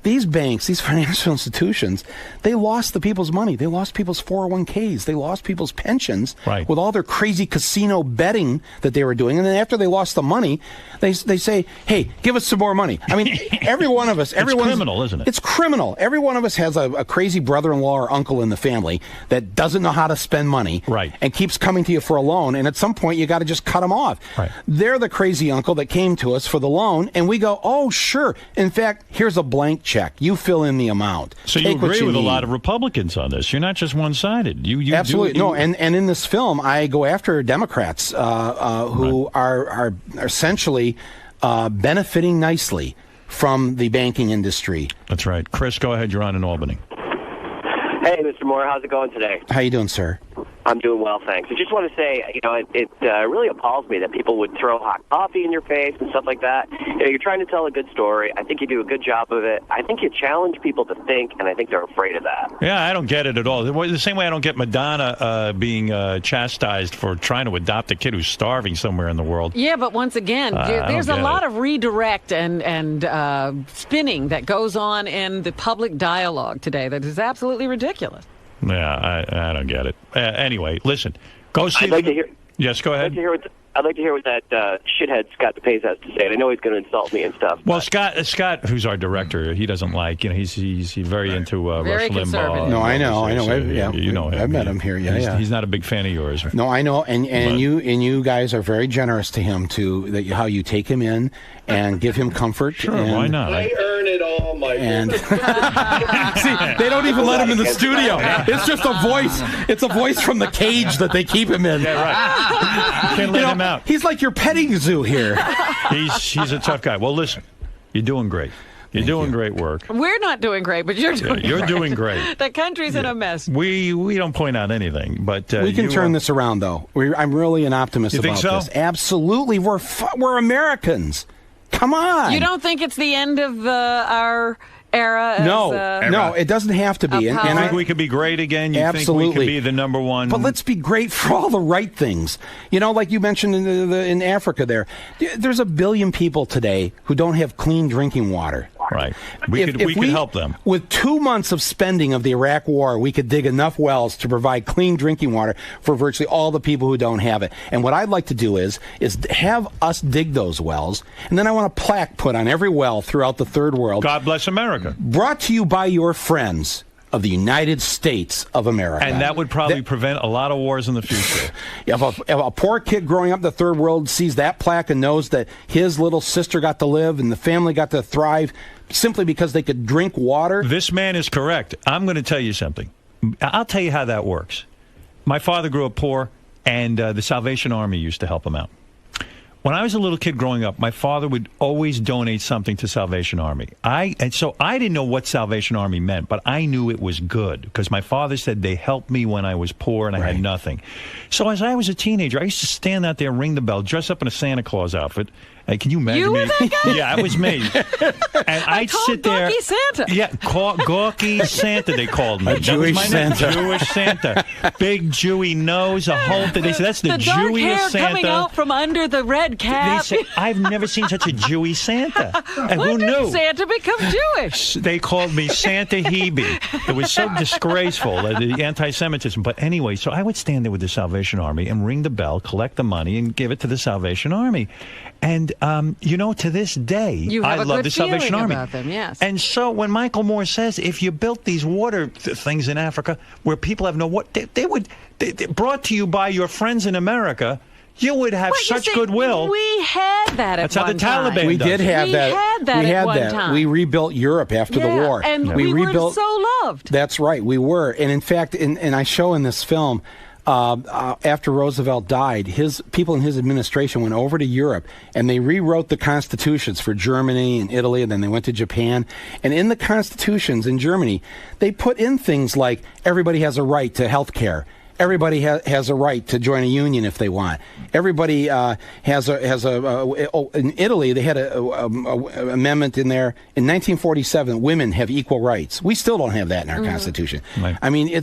these banks, these financial institutions, they lost the people's money. They lost people's 401ks. They lost people's pensions with all their crazy casino betting that they were doing. And then after they lost the money, they say, hey, give us some more money. Every one of us. It's criminal, isn't it? It's criminal. Every one of us has a crazy brother-in-law or uncle in the family that doesn't know how to spend money and keeps coming to you for a loan. And at some point, you got to just cut them off. Right. They're the crazy uncle that came to us for the loan. And we go, oh, sure. In fact, here's a blank check. You fill in the amount. So you agree with a lot of Republicans on this. You're not just one-sided. You absolutely no. And in this film, I go after Democrats who are essentially benefiting nicely from the banking industry. That's right. Chris, go ahead. You're on in Albany. Hey, Mr. Moore. How's it going today? How you doing, sir? I'm doing well, thanks. I just want to say, it really appalls me that people would throw hot coffee in your face and stuff like that. You're trying to tell a good story. I think you do a good job of it. I think you challenge people to think, and I think they're afraid of that. Yeah, I don't get it at all. The same way I don't get Madonna being chastised for trying to adopt a kid who's starving somewhere in the world. Yeah, but once again, there's a lot of redirect and spinning that goes on in the public dialogue today that is absolutely ridiculous. Yeah, I don't get it. Anyway, listen, go see. I'd like to hear. Yes, go ahead. I'd like to hear what that shithead Scott DePace has to say. And I know he's going to insult me and stuff. Well, Scott, who's our director, he doesn't like. He's very into very Rush Limbaugh. No, I know. Yeah, you know him. I've met him here. Yeah, he's not a big fan of yours. No, I know, and you guys are very generous to him too. How you take him in and give him comfort. Sure, why not? I earn it all, Michael. And see, they don't even let him in the studio. It's just a voice. It's a voice from the cage that they keep him in. Yeah, right. You can't let him out. He's like your petting zoo here. He's a tough guy. Well, listen, you're doing great. You're doing great work. We're not doing great, but you're doing You're great. doing great. The country's in a mess. We don't point out anything, but we can turn this around, though. I'm really an optimist You think about so? this. Absolutely, we're Americans. Come on. You don't think it's the end of our era? No, it doesn't have to be. And I think we could be great again. You absolutely think we could be the number one? But let's be great for all the right things. Like you mentioned in Africa there's 1 billion people today who don't have clean drinking water. Right. We could help them. With 2 months of spending of the Iraq War, we could dig enough wells to provide clean drinking water for virtually all the people who don't have it. And what I'd like to do is have us dig those wells, and then I want a plaque put on every well throughout the third world. God bless America. Brought to you by your friends of the United States of America. And that would probably prevent a lot of wars in the future. If a poor kid growing up in the third world sees that plaque and knows that his little sister got to live and the family got to thrive simply because they could drink water. This man is correct. I'm going to tell you something. I'll tell you how that works. My father grew up poor, and the Salvation Army used to help him out. When I was a little kid growing up, my father would always donate something to Salvation Army. So I didn't know what Salvation Army meant, but I knew it was good because my father said they helped me when I was poor and I had nothing. So as I was a teenager, I used to stand out there, ring the bell, dress up in a Santa Claus outfit. Hey, can you imagine You me? were that guy? Yeah, it was me. And I'd sit there. Gawky Santa. Yeah, Gawky Santa, they called me. A Jewish Santa. Jewish Santa. Big Jewy nose, a whole thing. They said, that's the dark hair Jewiest Santa. coming out from under the red cap. They say, I've never seen such a Jewy Santa. And who When knew? did Santa become Jewish? They called me Santa Hebe. It was so disgraceful, the anti-Semitism. But anyway, so I would stand there with the Salvation Army and ring the bell, collect the money, and give it to the Salvation Army. And, to this day, You have I a love good the Salvation feeling Army. about them, yes. And so when Michael Moore says, if you built these water things in Africa where people have no water, they brought to you by your friends in America, you would have such goodwill. We had that at That's how one the Taliban time. We did have we that. Had that we had at one that. time. We rebuilt Europe after the war. And we were so loved. That's right. We were. And in fact, and I show in this film, after Roosevelt died, his people in his administration went over to Europe and they rewrote the constitutions for Germany and Italy, and then they went to Japan. And in the constitutions in Germany, they put in things like everybody has a right to health care. Everybody has a right to join a union if they want. Everybody has in Italy, they had an amendment in there in 1947. Women have equal rights. We still don't have that in our Constitution. Right. I mean,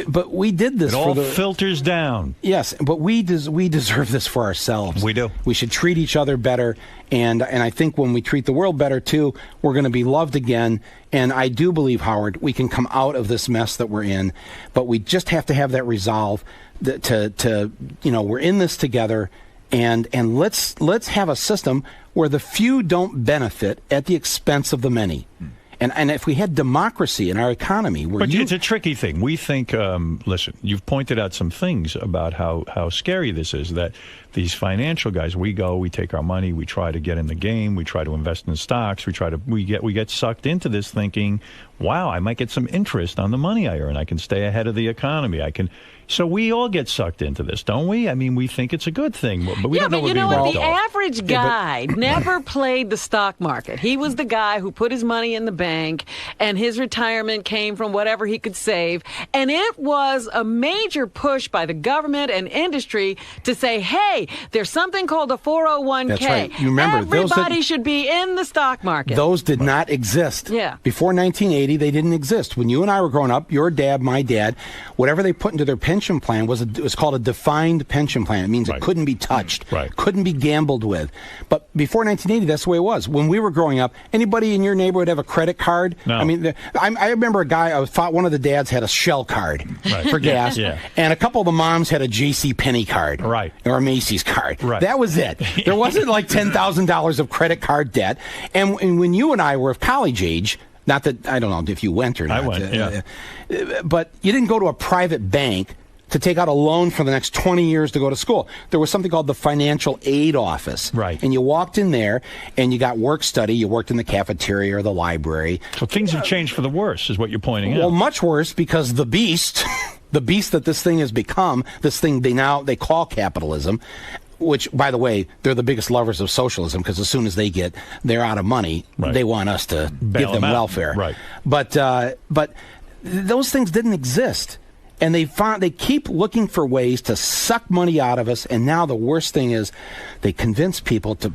but we did this. It all filters down. Yes, but we deserve this for ourselves. We do. We should treat each other better, and I think when we treat the world better too, we're going to be loved again. And I do believe, Howard, we can come out of this mess that we're in, but we just have to have that resolve to we're in this together, and let's have a system where the few don't benefit at the expense of the many. And if we had democracy in our economy, it's a tricky thing. We think, listen, you've pointed out some things about how scary this is, that these financial guys, we take our money, we try to get in the game, we try to invest in stocks, we get sucked into this thinking, wow, I might get some interest on the money I earn. I can stay ahead of the economy. So we all get sucked into this, don't we? I mean, we think it's a good thing, but we don't know what being involved. The average guy never played the stock market. He was the guy who put his money in the bank bank, and his retirement came from whatever he could save. And it was a major push by the government and industry to say, hey, there's something called a 401k. That's right. You remember, everybody should be in the stock market. Those did not exist. Yeah. Before 1980, they didn't exist. When you and I were growing up, your dad, my dad, whatever they put into their pension plan was called a defined pension plan. It means it couldn't be touched, couldn't be gambled with. But before 1980, that's the way it was. When we were growing up, anybody in your neighborhood have a credit card? No. I mean, I remember a guy, I thought one of the dads had a Shell card for gas, and a couple of the moms had a J.C. Penney card, or a Macy's card. That was it. There wasn't like $10,000 of credit card debt. And when you and I were of college age, not that, I don't know if you went or not. I went, but you didn't go to a private bank to take out a loan for the next 20 years to go to school. There was something called the Financial Aid Office. Right. And you walked in there and you got work study. You worked in the cafeteria or the library. So things have changed for the worse, is what you're pointing out. Well, much worse, because the beast, the beast that this thing has become, this thing they call capitalism, which, by the way, they're the biggest lovers of socialism, because as soon as they're out of money, they want us to give them welfare. Right. But those things didn't exist. And they keep looking for ways to suck money out of us. And now the worst thing is they convince people to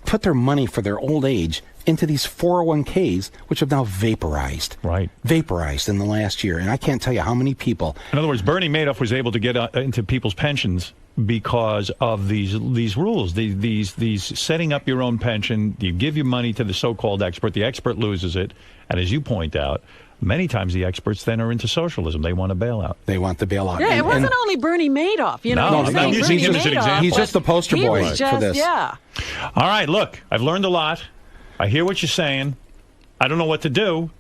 put their money for their old age into these 401ks, which have now vaporized. Right. Vaporized in the last year. And I can't tell you how many people. In other words, Bernie Madoff was able to get into people's pensions because of these rules, these setting up your own pension. You give your money to the so-called expert. The expert loses it. And as you point out, many times the experts then are into socialism. They want a bailout. They want the bailout. Yeah, it wasn't only Bernie Madoff. You know, No, I'm using him as an example. He's just the poster boy for this. Yeah. All right, look, I've learned a lot. I hear what you're saying. I don't know what to do.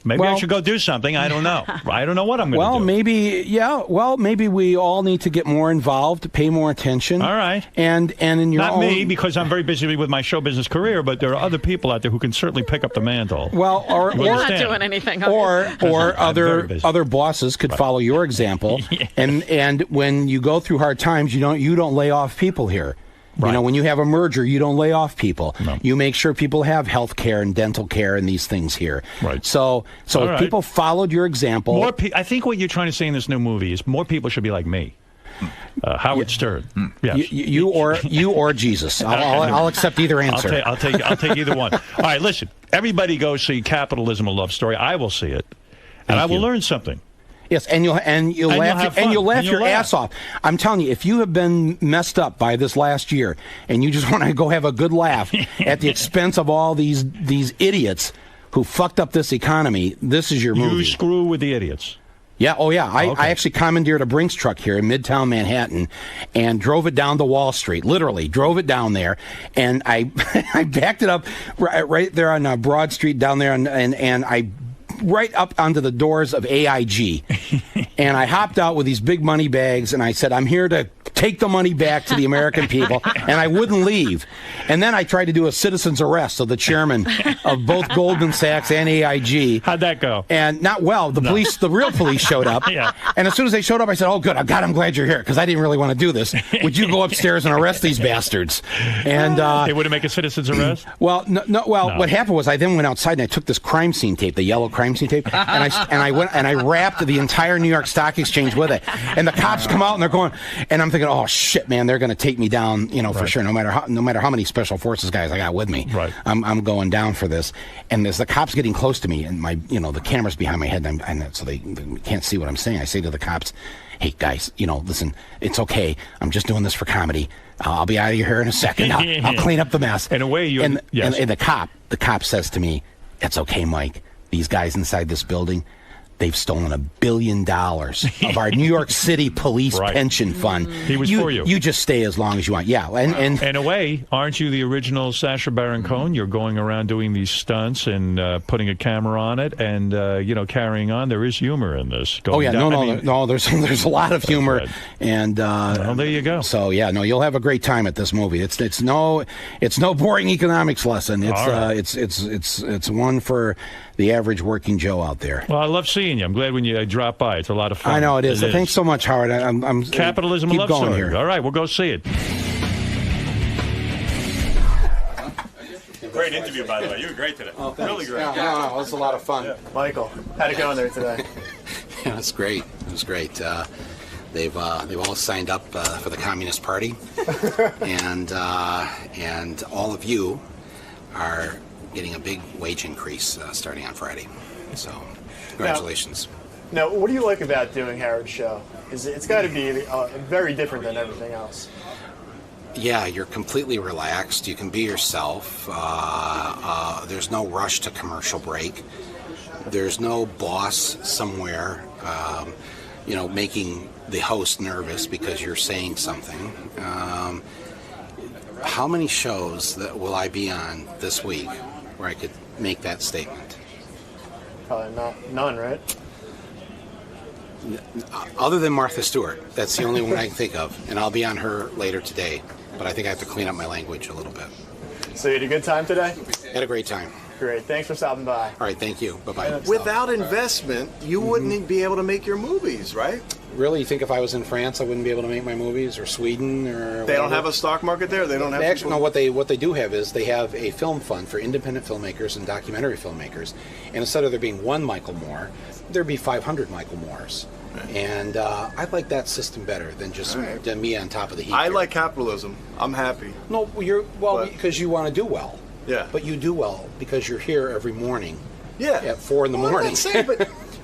Maybe I should go do something. I don't know. I don't know what I'm going to do. Maybe we all need to get more involved, pay more attention. All right. And in your Not own... me, because I'm very busy with my show business career, but there are other people out there who can certainly pick up the mantle. Well, You're not doing anything. Or other bosses could follow your example. And when you go through hard times, you don't lay off people here. Right. You know, when you have a merger, you don't lay off people. No. You make sure people have health care and dental care and these things here. Right. So if people followed your example... I think what you're trying to say in this new movie is more people should be like me. Howard Stern. Yes. You or Jesus. I'll accept either answer. I'll take either one. All right, listen. Everybody go see Capitalism: A Love Story. I will see it. And I will learn something. Yes, and you'll laugh your ass off. I'm telling you, if you have been messed up by this last year and you just want to go have a good laugh at the expense of all these idiots who fucked up this economy, this is your movie. You screw with the idiots. Yeah, oh yeah. I actually commandeered a Brinks truck here in Midtown Manhattan and drove it down to Wall Street. Literally drove it down there, and I I backed it up right there on Broad Street down there, and I right up onto the doors of AIG. And I hopped out with these big money bags, and I said, I'm here to take the money back to the American people, and I wouldn't leave. And then I tried to do a citizen's arrest of the chairman of both Goldman Sachs and AIG. How'd that go? And not well. The real police showed up. Yeah. And as soon as they showed up, I said, oh, good. God, I'm glad you're here, because I didn't really want to do this. Would you go upstairs and arrest these bastards? And they wouldn't make a citizen's arrest? Well, no. What happened was I then went outside and I took this crime scene tape, the yellow crime scene tape, and I went and I wrapped the entire New York Stock Exchange with it. And the cops come out and they're going, and I'm thinking, oh shit, man, they're going to take me down, for sure. No matter how many special forces guys I got with me, right. I'm going down for this. And there's the cops getting close to me, and the camera's behind my head, and so they can't see what I'm saying. I say to the cops, hey guys, listen, it's okay. I'm just doing this for comedy. I'll be out of here in a second. I'll clean up the mess. In a way, and the cop says to me, it's okay, Mike. These guys inside this building, they've stolen $1 billion of our New York City police pension fund. He was for you. You just stay as long as you want. Yeah. And in a way, aren't you the original Sacha Baron Cohen? You're going around doing these stunts and putting a camera on it and, carrying on. There is humor in this. No, there's a lot of humor. Right. And well, there you go. So, you'll have a great time at this movie. It's no boring economics lesson. It's it's one for the average working Joe out there. Well, I love seeing you. I'm glad when you drop by. It's a lot of fun. I know it is. Thanks so much, Howard. I'm Capitalism: A Love Story. Here. All right, we'll go see it. great interview, by the way. You were great today. Oh, thanks. Really great. No, it was a lot of fun. Michael, how'd it go in there today? Yeah, it was great. It was great. They've all signed up for the Communist Party, and all of you are getting a big wage increase starting on Friday. So, congratulations. Now, what do you like about doing Howard's show? It's got to be very different than everything else. Yeah, you're completely relaxed. You can be yourself. There's no rush to commercial break. There's no boss somewhere, making the host nervous because you're saying something. How many shows will I be on this week where I could make that statement? Probably none, right? Other than Martha Stewart. That's the only one I can think of. And I'll be on her later today. But I think I have to clean up my language a little bit. So you had a good time today? Had a great time. Great. Thanks for stopping by. All right, thank you. Bye-bye. Without investment, you wouldn't be able to make your movies, right? Really? You think if I was in France, I wouldn't be able to make my movies, or Sweden, or They don't have a stock market there? They don't have... Actually, no, what they do have is they have a film fund for independent filmmakers and documentary filmmakers. And instead of there being one Michael Moore, there'd be 500 Michael Moores. And I like that system better than just than me on top of the heap. I like capitalism. I'm happy. No, because you want to do well. Yeah. But you do well because you're here every morning. Yeah. At 4 in the morning. I'm not saying,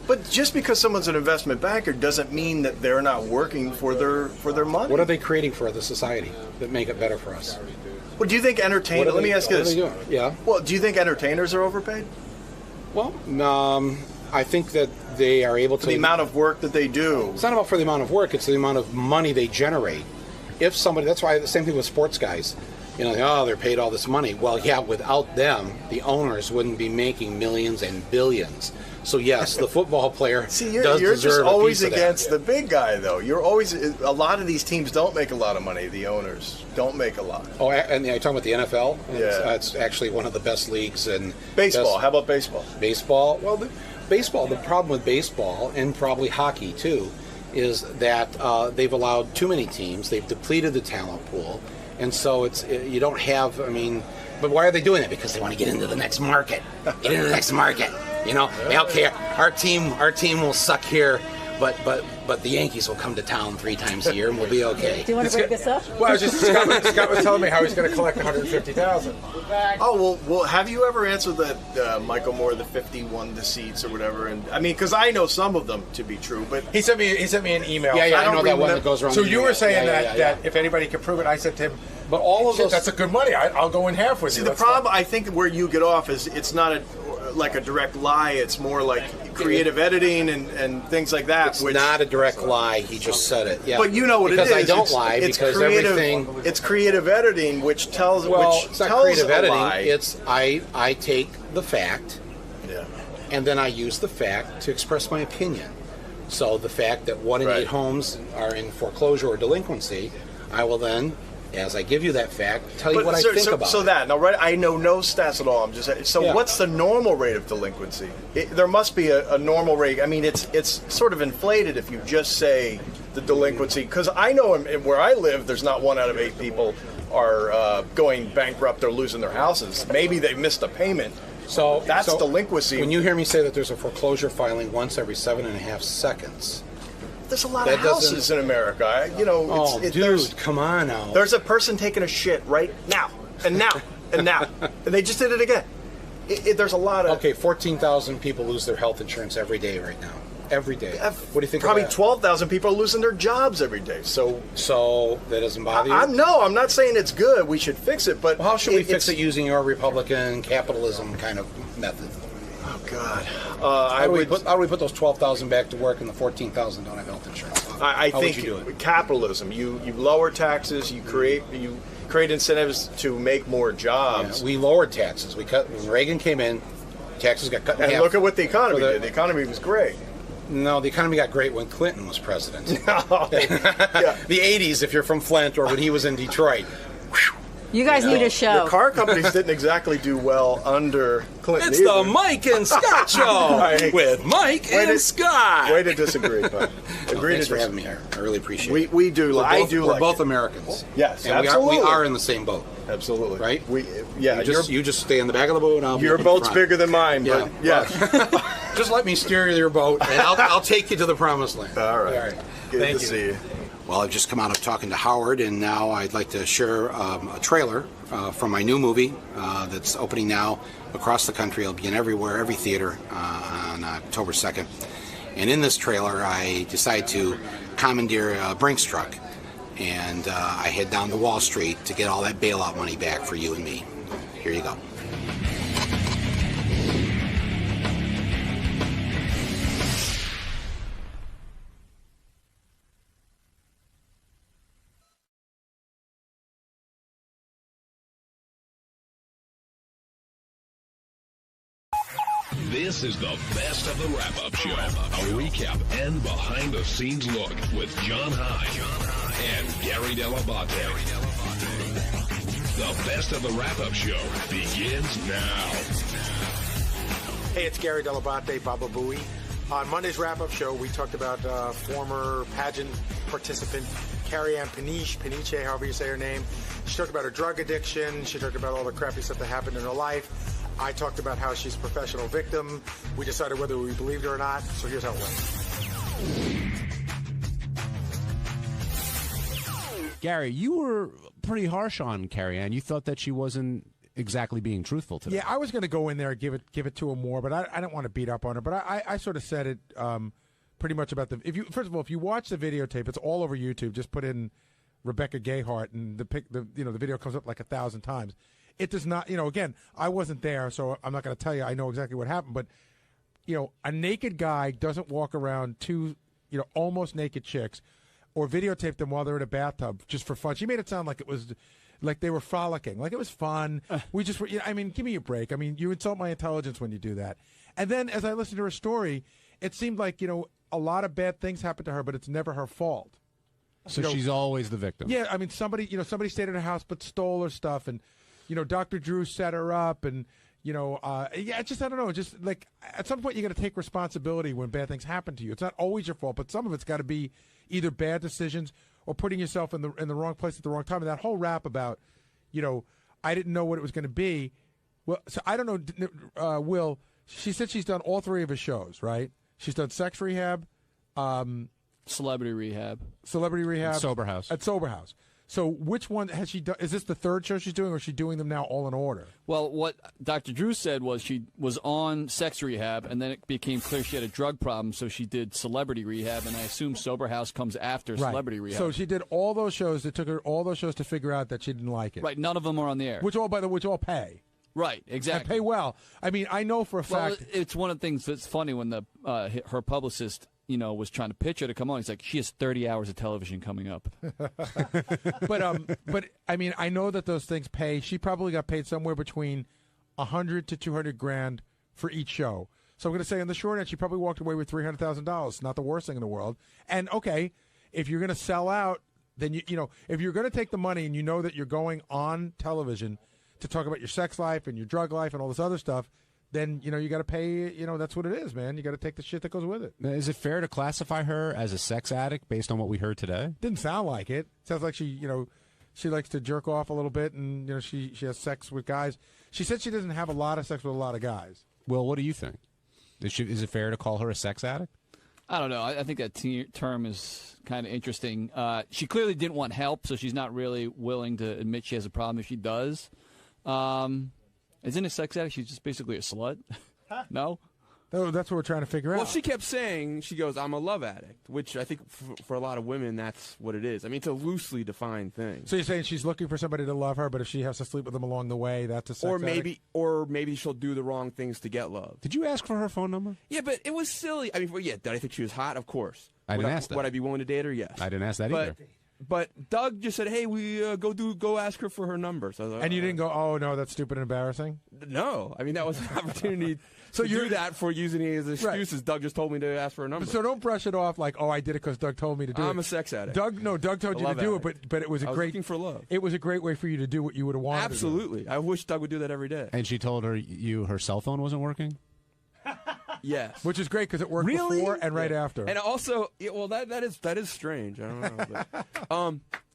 but just because someone's an investment banker doesn't mean that they're not working for their money. What are they creating for the society that make it better for us? Well, do you think entertainers? Let me ask you this. What are they doing? Yeah. Well, do you think entertainers are overpaid? Well, I think that they are able to... For the amount of work that they do. It's not about for the amount of work, it's the amount of money they generate. If somebody... That's why the same thing with sports guys. They're paid all this money. Well, yeah, without them, the owners wouldn't be making millions and billions. So, yes, the football player does you're deserve just always a piece of against the big guy, though. You're always... A lot of these teams don't make a lot of money. The owners don't make a lot. Oh, and you're talking about the NFL? Yeah. It's actually one of the best leagues in... Baseball. How about baseball? Baseball? Well, baseball, the problem with baseball, and probably hockey too, is that they've allowed too many teams. They've depleted the talent pool, and so you don't have. But why are they doing it? Because they want to get into the next market. Get into the next market. They don't care. Our team will suck here, but the Yankees will come to town 3 times a year and we'll be okay. Do you want to break this up? Well, Scott was telling me how he's going to collect $150,000. Oh, well, have you ever answered that Michael Moore, the 51 deceits or whatever? And because I know some of them to be true, but he sent me an email. Yeah, I know that one that goes around. So you were saying that if anybody could prove it, I said to him, but all of those, that's a good money. I'll go in half with you. See, the problem I think where you get off is it's not like a direct lie. It's more like creative editing and things like that. It's not a direct lie. He just said it. Yeah. But you know what because it is. I don't lie because everything. It's creative editing, which tells. Well, which it's not tells creative a editing. lie. It's I take the fact. Yeah. And then I use the fact to express my opinion. So the fact that 1 in 8 homes are in foreclosure or delinquency, I will then, as I give you that fact, tell you what I think about it. So that, now, right, I know no stats at all. I'm just so what's the normal rate of delinquency? There must be a normal rate. I mean, it's sort of inflated if you just say the delinquency, because I know where I live, there's not 1 out of 8 people are going bankrupt or losing their houses. Maybe they missed a payment. So that's delinquency. When you hear me say that there's a foreclosure filing once every 7.5 seconds. There's a lot of houses in America. Dude, come on now. There's a person taking a shit right now, and now, and now. And they just did it again. There's a lot of... Okay, 14,000 people lose their health insurance every day right now. Every day. What do you think Probably of that? 12,000 people are losing their jobs every day. So that doesn't bother you? I'm not saying it's good. We should fix it, but... Well, how should we fix it using your Republican capitalism kind of method? Oh, God. How do we put those 12,000 back to work and the 14,000 don't have health insurance? I How think would you do it? Capitalism. You lower taxes. You create incentives to make more jobs. Yeah, we lowered taxes. When Reagan came in, taxes got cut in half. And look at what the economy did. The economy was great. No, the economy got great when Clinton was president. Yeah. The 80s, if you're from Flint, or when he was in Detroit. You guys need a show. The car companies didn't exactly do well under Clinton. It's the Mike and Scott Show with Mike and Scott. Way to disagree, but agree Thanks to for having me disagree. here. I really appreciate it. We do. We're both Americans. Yes, and absolutely. We are in the same boat. Absolutely. Right? Yeah. You just stay in the back of the boat. And I'll your be in boat's front. bigger than mine. Yeah. But yes. Just let me steer your boat, and I'll take you to the promised land. All right. Good Thank to you. see you. Well, I've just come out of talking to Howard, and now I'd like to share a trailer from my new movie that's opening now across the country. It'll be in every theater on October 2nd. And in this trailer, I decided to commandeer a Brinks truck, and I head down to Wall Street to get all that bailout money back for you and me. Here you go. This is the best of the wrap-up show. A recap and behind-the-scenes look with John High and Gary Dell'Abate. The best of the wrap-up show begins now. Hey, it's Gary Dell'Abate, Baba Booey. On Monday's wrap-up show, we talked about former pageant participant Carrie Ann Peniche, however you say her name. She talked about her drug addiction. She talked about all the crappy stuff that happened in her life. I talked about how she's a professional victim. We decided whether we believed her or not. So here's how it went. Gary, you were pretty harsh on Carrie Ann. You thought that she wasn't exactly being truthful today. Yeah, I was going to go in there and give it to her more, but I don't want to beat up on her. But I sort of said it pretty much about the. First of all, if you watch the videotape, it's all over YouTube. Just put in Rebecca Gayheart, and the video comes up like 1,000 times. It does not, again, I wasn't there, so I'm not going to tell you I know exactly what happened, but, a naked guy doesn't walk around two, almost naked chicks or videotape them while they're in a bathtub just for fun. She made it sound like it was, like they were frolicking, like it was fun. We just were, give me a break. You insult my intelligence when you do that. And then as I listened to her story, it seemed like, a lot of bad things happened to her, but it's never her fault. So she's always the victim. Yeah, somebody stayed at her house but stole her stuff, and Dr. Drew set her up, and I don't know. Just like at some point, you got to take responsibility when bad things happen to you. It's not always your fault, but some of it's got to be either bad decisions or putting yourself in the wrong place at the wrong time. And that whole rap about, I didn't know what it was going to be. Well, so I don't know. Will, she said she's done all three of his shows, right? She's done Sex Rehab, Celebrity Rehab, Sober House. At Sober House. So which one has she done? Is this the third show she's doing, or is she doing them now all in order? Well, what Dr. Drew said was she was on Sex Rehab, and then it became clear she had a drug problem, so she did Celebrity Rehab, and I assume Sober House comes after Celebrity Rehab. So she did all those shows. It took her all those shows to figure out that she didn't like it. Right, none of them are on the air. Which all pay. Right, exactly. And pay well. I know for a fact. Well, it's one of the things that's funny when her publicist, was trying to pitch her to come on. He's like, she has 30 hours of television coming up. But I know that those things pay. She probably got paid somewhere between $100 to $200,000 for each show. So I'm going to say on the short end, she probably walked away with $300,000. Not the worst thing in the world. And okay, if you're going to sell out, then if you're going to take the money and you know that you're going on television to talk about your sex life and your drug life and all this other stuff, then, you got to pay, that's what it is, man. You got to take the shit that goes with it. Is it fair to classify her as a sex addict based on what we heard today? Didn't sound like it. Sounds like she, she likes to jerk off a little bit, and, she has sex with guys. She said she doesn't have a lot of sex with a lot of guys. Will, what do you think? Is it fair to call her a sex addict? I don't know. I think that term is kind of interesting. She clearly didn't want help, so she's not really willing to admit she has a problem if she does. Isn't a sex addict? She's just basically a slut. No? No, that's what we're trying to figure out. Well, she kept saying, she goes, I'm a love addict, which I think for a lot of women, that's what it is. It's a loosely defined thing. So you're saying she's looking for somebody to love her, but if she has to sleep with them along the way, that's a sex addict? Or maybe she'll do the wrong things to get love. Did you ask for her phone number? Yeah, but it was silly. Did I think she was hot? Of course. I didn't ask that. Would I be willing to date her? Yes. I didn't ask that either. But Doug just said, "Hey, we go ask her for her number." So I was like, and you didn't go, "Oh no, that's stupid and embarrassing." No, that was an opportunity So you do that for using it as excuses. Right. Doug just told me to ask for a number. So don't brush it off like, oh, I did it because Doug told me to do it. I'm a sex addict. Doug told you to do it, but it was a great. Looking for love. It was a great way for you to do what you would have wanted. Absolutely. I wish Doug would do that every day. And she told her her cell phone wasn't working. Yes, which is great because it worked before and right after. And also, that is strange. I don't know.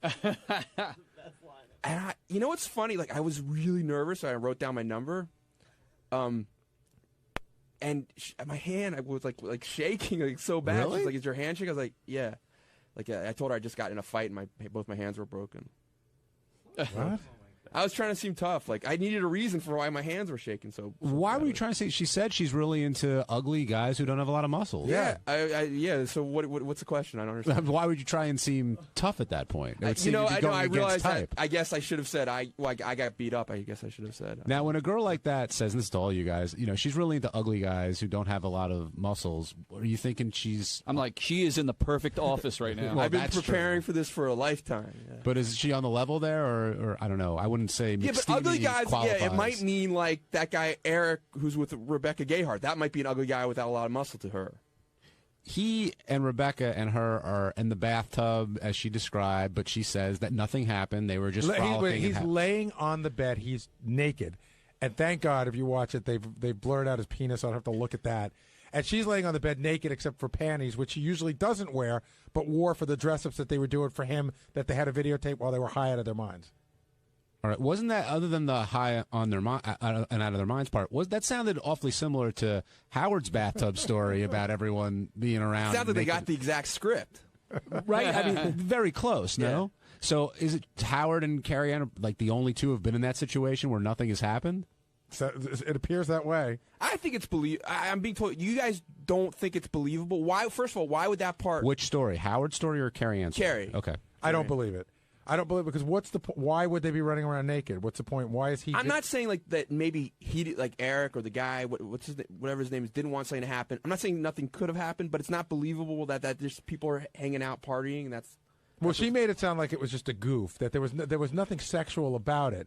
But, and you know what's funny? Like I was really nervous. So I wrote down my number. And my hand, I was like shaking like so bad. Really? She's like, "Is your hand shaking?" I was like, "Yeah." Like I told her I just got in a fight and both my hands were broken. What? I was trying to seem tough. Like I needed a reason for why my hands were shaking. So why were you trying to say? She said she's really into ugly guys who don't have a lot of muscles. Yeah, yeah. So what's the question? I don't understand. Why would you try and seem tough at that point? I realized that. I guess I should have said I got beat up. I guess I should have said. Now, when a girl like that says, and this is to all you guys, she's really into ugly guys who don't have a lot of muscles. Are you thinking she's? I'm like, she is in the perfect office right now. Well, I've been preparing for this for a lifetime. Yeah. But is she on the level there, or I don't know? I wouldn't say. Yeah, but ugly guys. Qualifies. Yeah, it might mean like that guy Eric, who's with Rebecca Gayheart. That might be an ugly guy without a lot of muscle to her. He and Rebecca and her are in the bathtub, as she described, but she says that nothing happened. They were just frolicking. He's laying on the bed. He's naked. And thank God, if you watch it, they've blurred out his penis. I don't have to look at that. And she's laying on the bed naked except for panties, which she usually doesn't wear, but wore for the dress-ups that they were doing for him that they had a videotape while they were high out of their minds. All right. Wasn't that, other than the high on their and out of their minds part, that sounded awfully similar to Howard's bathtub story about everyone being around? It sounds like they got the exact script. Right? I mean, very close, no? Yeah. So is it Howard and Carrie Ann like the only two who have been in that situation where nothing has happened? So it appears that way. I think it's I'm being told you guys don't think it's believable. Why? First of all, why would that part? Which story? Howard's story or Carrie Ann's story? Carrie. Okay. I don't believe it. I don't believe it because what's the why would they be running around naked? What's the point? Why is he? I'm not saying like that. Maybe he like Eric or the guy, whatever his name is, didn't want something to happen. I'm not saying nothing could have happened, but it's not believable that just people are hanging out partying and that's. Well, she made it sound like it was just a goof. That there was nothing sexual about it.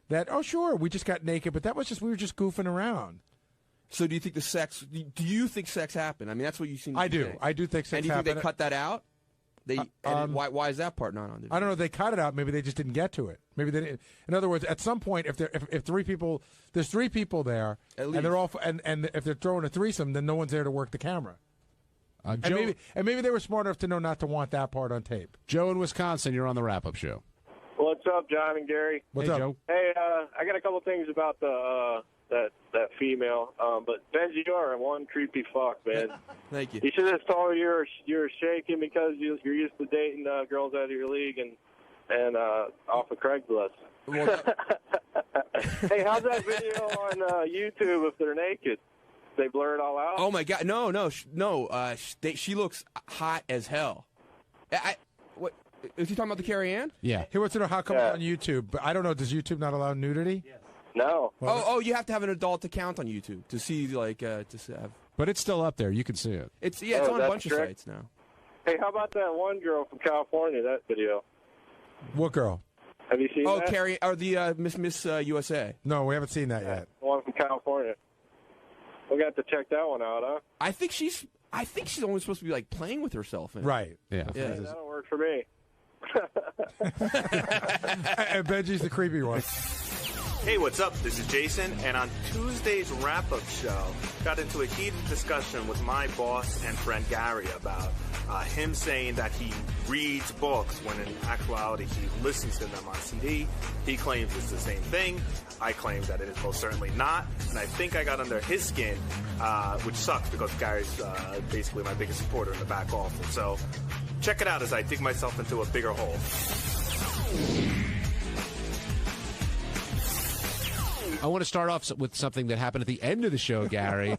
That sure, we just got naked, but we were just goofing around. So do you think Do you think sex happened? I mean, that's what you seem. I do. Say. I do think sex happened. And do you think they cut that out? Why is that part not on there? I don't know. They cut it out. Maybe they just didn't get to it. Maybe they didn't. In other words, at some point, if three people, there's three people there, and they're all and if they're throwing a threesome, then no one's there to work the camera. And maybe they were smart enough to know not to want that part on tape. Joe in Wisconsin, you're on the wrap-up show. What's up, John and Gary? What's up, Joe? Hey, I got a couple things about the that female. But Benji, you are one creepy fuck, man. Thank you. You should have told her you're shaking because you're used to dating girls out of your league and off of Craigslist. Hey, how's that video on YouTube if they're naked? They blur it all out? Oh my God, no. She looks hot as hell. What? Is he talking about the Carrie Ann? Yeah. He wants to know how come it's on YouTube. But I don't know. Does YouTube not allow nudity? Yes. No. Well, you have to have an adult account on YouTube to see to have. But it's still up there. You can see it. It's on a bunch of sites now. Hey, how about that one girl from California? That video. What girl? Have you seen that? Carrie or the Miss USA? No, we haven't seen that yet. The one from California. We're gonna have to check that one out, huh? I think she's only supposed to be like playing with herself. Right. Yeah. That'll work for me. And Benji's the creepy one. Hey, what's up? This is Jason, and on Tuesday's wrap-up show, got into a heated discussion with my boss and friend Gary about him saying that he reads books when in actuality he listens to them on CD. He claims it's the same thing. I claim that it is most certainly not, and I think I got under his skin, which sucks because Gary's basically my biggest supporter in the back office. So check it out as I dig myself into a bigger hole. I want to start off with something that happened at the end of the show, Gary.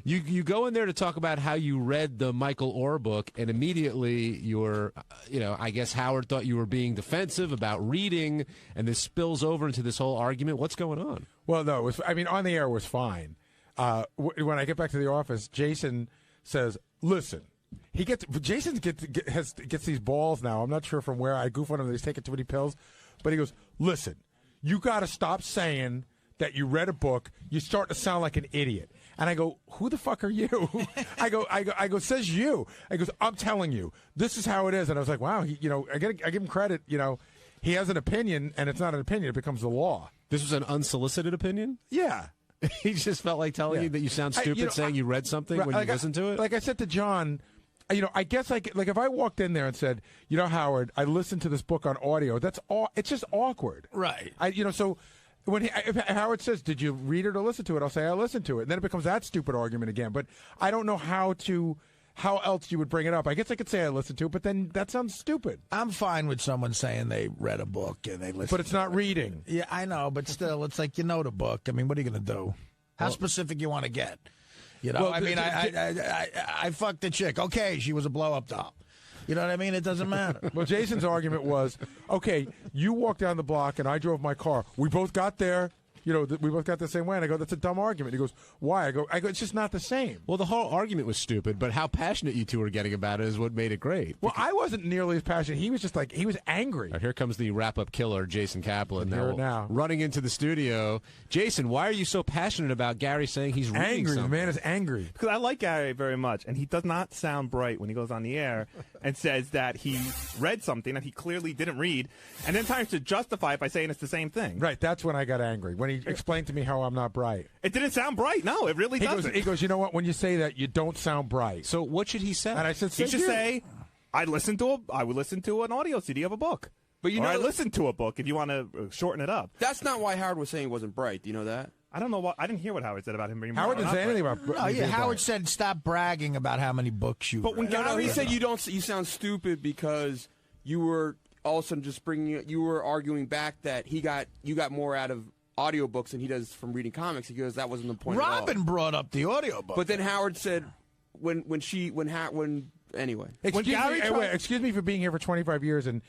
You go in there to talk about how you read the Michael Orr book, and immediately I guess Howard thought you were being defensive about reading, and this spills over into this whole argument. What's going on? Well, no, on the air it was fine. When I get back to the office, Jason says, "Listen." Jason gets these balls now. I'm not sure from where. I goof on him. He's taking too many pills, but he goes, "Listen, you got to stop saying that you read a book. You start to sound like an idiot." And I go, who the fuck are you? I go, says you. I goes, I'm telling you, this is how it is. And I was like, wow, I give him credit. He has an opinion, and it's not an opinion; it becomes the law. This was an unsolicited opinion? Yeah. He just felt like telling you that you sound stupid saying you read something when you listened to it? Like I said to John, I guess like if I walked in there and said, Howard, I listened to this book on audio, it's just awkward. Right. So when if Howard says, did you read it or listen to it? I'll say, I listened to it. And then it becomes that stupid argument again. But I don't know how else you would bring it up. I guess I could say I listened to it, but then that sounds stupid. I'm fine with someone saying they read a book and they listened. But it's not reading. Yeah, I know, but still, it's like the book. I mean, what are you going to do? How specific you want to get? Well, I fucked a chick. Okay, she was a blow-up doll. You know what I mean? It doesn't matter. Well, Jason's argument was, okay, you walked down the block and I drove my car. We both got there. We both got the same way. And I go, that's a dumb argument. He goes, why? I go, it's just not the same. Well, the whole argument was stupid, but how passionate you two were getting about it is what made it great. Well, I wasn't nearly as passionate. He was just he was angry. Right, here comes the wrap-up killer, Jason Kaplan. Now running into the studio. Jason, why are you so passionate about Gary saying he's reading angry? something? The man is angry. Because I like Gary very much, and he does not sound bright when he goes on the air and says that he read something that he clearly didn't read, and then tries to justify it by saying it's the same thing. Right, that's when I got angry. When he explained to me how I'm not bright. It didn't sound bright. No, it really doesn't. He goes, you know what? When you say that, you don't sound bright. So what should he say? And I said, he should say, I would listen to an audio CD of a book. But I listened to a book if you want to shorten it up. That's not why Howard was saying he wasn't bright. Do you know that? I don't know what. I didn't hear what Howard said about him being Howard didn't say anything about. No, Howard said stop bragging about how many books you. But when he said you sound stupid because you were all of a sudden just you were arguing back that you got more out of audiobooks than he does from reading comics. He goes, that wasn't the point. Robin brought up the audiobook. But then Howard said anyway. Excuse me for being here for 25 years and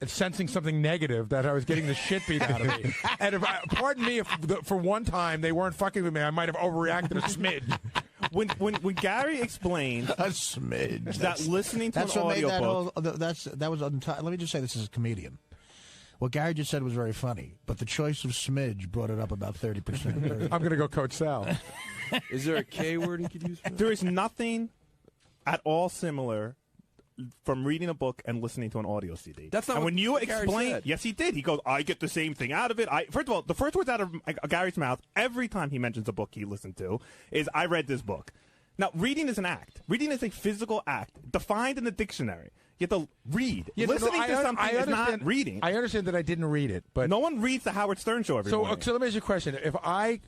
sensing something negative that I was getting the shit beat out of me. And pardon me if for one time they weren't fucking with me, I might have overreacted a smidge. When Gary explained a smidge that listening to an audiobook, that was let me just say this as a comedian. What Gary just said was very funny, but the choice of smidge brought it up about 30%. I'm going to go Coach Sal. Is there a K word he could use for that? There is nothing at all similar from reading a book and listening to an audio CD. That's not and what when you Gary explain, said. Yes, he did. He goes, I get the same thing out of it. First of all, the first words out of Gary's mouth every time he mentions a book he listened to is, I read this book. Now, reading is an act. Reading is a physical act, defined in the dictionary. You have to read. Listening to something is not reading. I understand that I didn't read it, but no one reads the Howard Stern show every morning. So let me ask you a question. If I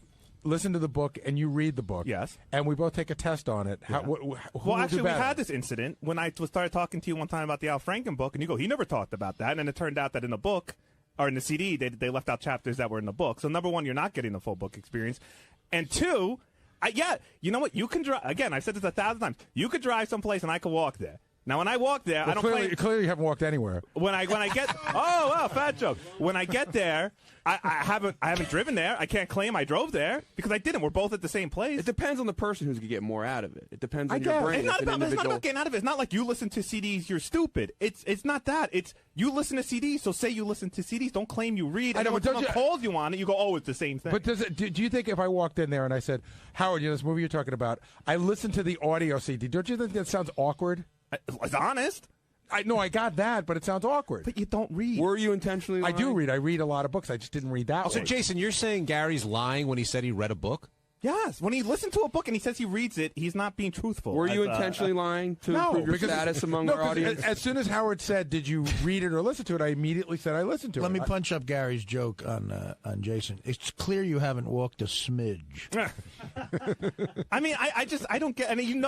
listen to the book and you read the book, yes, and we both take a test on it, yeah. Well, actually, we had this incident when I started talking to you one time about the Al Franken book, and you go, he never talked about that, and then it turned out that in the book, or in the CD, they left out chapters that were in the book. So number one, you're not getting the full book experience, and two, you know what? You can drive. Again, I've said this 1,000 times. You could drive someplace, and I could walk there. Now, when I walk there, I don't clearly you haven't walked anywhere. When I get fat joke. When I get there, I haven't driven there. I can't claim I drove there because I didn't. We're both at the same place. It depends on the person who's going to get more out of it. It depends on your brain. It's not about getting out of it. It's not like you listen to CDs, you're stupid. It's not that. It's you listen to CDs, so say you listen to CDs. Don't claim you read. And when someone calls you on it, you go, oh, it's the same thing. But do you think if I walked in there and I said, Howard, this movie you're talking about, I listened to the audio CD, don't you think that sounds awkward? It's honest. I got that, but it sounds awkward. But you don't read. Were you intentionally lying? I do read. I read a lot of books. I just didn't read that one. So, Jason, you're saying Gary's lying when he said he read a book? Yes. When he listened to a book and he says he reads it, he's not being truthful. Were you intentionally lying to improve your status among our audience? As soon as Howard said, did you read it or listen to it, I immediately said I listened to it. Let me punch up Gary's joke on Jason. It's clear you haven't walked a smidge. I mean, I don't get. I mean,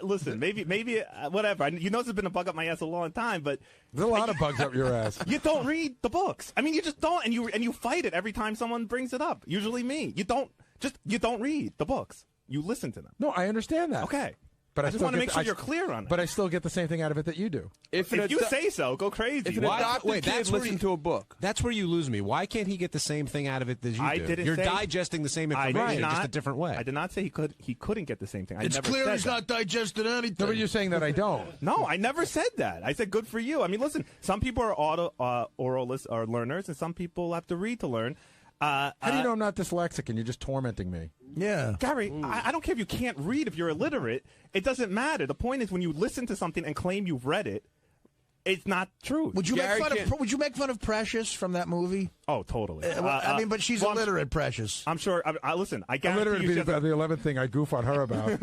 listen. Maybe whatever. You know, this has been a bug up my ass a long time, but there's a lot of bugs up your ass. You don't read the books. I mean, you just don't, and you fight it every time someone brings it up. Usually me. You don't read the books. You listen to them. No, I understand that. Okay. But I just want to make sure you're clear on it. But I still get the same thing out of it that you do. If you say so, go crazy. If an adopted kid listened to a book. That's where you lose me. Why can't he get the same thing out of it as you do? You're digesting the same information, just a different way. I did not say he couldn't get the same thing. It's clear he's not digesting anything. No, but you're saying that I don't. No, I never said that. I said good for you. I mean, listen, some people are oral learners, and some people have to read to learn. How do you know I'm not dyslexic and you're just tormenting me? Yeah. Gary, I don't care if you can't read if you're illiterate. It doesn't matter. The point is when you listen to something and claim you've read it, it's not true. Would you make fun of Precious from that movie? Oh, totally. But she's illiterate, Precious. I'm sure. Listen, I guarantee illiterate you would be the 11th thing I goof on her about.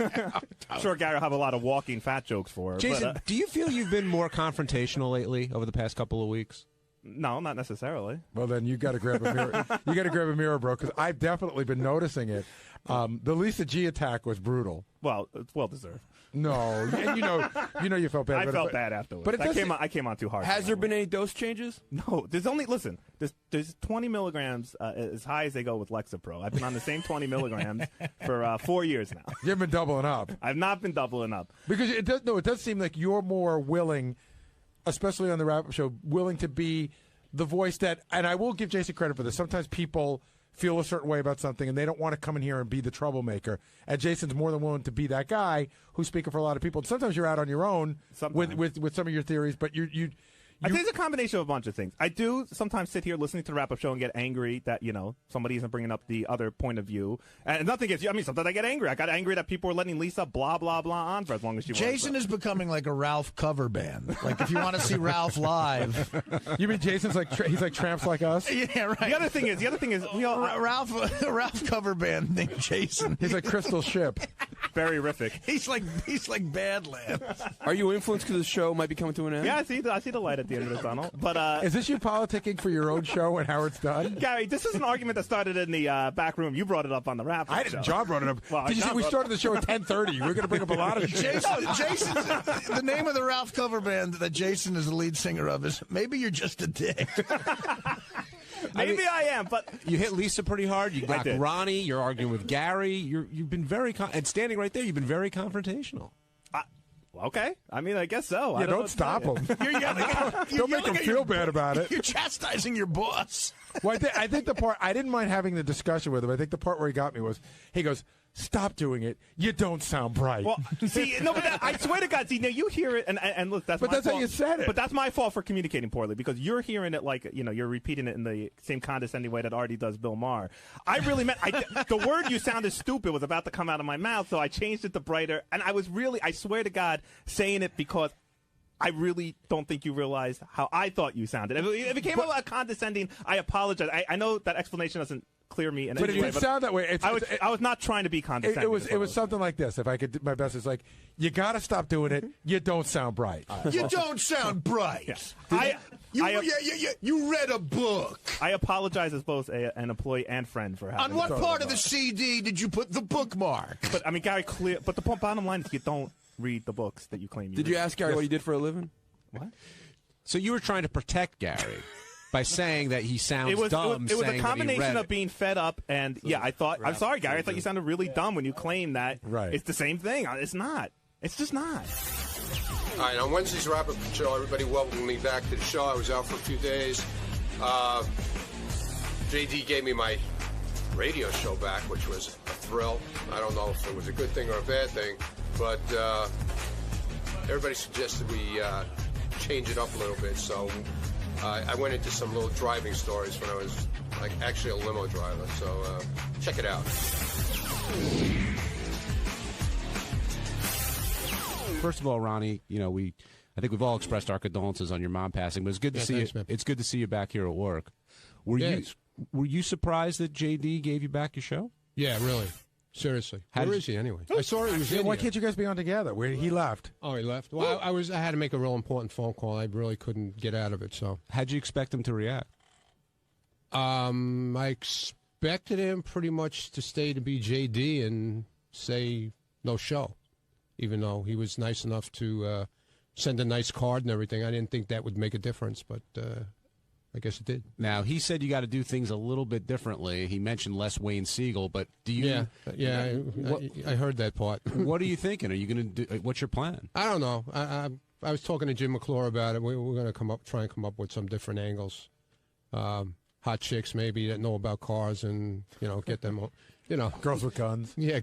I'm sure Gary will have a lot of walking fat jokes for her. Jason, but, do you feel you've been more confrontational lately over the past couple of weeks? No, not necessarily. Well, then you got to grab a mirror. You got to grab a mirror, bro, because I've definitely been noticing it. The Lisa G attack was brutal. Well, it's well deserved. No, and you know you felt bad. I felt bad afterwards. But I came on too hard. Has there been any dose changes? No. There's 20 milligrams as high as they go with Lexapro. I've been on the same 20 milligrams for 4 years now. You've been doubling up. I've not been doubling up because it does seem like you're more willing, especially on the wrap-up show, willing to be the voice that. And I will give Jason credit for this. Sometimes people feel a certain way about something and they don't want to come in here and be the troublemaker. And Jason's more than willing to be that guy who's speaking for a lot of people. And sometimes you're out on your own with some of your theories, but I think it's a combination of a bunch of things. I do sometimes sit here listening to the wrap-up show and get angry that, somebody isn't bringing up the other point of view. And nothing against you. I mean, sometimes I get angry. I got angry that people were letting Lisa blah, blah, blah on for as long as she was. Jason is becoming like a Ralph cover band. Like, if you want to see Ralph live. You mean Jason's he's like Tramps Like Us? Yeah, right. The other thing is, Ralph cover band named Jason. He's like Crystal Ship. Very rific. He's like Badlands. Are you influenced because the show might be coming to an end? Yeah, I see the light at the end of the tunnel. But is this you politicking for your own show and how it's done? Gary, this is an argument that started in the back room. You brought it up on the wrap-up I didn't. show. John brought it up. Well, Did you see we started the show at 10:30? We're going to bring up a lot of shit. Jason, the name of the Ralph cover band that Jason is the lead singer of is Maybe You're Just a Dick. Maybe I am, but you hit Lisa pretty hard. You got Ronnie. You're arguing with Gary. You've been very and standing right there. You've been very confrontational. Okay, I mean, I guess so. Yeah, don't stop him. You're yelling don't make him feel bad about it. You're chastising your boss. Well, I think the part I didn't mind having the discussion with him. I think the part where he got me was he goes, "Stop doing it. You don't sound bright." Well, see, no, but I swear to God, see, now you hear it, and look, that's. But my that's fault. how you said it. But that's my fault for communicating poorly because you're hearing it like you're repeating it in the same condescending way that Artie does Bill Maher. I really meant the word "you sounded stupid" was about to come out of my mouth, so I changed it to brighter, and I was really, I swear to God, saying it because I really don't think you realized how I thought you sounded. If it came out condescending, I apologize. I know that explanation doesn't clear me in any but it way. didn't sound that way. I was not trying to be condescending. It was something like this. If I could do my best, it's like, you got to stop doing it. You don't sound bright. You don't sound bright. Yeah. You read a book. I apologize as both an employee and friend for having. On what part of the CD did you put the bookmark? But I mean, Gary, clear. But the bottom line is, you don't read the books that you claim you Did read. you ask Gary what he did for a living? What? So you were trying to protect Gary by saying that he sounds dumb. It was a saying combination that of being fed up and I thought. I'm sorry, Gary. I thought you sounded really dumb when you claimed that. Right. It's the same thing. It's not. It's just not. All right, on Wednesday's wrap-up show, everybody welcomed me back to the show. I was out for a few days. JD gave me my radio show back, which was a thrill. I don't know if it was a good thing or a bad thing, but everybody suggested we change it up a little bit. So I went into some little driving stories when I was actually a limo driver. So check it out. First of all, Ronnie, I think we've all expressed our condolences on your mom passing, but it's good to see you. It's good to see you back here at work. Were you surprised that JD gave you back your show? Yeah, really. Seriously. Where is he anyway? I saw he was in Why here. can't you guys be on together? Where he left? Oh, he left. Well, I had to make a real important phone call. I really couldn't get out of it. So, how'd you expect him to react? I expected him pretty much to stay to be JD and say no show, even though he was nice enough to send a nice card and everything. I didn't think that would make a difference, but I guess it did. Now, he said you got to do things a little bit differently. He mentioned less Wayne Siegel, but do you? Yeah, I heard that part. What are you thinking? Are you going to do? What's your plan? I don't know. I was talking to Jim McClure about it. We're going to try and come up with some different angles. Hot chicks maybe that know about cars and get them You know, girls with guns. Yeah,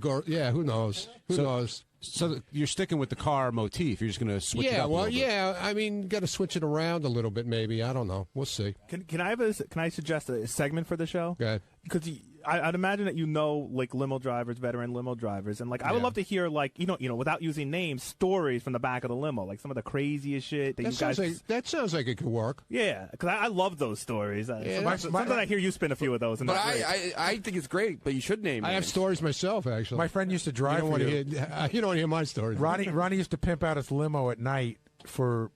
who knows? Who knows? So you're sticking with the car motif. You're just going to switch it up a little bit. I mean, got to switch it around a little bit, maybe. I don't know. We'll see. Can I suggest a segment for the show? Go ahead. Because I'd imagine that like limo drivers, veteran limo drivers, and like I would love to hear like you know without using names, stories from the back of the limo, like some of the craziest shit that you guys. That sounds like it could work. Yeah, because I love those stories. Sometimes I hear you spin a few of those. And but I think it's great, but you should name. I have stories myself, actually. My friend used to drive. You don't want to hear my stories. Ronnie used to pimp out his limo at night for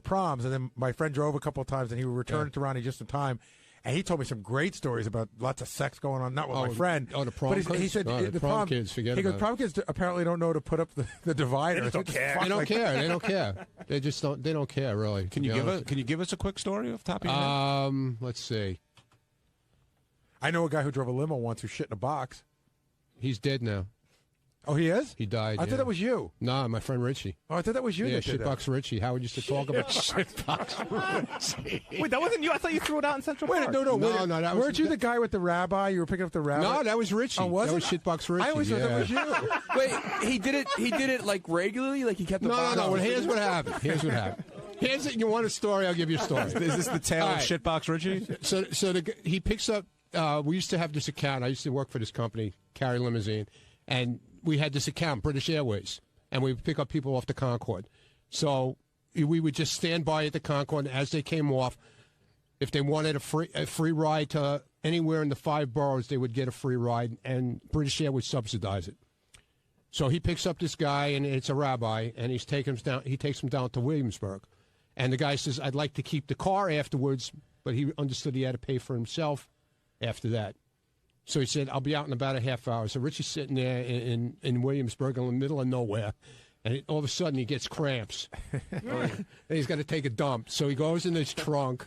proms, and then my friend drove a couple of times, and he would return it to Ronnie just in time. And he told me some great stories about lots of sex going on, not with my friend. Oh, the prom kids? He said the prom kids, forget he about goes, prom kids apparently don't know to put up the divider. They don't care. They don't care. They don't care. They just don't. They don't care really. Can you give us a quick story off the top of your head? Let's see. I know a guy who drove a limo once who shit in a box. He's dead now. Oh, he is? He died. I thought that was you. No, my friend Richie. Oh, I thought that was you. Yeah, that did Shitbox Richie. Howard used to talk about Shitbox Richie. Wait, that wasn't you. I thought you threw it out in Central Park. No, weren't you the guy with the rabbi? You were picking up the rabbi? No, that was Richie. Oh, was that it? was Shitbox Richie. I always thought that was you. Wait, he did it like regularly, like he kept the box. No. Well, here's what happened. Here's it. You want a story? I'll give you a story. Is this the tale of Shitbox Richie? So he picks up. We used to have this account. I used to work for this company, Carry Limousine, and we had this account, British Airways, and we would pick up people off the Concorde. So we would just stand by at the Concorde, and as they came off, if they wanted a free ride to anywhere in the 5 boroughs, they would get a free ride, and British Air would subsidize it. So he picks up this guy, and it's a rabbi, and he takes him down to Williamsburg. And the guy says, I'd like to keep the car afterwards, but he understood he had to pay for himself after that. So he said, I'll be out in about a half hour. So Richie's sitting there in Williamsburg in the middle of nowhere, and all of a sudden he gets cramps. And he's got to take a dump. So he goes in his trunk,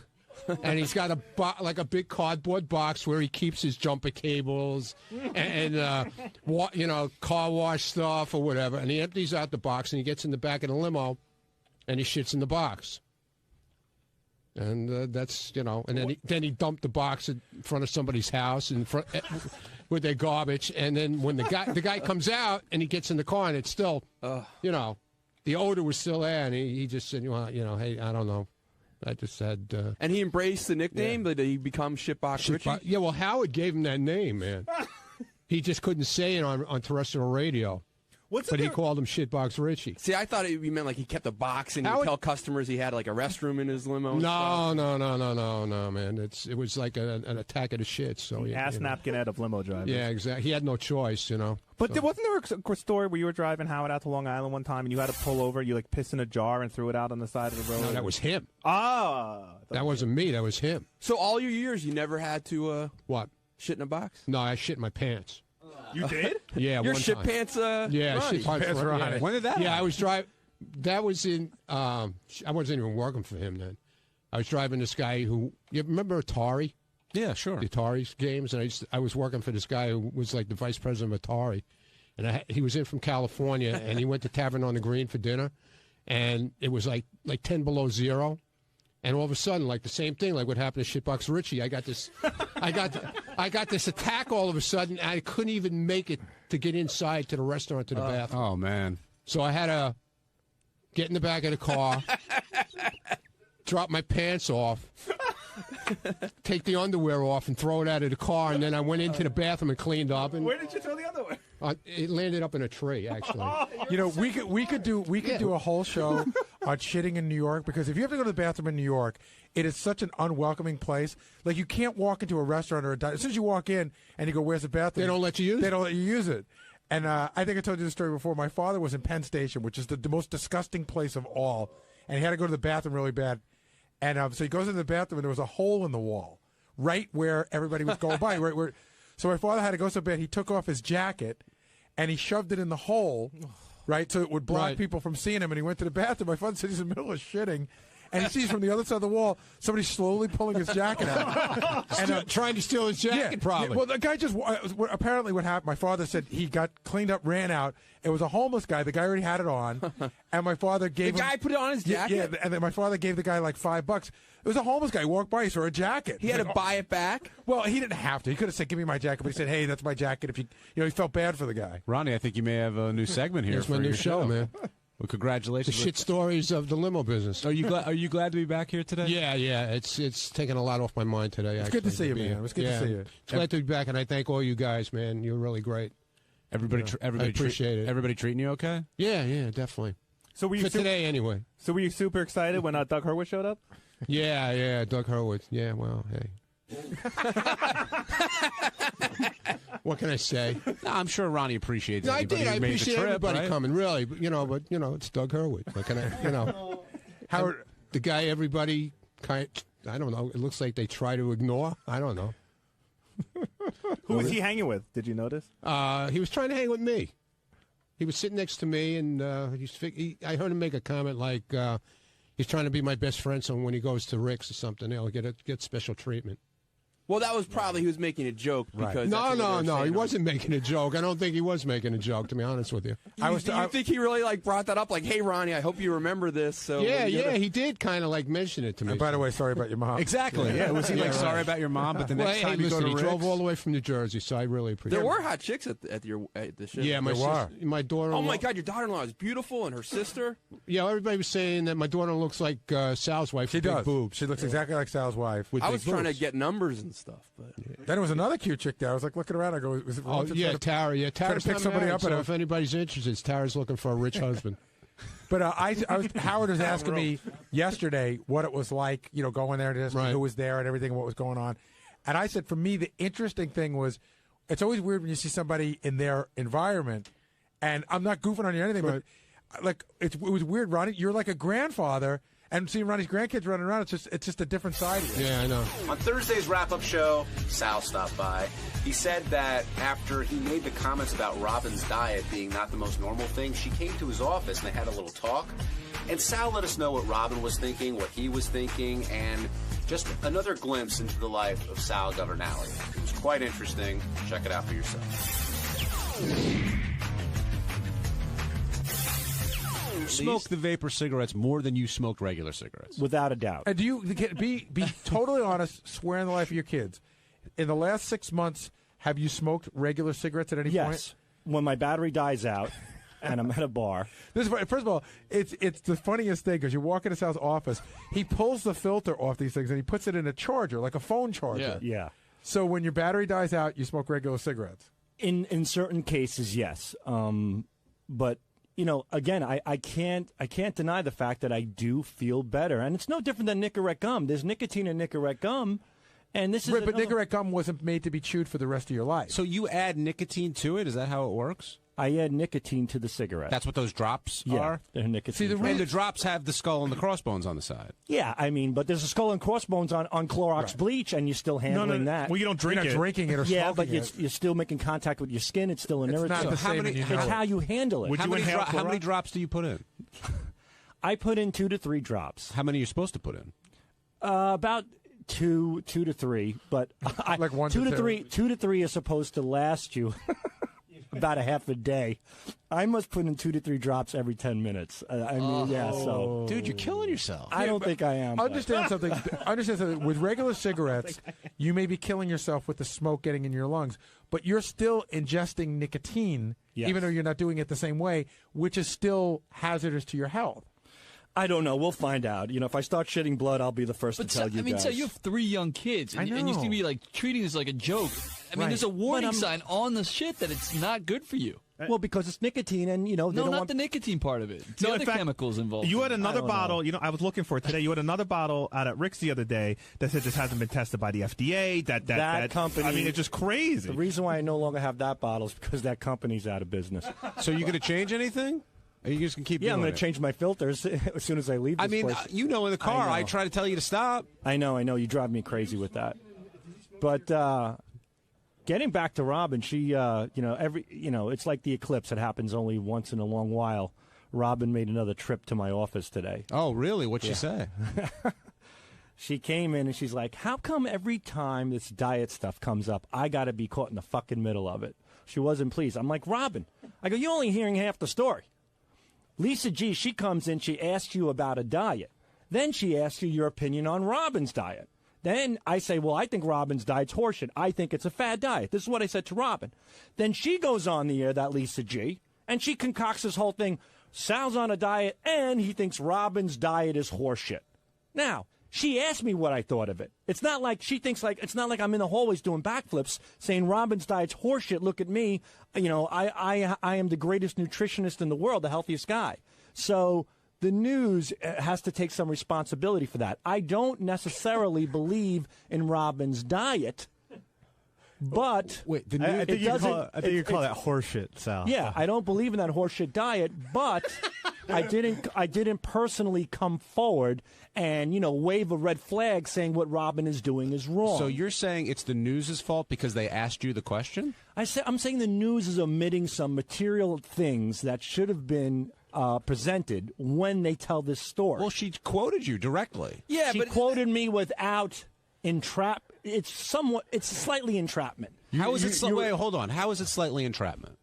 and he's got a big cardboard box where he keeps his jumper cables and car wash stuff or whatever. And he empties out the box, and he gets in the back of the limo, and he shits in the box. And that's, and then he dumped the box in front of somebody's house with their garbage. And then when the guy comes out and he gets in the car and it's still, the odor was still there. And he just said, hey, I don't know. I just had. And he embraced the nickname. Did he become Shitbox Richie? Yeah, well, Howard gave him that name, man. He just couldn't say it on terrestrial radio. He called him Shitbox Richie. See, I thought you meant like he kept a box and he would tell customers he had like a restroom in his limo. No, man. It was like an attack of the shit. So napkin out of limo drivers. Yeah, exactly. He had no choice, But wasn't there a story where you were driving Howard out to Long Island one time and you had to pull over? You like pissed in a jar and threw it out on the side of the road. No, that was him. That wasn't me. That was him. So all your years, you never had to what? Shit in a box? No, I shit in my pants. You did? Yeah, your one shit time. pants. Shit pants. Ronnie. Yeah. When did that happen? I was driving. That was in. I wasn't even working for him then. I was driving this guy who. You remember Atari? Yeah, sure. The Atari games, and I was working for this guy who was like the vice president of Atari, and he was in from California, and he went to Tavern on the Green for dinner, and it was like 10 below zero. And all of a sudden, like the same thing, like what happened to Shitbox Richie, I got this attack all of a sudden. And I couldn't even make it to get inside to the restaurant to the bathroom. Oh man! So I had to get in the back of the car, drop my pants off, take the underwear off, and throw it out of the car. And then I went into the bathroom and cleaned up. And where did you throw the underwear? It landed up in a tree, actually. We could do a whole show on shitting in New York, because if you have to go to the bathroom in New York, it is such an unwelcoming place. Like, you can't walk into a restaurant or a diner. As soon as you walk in and you go, "Where's the bathroom?" They don't let you use it. They don't let you use it. And I think I told you the story before. My father was in Penn Station, which is the most disgusting place of all, and he had to go to the bathroom really bad. And so he goes into the bathroom, and there was a hole in the wall right where everybody was going by. So my father had to go so bad, he took off his jacket, and he shoved it in the hole, right, so it would block people from seeing him. And he went to the bathroom. My father said he's in the middle of shitting, and he sees from the other side of the wall somebody slowly pulling his jacket out. And trying to steal his jacket, probably. Well, the guy just, apparently what happened, my father said he got cleaned up, ran out. It was a homeless guy. The guy already had it on. And my father gave The guy put it on his jacket? Yeah, and then my father gave the guy like $5. It was a homeless guy. He walked by, he saw a jacket. He had to buy it back? Well, he didn't have to. He could have said, give me my jacket. But he said, hey, that's my jacket. If he felt bad for the guy. Ronnie, I think you may have a new segment here. Here's for my new your show, man. Well, congratulations. The shit stories of the limo business. Are you glad to be back here today? Yeah. It's taken a lot of my mind today. It's good to see you, man. It was good to see you. It's glad to be back, and I thank all you guys, man. You're really great. Everybody I appreciate it. Everybody treating you okay? Yeah, definitely. So were you for today anyway? So were you super excited when Doug Hurwitz showed up? Yeah, Doug Hurwitz. Yeah, well, hey. What can I say? No, I'm sure Ronnie appreciates. No, I did. I appreciate trip, everybody right? coming, really. But it's Doug Hurwitz. What can I? Howard, the guy everybody I don't know. It looks like they try to ignore. I don't know. Who was he hanging with? Did you notice? He was trying to hang with me. He was sitting next to me, and I heard him make a comment like he's trying to be my best friend, so when he goes to Rick's or something, he'll get special treatment. Well, that was probably he was making a joke because no, he wasn't making a joke. I don't think he was making a joke, to be honest with you. You think he really brought that up? Like, hey, Ronnie, I hope you remember this. So yeah, he did kind of mention it to me. And by the way, sorry about your mom. Exactly. Yeah, was he sorry about your mom? But the next time you go to he Rick's? drove all the way from New Jersey, so I really appreciate it. There were hot chicks at the show. Yeah, my daughter. Oh my God, your daughter-in-law is beautiful, and her sister. Yeah, everybody was saying that my daughter looks like Sal's wife. She does. Boobs. She looks exactly like Sal's wife. I was trying to get numbers and stuff, but. Then there was another cute chick there. I was like looking around. I go, was it wrong to try to, Tara. Yeah, Tara's try to pick somebody married, up. So if anybody's interested, Tara's looking for a rich husband. But Howard was asking me yesterday what it was like, going there and who was there and everything, and what was going on. And I said, for me, the interesting thing was, it's always weird when you see somebody in their environment, and I'm not goofing on you or anything, but it was weird, Ronnie. You're like a grandfather. And seeing Ronnie's grandkids running around, it's just a different side of you. Yeah, I know. On Thursday's wrap-up show, Sal stopped by. He said that after he made the comments about Robin's diet being not the most normal thing, she came to his office and they had a little talk. And Sal let us know what Robin was thinking, what he was thinking, and just another glimpse into the life of Sal Governale. It was quite interesting. Check it out for yourself. Smoke the vapor cigarettes more than you smoked regular cigarettes. Without a doubt. And do you be totally honest, swear on the life of your kids, in the last 6 months, have you smoked regular cigarettes at any point? Yes. When my battery dies out and I'm at a bar. First of all, it's the funniest thing because you walk into Sal's office, he pulls the filter off these things and he puts it in a charger, like a phone charger. Yeah. So when your battery dies out, you smoke regular cigarettes. In certain cases, yes. But again, I can't deny the fact that I do feel better, and it's no different than Nicorette gum. There's nicotine in Nicorette gum, and this is right. But Nicorette gum wasn't made to be chewed for the rest of your life. So you add nicotine to it? Is that how it works? I add nicotine to the cigarette. That's what those drops are? They're nicotine. See, and the drops have the skull and the crossbones on the side. Yeah, but there's a skull and crossbones on Clorox bleach, and you're still handling that. Well, you don't drink You're not drinking it or yeah, but smoking it. you're still making contact with your skin. It's still an irritant. Not the same it's how you handle it. How many drops do you put in? I put in 2 to 3 drops. How many are you supposed to put in? About two to three, but like 1 2 to to 3. 2 to 3 is supposed to last you about a half a day. I must put in 2 to 3 drops every 10 minutes. So dude, you're killing yourself. I don't think I am. Understand something. With regular cigarettes, you may be killing yourself with the smoke getting in your lungs, but you're still ingesting nicotine, even though you're not doing it the same way, which is still hazardous to your health. I don't know. We'll find out. If I start shitting blood, I'll be the first to tell you guys. So you have 3 young kids, and you seem to be treating this like a joke. There's a warning sign on the shit that it's not good for you. Well, because it's nicotine, and the nicotine part of it. It's the other chemicals involved. You had another bottle. I was looking for it today. You had another bottle out at Rick's the other day that said this hasn't been tested by the FDA. That company. It's just crazy. The reason why I no longer have that bottle is because that company's out of business. So you going to change anything? Or you just can keep doing I'm going to change my filters as soon as I leave this place. In the car, I try to tell you to stop. I know. You drive me crazy with that. But getting back to Robin, she, it's like the eclipse. It happens only once in a long while. Robin made another trip to my office today. Oh, really? What'd she say? She came in and she's like, how come every time this diet stuff comes up, I got to be caught in the fucking middle of it? She wasn't pleased. I'm like, Robin, I go, you're only hearing half the story. Lisa G, she comes in, she asks you about a diet. Then she asks you your opinion on Robin's diet. Then I say, well, I think Robin's diet's horseshit. I think it's a fad diet. This is what I said to Robin. Then she goes on the air, that Lisa G, and she concocts this whole thing. Sal's on a diet, and he thinks Robin's diet is horseshit. Now, she asked me what I thought of it. It's not like she thinks like it's not like I'm in the hallways doing backflips saying Robin's diet's horseshit. Look at me, you know, I am the greatest nutritionist in the world, the healthiest guy. So the news has to take some responsibility for that. I don't necessarily believe in Robin's diet. But wait, I think you call that horseshit, Sal. Yeah, I don't believe in that horseshit diet, but I didn't personally come forward and, you know, wave a red flag saying what Robin is doing is wrong. So you're saying it's the news's fault because they asked you the question? I'm saying the news is omitting some material things that should have been presented when they tell this story. Well, she quoted you directly. Yeah, she quoted me without entrap. It's slightly entrapment. How is it? Wait, hold on. How is it slightly entrapment?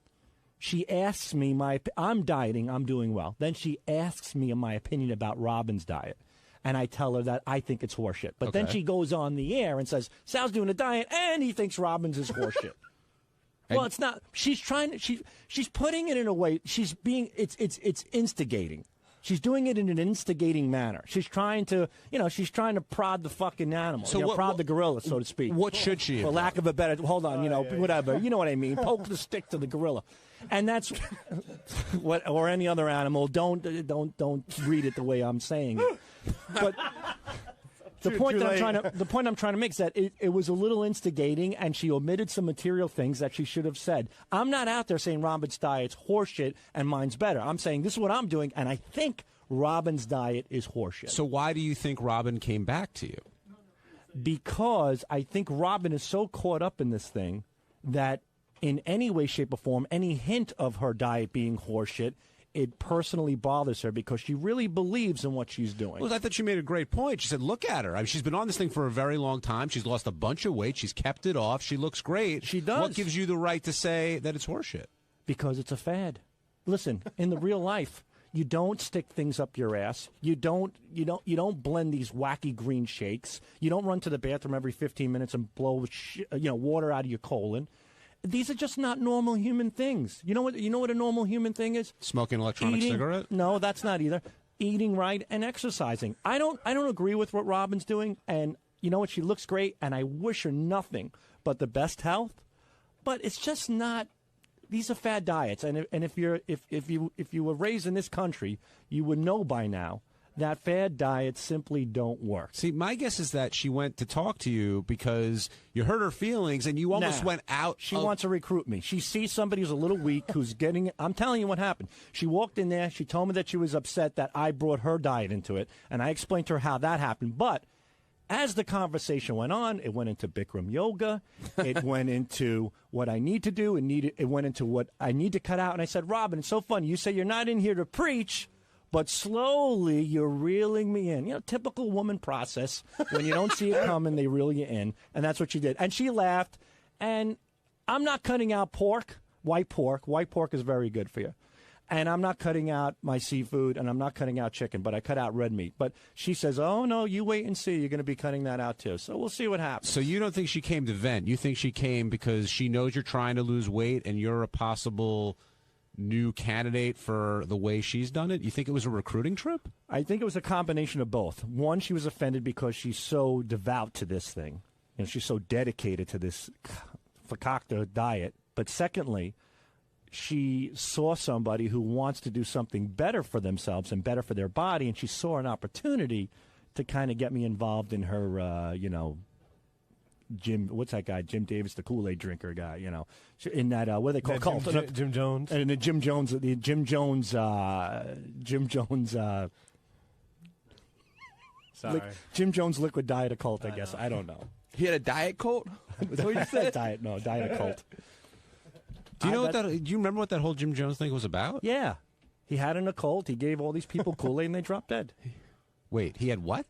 She asks me I'm dieting, I'm doing well. Then she asks me my opinion about Robin's diet. And I tell her that I think it's horseshit. But then she goes on the air and says, Sal's doing a diet and he thinks Robin's is horseshit. Well, it's not. She's putting it in a way, it's instigating. She's doing it in an instigating manner. She's trying to prod the fucking animal. So prod the gorilla, so to speak. What should she have For lack of a better, hold on, whatever. You know what I mean. Poke the stick to the gorilla. And that's what, or any other animal. Don't read it the way I'm saying it. But the point I'm trying to make is that it was a little instigating, and she omitted some material things that she should have said. I'm not out there saying Robin's diet's horseshit and mine's better. I'm saying this is what I'm doing, and I think Robin's diet is horseshit. So why do you think Robin came back to you? Because I think Robin is so caught up in this thing that in any way, shape, or form, any hint of her diet being horseshit, it personally bothers her because she really believes in what she's doing. Well, I thought she made a great point. She said, look at her. I mean, she's been on this thing for a very long time. She's lost a bunch of weight. She's kept it off. She looks great. She does. What gives you the right to say that it's horseshit? Because it's a fad. Listen, in the real life, you don't stick things up your ass. You don't blend these wacky green shakes. You don't run to the bathroom every 15 minutes and blow water out of your colon. These are just not normal human things. You know what a normal human thing is? Smoking an electronic cigarette? No, that's not either. Eating right and exercising. I don't agree with what Robin's doing, and you know what? She looks great, and I wish her nothing but the best health. But it's just not. These are fad diets, and if you were raised in this country, you would know by now that fad diets simply don't work. See, my guess is that she went to talk to you because you hurt her feelings and you almost went out. She wants to recruit me. She sees somebody who's a little weak, who's getting... I'm telling you what happened. She walked in there. She told me that she was upset that I brought her diet into it, and I explained to her how that happened. But as the conversation went on, it went into Bikram yoga. It went into what I need to do. It went into what I need to cut out. And I said, Robin, it's so funny. You say you're not in here to preach, but slowly you're reeling me in. You know, typical woman process. When you don't see it coming, they reel you in. And that's what she did. And she laughed. And I'm not cutting out pork, white pork. White pork is very good for you. And I'm not cutting out my seafood, and I'm not cutting out chicken, but I cut out red meat. But she says, oh, no, you wait and see. You're going to be cutting that out, too. So we'll see what happens. So you don't think she came to vent. You think she came because she knows you're trying to lose weight and you're a possible new candidate for the way she's done it? You think it was a recruiting trip? I think it was a combination of both. One, she was offended because she's so devout to this thing. You know, she's so dedicated to this fakakta diet. But secondly, she saw somebody who wants to do something better for themselves and better for their body, and she saw an opportunity to kind of get me involved in her, Jim, what's that guy? Jim Davis, the Kool-Aid drinker guy, in that, what do they call cult? Jim Jones. And the Jim Jones, Sorry. Jim Jones liquid diet occult, I guess. I don't know. He had a diet cult? That's what you said? Diet occult. Do you know do you remember what that whole Jim Jones thing was about? Yeah. He had an occult. He gave all these people Kool-Aid and they dropped dead. Wait, he had what?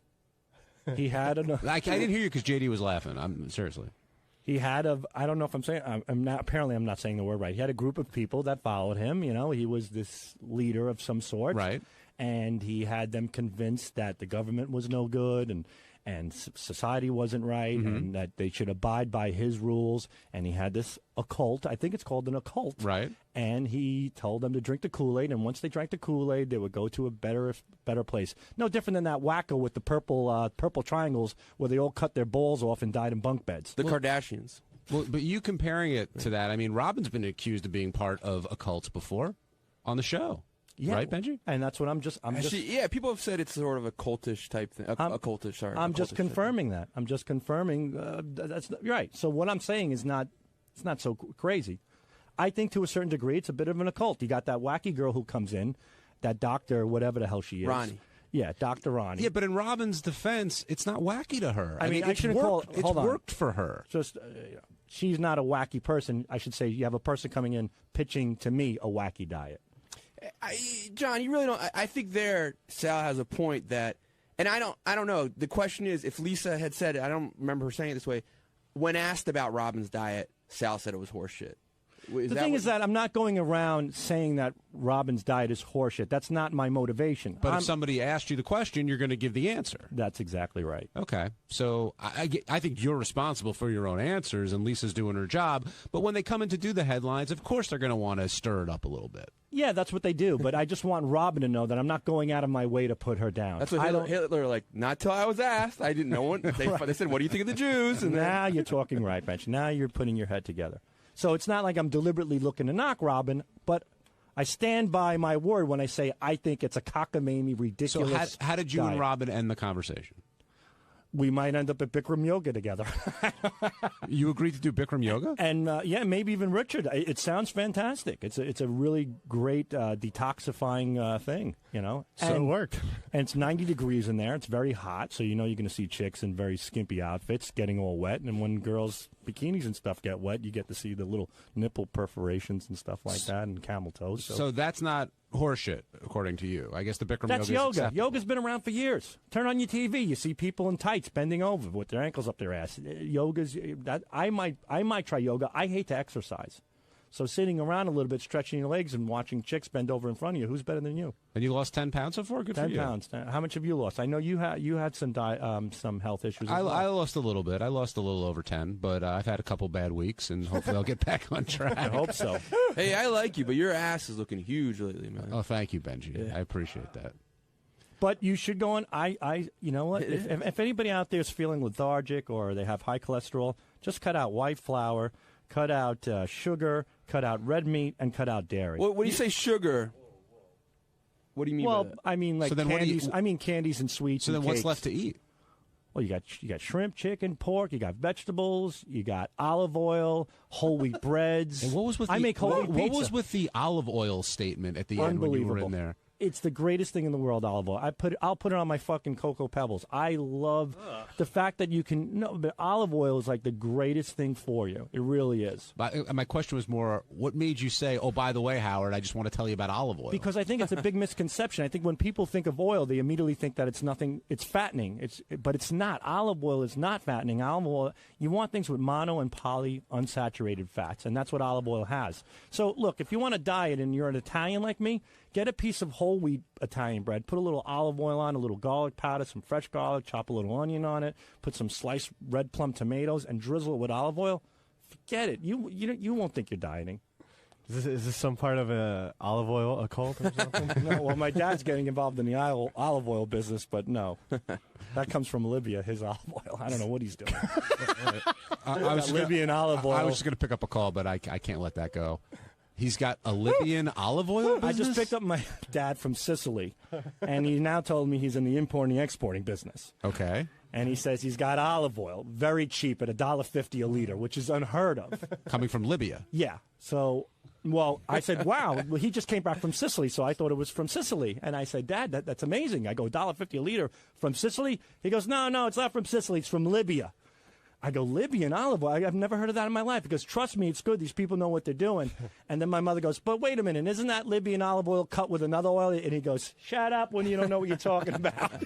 He had an. I didn't hear you because JD was laughing. I'm seriously. He had I don't know if I'm saying. I'm not. Apparently, I'm not saying the word right. He had a group of people that followed him. You know, he was this leader of some sort. Right. And he had them convinced that the government was no good and society wasn't right, and that they should abide by his rules. And he had this occult. I think it's called an occult. Right. And he told them to drink the Kool-Aid, and once they drank the Kool-Aid, they would go to a better place. No different than that wacko with the purple triangles where they all cut their balls off and died in bunk beds. The Kardashians. Well, but you comparing it to that, I mean, Robin's been accused of being part of occults before on the show. Yeah, right, Benji? And that's what I'm Actually, yeah, people have said it's sort of a cultish type thing. Occultish, sorry. I'm just confirming that. I'm just confirming that's you're right. So what I'm saying is it's not so crazy. I think to a certain degree it's a bit of an occult. You got that wacky girl who comes in, that doctor, whatever the hell she is. Ronnie. Yeah, Dr. Ronnie. Yeah, but in Robin's defense, it's not wacky to her. I mean, I it's shouldn't call it. It's Hold on. worked for her. Just she's not a wacky person. I should say you have a person coming in pitching to me a wacky diet. John, you really don't. I think Sal has a point that, and I don't know. The question is, if Lisa had said it, I don't remember her saying it this way. When asked about Robin's diet, Sal said it was horseshit. The thing is that I'm not going around saying that Robin's diet is horseshit. That's not my motivation. But if somebody asked you the question, you're going to give the answer. That's exactly right. Okay. So I think you're responsible for your own answers, and Lisa's doing her job. But when they come in to do the headlines, of course they're going to want to stir it up a little bit. Yeah, that's what they do. But I just want Robin to know that I'm not going out of my way to put her down. That's what Hitler like, not till I was asked. I didn't know. They said, what do you think of the Jews? And now you're talking right, Bench. Now you're putting your head together. So it's not like I'm deliberately looking to knock Robin, but I stand by my word when I say I think it's a cockamamie, ridiculous. So how did you diet. and Robin end the conversation? We might end up at Bikram yoga together. You agreed to do Bikram yoga? And yeah, maybe even Richard. It sounds fantastic. It's a really great detoxifying thing, you know. So it worked. And it's 90 degrees in there. It's very hot, so you know you're going to see chicks in very skimpy outfits getting all wet. And when girls' bikinis and stuff get wet, you get to see the little nipple perforations and stuff like that and camel toes. So that's not horseshit, according to you. I guess the Bikram That's yoga is yoga. acceptable. Yoga's been around for years. Turn on your TV, you see people in tights bending over with their ankles up their ass. Yoga's that I might try yoga. I hate to exercise. So sitting around a little bit, stretching your legs and watching chicks bend over in front of you, who's better than you? And you lost 10 pounds so far? Good 10 for you. 10 pounds. How much have you lost? I know you had some health issues. I lost a little bit. I lost a little over 10, but I've had a couple bad weeks, and hopefully I'll get back on track. I hope so. Hey, I like you, but your ass is looking huge lately, man. Oh, thank you, Benji. I appreciate that. But you should go on. You know what? If anybody out there is feeling lethargic or they have high cholesterol, just cut out white flour, cut out sugar, cut out red meat, and cut out dairy. When you say sugar, what do you mean? Well, by that? I mean like candies. I mean candies and sweets. So and then, what's cakes. left to eat? Well, you got shrimp, chicken, pork. You got vegetables. You got olive oil, whole wheat breads. And what was with I make whole wheat pizza. What was with the olive oil statement at the end when you were in there? It's the greatest thing in the world, olive oil. I'll put it on my fucking Cocoa Pebbles. I love the fact that you can. No, but olive oil is like the greatest thing for you. It really is. But my question was more, what made you say, "Oh, by the way, Howard, I just want to tell you about olive oil"? Because I think it's a big misconception. I think when people think of oil, they immediately think that it's nothing. It's fattening. But it's not. Olive oil is not fattening. Olive oil. You want things with mono and poly unsaturated fats, and that's what olive oil has. So look, if you want a diet and you're an Italian like me, get a piece of whole wheat Italian bread, put a little olive oil on, a little garlic powder, some fresh garlic, chop a little onion on it, put some sliced red plum tomatoes, and drizzle it with olive oil. Forget it. You won't think you're dieting. Is this some part of a olive oil occult or something? No, well, my dad's getting involved in the olive oil business, but no. That comes from Libya, his olive oil. I don't know what he's doing. I was Libyan olive oil. I was just going to pick up a call, but I can't let that go. He's got a Libyan olive oil business? I just picked up my dad from Sicily, and he now told me he's in the importing exporting business. Okay. And he says he's got olive oil, very cheap at $1.50 a liter, which is unheard of. Coming from Libya? Yeah. So, well, I said, wow. Well, he just came back from Sicily, so I thought it was from Sicily. And I said, Dad, that's amazing. I go, $1.50 a liter from Sicily? He goes, no, it's not from Sicily. It's from Libya. I go, Libby and olive oil? I've never heard of that in my life. He goes, trust me, it's good. These people know what they're doing. And then my mother goes, but wait a minute, isn't that Libby and olive oil cut with another oil? And he goes, shut up when you don't know what you're talking about.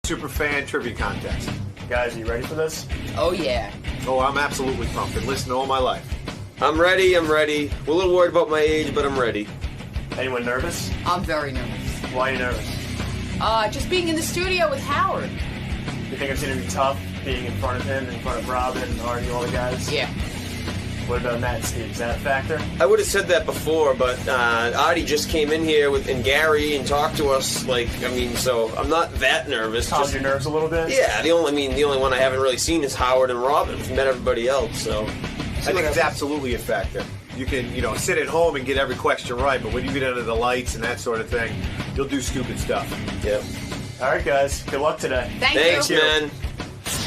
Superfan trivia contest. Guys, are you ready for this? Oh, yeah. Oh, I'm absolutely pumped. Been listening all my life. I'm ready. I'm ready. We're a little worried about my age, but I'm ready. Anyone nervous? I'm very nervous. Why are you nervous? Just being in the studio with Howard. You think it's going to be tough being in front of him, in front of Robin, Artie, all the guys? Yeah. What about Matt and Steve? Is that a factor? I would have said that before, but Artie just came in here and Gary and talked to us. So I'm not that nervous. Calms your nerves a little bit? Yeah, the only one I haven't really seen is Howard and Robin. We've met everybody else, so. I think it's absolutely a factor. You can, sit at home and get every question right, but when you get under the lights and that sort of thing, you'll do stupid stuff. Yep. All right, guys. Good luck today. Thanks, man.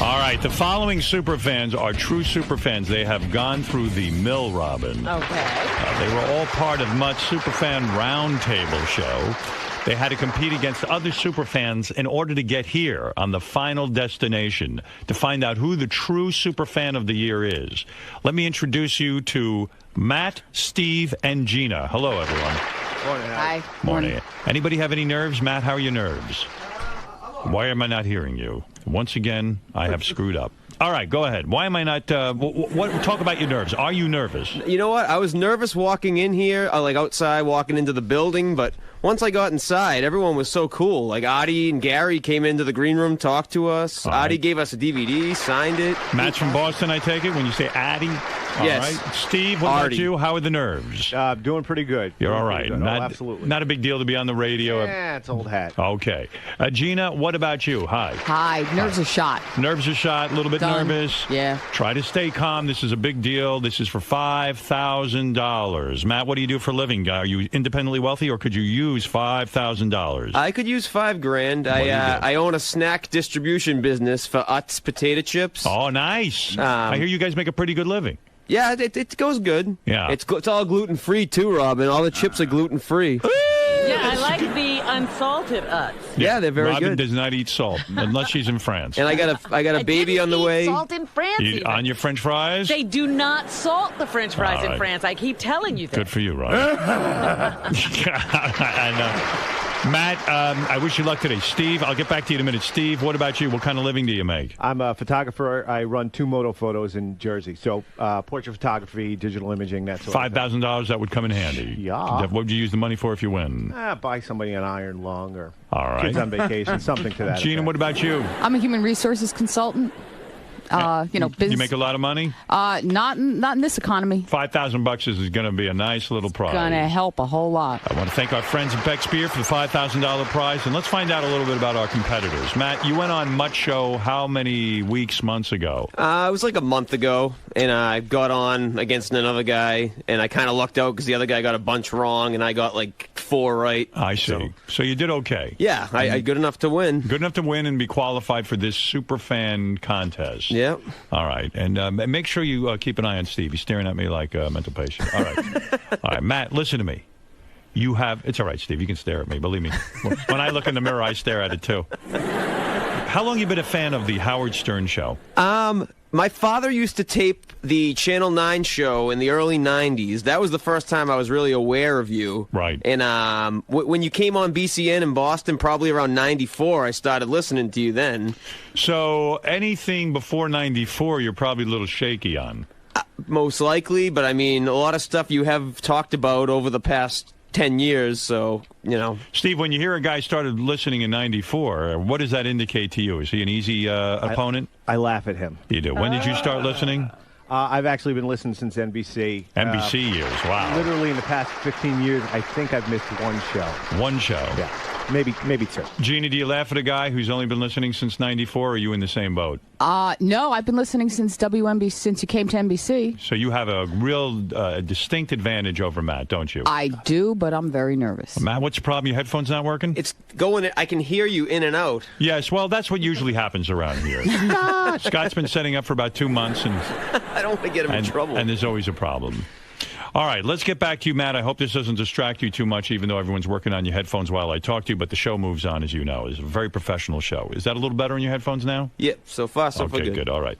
All right, the following superfans are true superfans. They have gone through the mill, Robin. Okay. They were all part of Mutt's Superfan Roundtable show. They had to compete against other superfans in order to get here on the final destination to find out who the true superfan of the year is. Let me introduce you to Matt, Steve, and Gina. Hello, everyone. Morning. Hi. Morning. Anybody have any nerves? Matt, how are your nerves? Why am I not hearing you? Once again, I have screwed up. All right, go ahead. Why am I not... talk about your nerves. Are you nervous? You know what? I was nervous walking in here, outside, walking into the building, but once I got inside, everyone was so cool. Like, Artie and Gary came into the green room, talked to us. Artie gave us a DVD, signed it. Matt's from Boston, I take it, when you say Artie? Yes. All right. Steve, what about you? How are the nerves? Doing pretty good. You're all right. Absolutely. Not a big deal to be on the radio. Yeah, it's old hat. Okay. Gina, what about you? Hi. Hi. Nerves are shot. Nerves are shot. A little bit nervous. Yeah. Try to stay calm. This is a big deal. This is for $5,000. Matt, what do you do for a living? Are you independently wealthy, or could you use $5,000? I could use $5,000. I own a snack distribution business for Utz potato chips. Oh, nice. I hear you guys make a pretty good living. Yeah, it goes good. Yeah. It's all gluten-free, too, Robin. All the chips are gluten-free. Yeah, I like the unsalted Utz. Yeah, they're very Robin good. does not eat salt unless she's in France. And I got a baby on the way. Salt in France. On your French fries? They do not salt the French fries All in right. France. I keep telling you that. Good for you, Robin. Matt, I wish you luck today. Steve, I'll get back to you in a minute. Steve, what about you? What kind of living do you make? I'm a photographer. I run 2 moto photos in Jersey. So portrait photography, digital imaging, that sort of thing. $5,000, that would come in handy. Yeah. What would you use the money for if you win? Buy somebody an iron lung or All right. kids on vacation, something to that Gina, effect. what about you? I'm a human resources consultant. Business. You make a lot of money? Not in this economy. $5,000 is going to be a nice little prize. Gonna help a whole lot. I want to thank our friends at Beck's Beer for the $5,000 prize, and let's find out a little bit about our competitors. Matt, you went on Mutt Show how many months ago? It was like a month ago, and I got on against another guy, and I kind of lucked out because the other guy got a bunch wrong, and I got like 4 right. I see. So you did okay. Yeah, I good enough to win. Good enough to win and be qualified for this Superfan contest. Yep. All right, and make sure you keep an eye on Steve. He's staring at me like a mental patient. All right. All right, Matt, listen to me. It's all right, Steve. You can stare at me. Believe me. When I look in the mirror, I stare at it, too. How long have you been a fan of the Howard Stern show? My father used to tape the Channel 9 show in the early 90s. That was the first time I was really aware of you. Right. And when you came on BCN in Boston, probably around 94, I started listening to you then. So anything before 94, you're probably a little shaky on. Most likely, but I mean, a lot of stuff you have talked about over the past 10 years, so, Steve, when you hear a guy started listening in 94, what does that indicate to you? Is he an easy opponent? I laugh at him. You do. When did you start listening? I've actually been listening since NBC. NBC years, wow. Literally in the past 15 years, I think I've missed one show. One show? Yeah, maybe two. Gina, do you laugh at a guy who's only been listening since 94, or are you in the same boat? No, I've been listening since WNBC, since you came to NBC. So you have a real distinct advantage over Matt, don't you? I do, but I'm very nervous. Matt, what's your problem? Your headphones not working? It's going. I can hear you in and out. Yes, well, that's what usually happens around here. Scott's been setting up for about 2 months, and I don't want to get him in trouble. And there's always a problem. All right, let's get back to you, Matt. I hope this doesn't distract you too much, even though everyone's working on your headphones while I talk to you. But the show moves on, as you know. It's a very professional show. Is that a little better in your headphones now? Yeah, so far, so okay, good. Good. All right.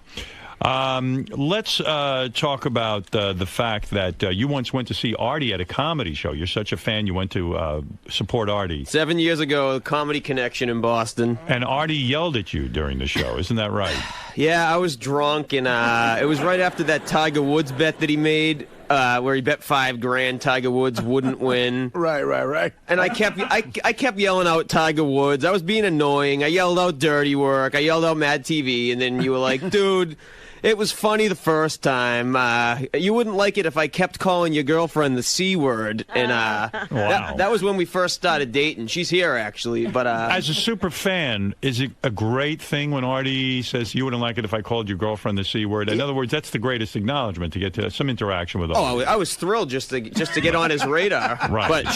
Let's talk about the fact that you once went to see Artie at a comedy show. You're such a fan. You went to support Artie. 7 years ago, Comedy Connection in Boston. And Artie yelled at you during the show. Isn't that right? Yeah, I was drunk, and it was right after that Tiger Woods bet that he made. Where he bet $5,000 Tiger Woods wouldn't win. Right. And I kept yelling out Tiger Woods. I was being annoying. I yelled out Dirty Work. I yelled out Mad TV. And then you were like, dude, it was funny the first time. You wouldn't like it if I kept calling your girlfriend the C word. And wow. that was when we first started dating. She's here, actually. But as a super fan, is it a great thing when Artie says you wouldn't like it if I called your girlfriend the C word? In other words, that's the greatest acknowledgement to get to some interaction with Artie. Oh, I was thrilled just to get on his radar. Right. But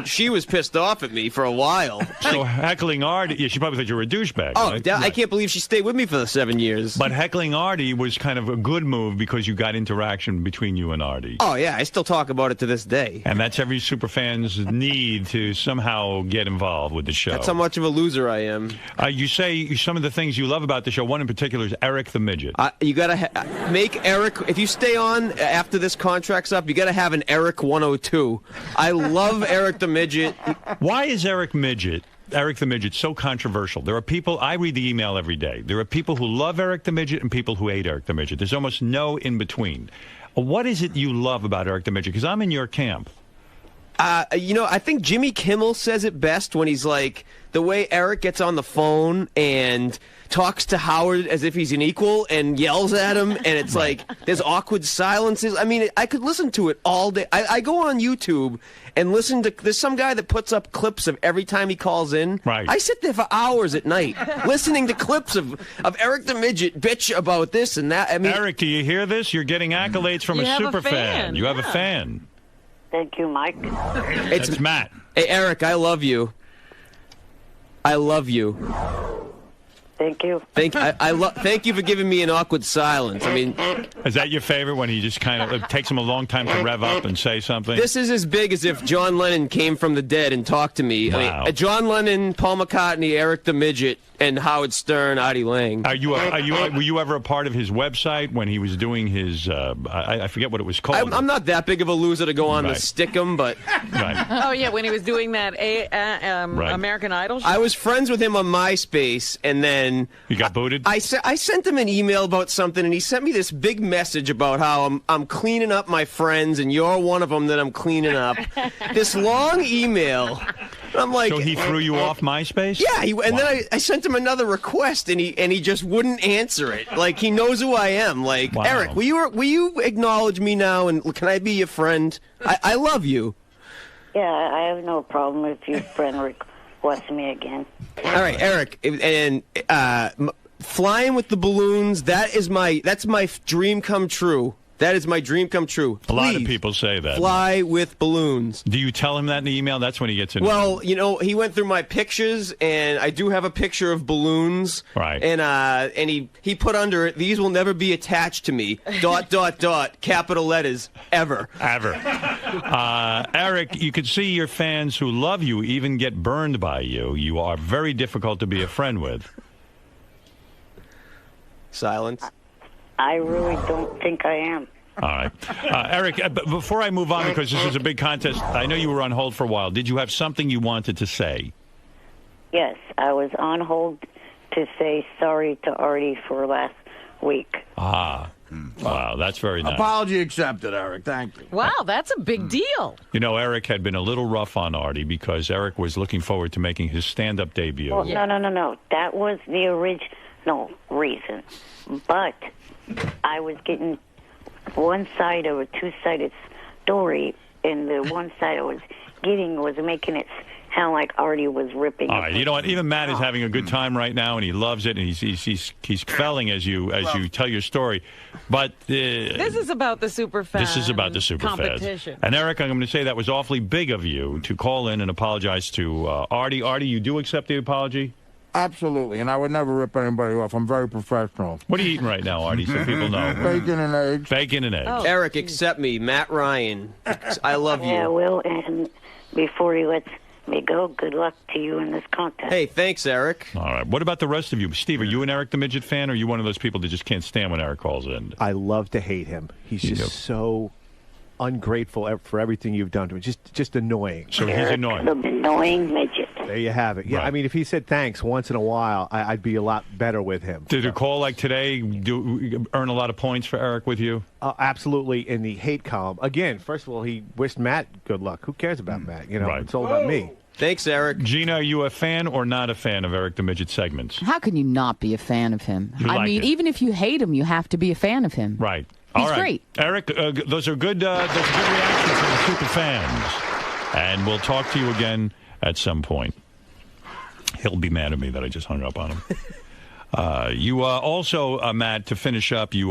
she was pissed off at me for a while. So heckling Artie, yeah, she probably thought you were a douchebag. Oh, right? I can't believe she stayed with me for the 7 years. But heckling Artie was kind of a good move because you got interaction between you and Artie. Oh, yeah, I still talk about it to this day. And that's every superfan's need to somehow get involved with the show. That's how much of a loser I am. You say some of the things you love about the show. One in particular is Eric the Midget. You got to make Eric, if you stay on after this contract's up, you got to have an Eric 102. I love Eric the Midget. Why is Eric the Midget so controversial? There are people, I read the email every day. There are people who love Eric the Midget and people who hate Eric the Midget. There's almost no in between. What is it you love about Eric the Midget? Because I'm in your camp. I think Jimmy Kimmel says it best when he's like, the way Eric gets on the phone and talks to Howard as if he's an equal and yells at him, and it's like there's awkward silences. I mean, I could listen to it all day. I go on YouTube and listen to, there's some guy that puts up clips of every time he calls in. Right. I sit there for hours at night listening to clips of Eric the Midget bitch about this and that. I mean, Eric, do you hear this? You're getting accolades from a super fan. You have a fan. Thank you, Mike. It's Matt. Hey, Eric, I love you. I love you. Thank you. Thank you for giving me an awkward silence. I mean, is that your favorite when he just kind of it takes him a long time to rev up and say something? This is as big as if John Lennon came from the dead and talked to me. Wow. I mean, John Lennon, Paul McCartney, Eric the Midget, and Howard Stern, Artie Lang. Were you ever a part of his website when he was doing his? I forget what it was called. I'm not that big of a loser to go on the Stickum, but Oh yeah, when he was doing that American Idol show? I was friends with him on MySpace, and then you got booted. I sent him an email about something, and he sent me this big message about how I'm cleaning up my friends, and you're one of them that I'm cleaning up. This long email. I'm like, so he threw you off MySpace? Yeah, then I sent him another request, and he just wouldn't answer it. Like, he knows who I am. Like, wow. Eric, will you acknowledge me now, and can I be your friend? I love you. Yeah, I have no problem if your friend requests me again. All right, Eric, and flying with the balloons, that's my dream come true. That is my dream come true. A lot of people say that. Fly with balloons. Do you tell him that in the email? That's when he gets in. Well, he went through my pictures, and I do have a picture of balloons. Right. And he put under it, "These will never be attached to me." ... capital letters, ever. Ever. Eric, you can see your fans who love you even get burned by you. You are very difficult to be a friend with. Silence. I really don't think I am. All right. Eric, before I move on, because this is a big contest, I know you were on hold for a while. Did you have something you wanted to say? Yes, I was on hold to say sorry to Artie for last week. Wow, that's very nice. Apology accepted, Eric. Thank you. Wow, that's a big deal. You know, Eric had been a little rough on Artie because Eric was looking forward to making his stand-up debut. Well, no. That was the original reason. But I was getting one side of a two-sided story, and the one side I was getting was making it sound like Artie was ripping. All right, you know what? Even Matt is having a good time right now, and he loves it, and he's quelling as you tell your story. But this is about the superfan. This is about the superfans. Competition. And Eric, I'm going to say that was awfully big of you to call in and apologize to Artie. Artie, you do accept the apology? Absolutely, and I would never rip anybody off. I'm very professional. What are you eating right now, Artie, so people know? Bacon and eggs. Bacon and eggs. Oh. Eric, accept me. Matt Ryan. I love you. Yeah, Will, and before he lets me go, good luck to you in this contest. Hey, thanks, Eric. All right. What about the rest of you? Steve, are you an Eric the Midget fan, or are you one of those people that just can't stand when Eric calls in? I love to hate him. He's just so ungrateful for everything you've done to him. Just annoying. So he's annoying. The annoying midget. There you have it. Yeah, Right. I mean, if he said thanks once in a while, I'd be a lot better with him. Did a call like today earn a lot of points for Eric with you? Absolutely. In the hate column. Again, first of all, he wished Matt good luck. Who cares about Matt? You know, Right. it's all about me. Thanks, Eric. Gina, are you a fan or not a fan of Eric the Midget segments? How can you not be a fan of him? You I like mean, it. even if you hate him, you have to be a fan of him. Right. He's All right. great. Eric, those are good reactions from the super fans. And we'll talk to you again at some point. He'll be mad at me that I just hung up on him. You also, Matt, to finish up, you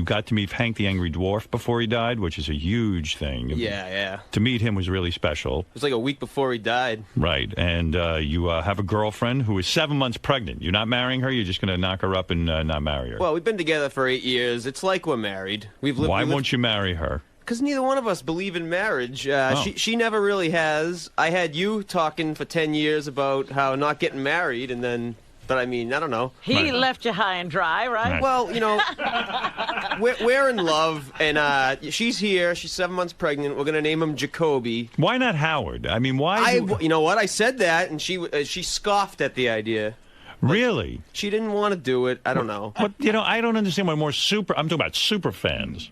got to meet Hank the Angry Dwarf before he died, which is a huge thing. Yeah. To meet him was really special. It was like a week before he died. Right. And you have a girlfriend who is 7 months pregnant. You're not marrying her? You're just going to knock her up and not marry her? Well, we've been together for 8 years. It's like we're married. Why won't you marry her? Because neither one of us believe in marriage. Oh. She never really has. I had you talking for 10 years about how not getting married, and then... But I mean, I don't know. He left you high and dry, right? Well, you know, we're in love, and she's here. She's 7 months pregnant. We're gonna name him Jacoby. Why not Howard? I mean, why? You know what? I said that, and she scoffed at the idea. Really? She didn't want to do it. I don't know. But you know, I don't understand why more super. I'm talking about super fans.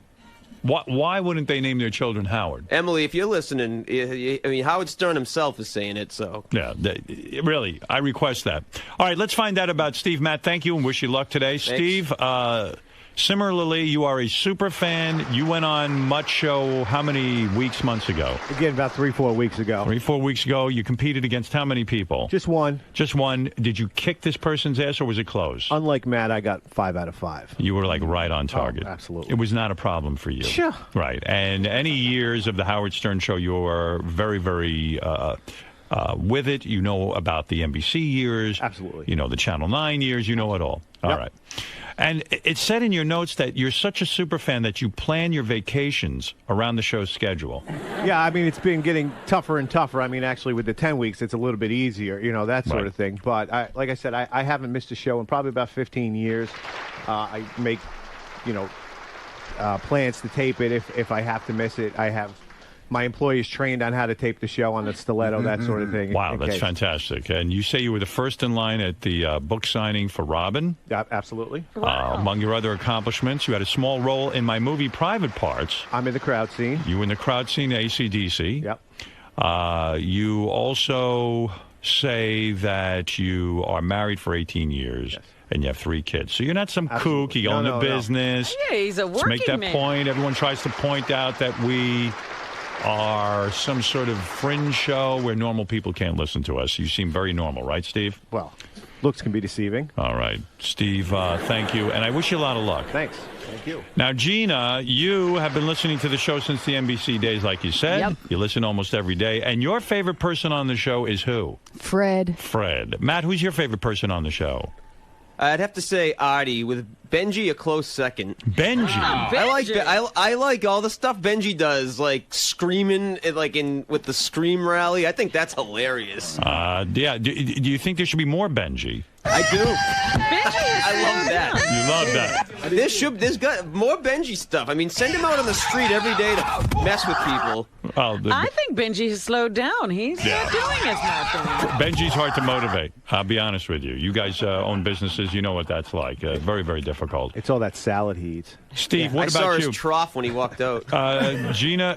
Why wouldn't they name their children Howard? Emily, if you're listening, I mean, Howard Stern himself is saying it, so. Yeah, really, I request that. All right, let's find out about Steve. Matt, thank you and wish you luck today. Thanks. Steve, similarly, you are a super fan. You went on Mutt Show how many months ago? Again, about 3-4 weeks ago. 3-4 weeks ago. You competed against how many people? Just one. Just one. Did you kick this person's ass or was it close? Unlike Matt, I got 5 out of 5. You were like right on target. Oh, absolutely. It was not a problem for you. Sure. Right. And any years of the Howard Stern Show, you were very, very with it. You know about the NBC years. Absolutely. You know the Channel 9 years. You know it all. All right. And it said in your notes that you're such a super fan that you plan your vacations around the show's schedule. Yeah, I mean, it's been getting tougher and tougher. I mean, actually, with the 10 weeks, it's a little bit easier, you know, that sort of thing. But like I said, I haven't missed a show in probably about 15 years. I make, you know, plans to tape it if I have to miss it. I have my employees trained on how to tape the show on the stiletto, that sort of thing. Wow, that's fantastic. And you say you were the first in line at the book signing for Robin? Yeah, absolutely. Among your other accomplishments, you had a small role in my movie Private Parts. I'm in the crowd scene. You were in the crowd scene, AC/DC. Yep. You also say that you are married for 18 years. Yes. And you have 3 kids. So you're not some kook. You own a business. Yeah, he's a working man. Let's make that point. Everyone tries to point out that we are some sort of fringe show where normal people can't listen to us. You seem very normal, right, Steve? Well, looks can be deceiving. All right. Steve, thank you. And I wish you a lot of luck. Thanks. Thank you. Now, Gina, you have been listening to the show since the NBC days, like you said. Yep. You listen almost every day. And your favorite person on the show is who? Fred. Fred. Matt, who's your favorite person on the show? I'd have to say Artie, with Benji a close second. Benji? I like all the stuff Benji does, like screaming, like with the Scream rally. I think that's hilarious. Yeah. Do you think there should be more Benji? I do. Benji I love that. You love that. There's got more Benji stuff. I mean, send him out on the street every day to mess with people. Oh, I think Benji has slowed down. He's not doing as much anymore. Benji's hard to motivate. I'll be honest with you. You guys own businesses. You know what that's like. Very, very difficult. It's all that salad he eats. Steve, I what saw about his you? trough when he walked out. Gina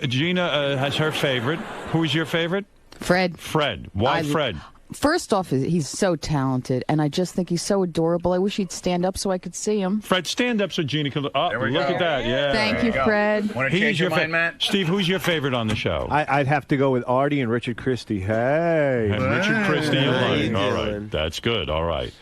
has her favorite. Who's your favorite? Fred. Fred. Why Fred? First off, he's so talented, and I just think he's so adorable. I wish he'd stand up so I could see him. Fred, stand up so Gina can look. Oh, There we look go. at that. Yeah. Thank you, Fred. Want to change your mind, Matt? Steve, who's your favorite on the show? I'd have to go with Artie and Richard Christie. Hey. And Richard Christie you How like. you All doing? right. That's good. All right.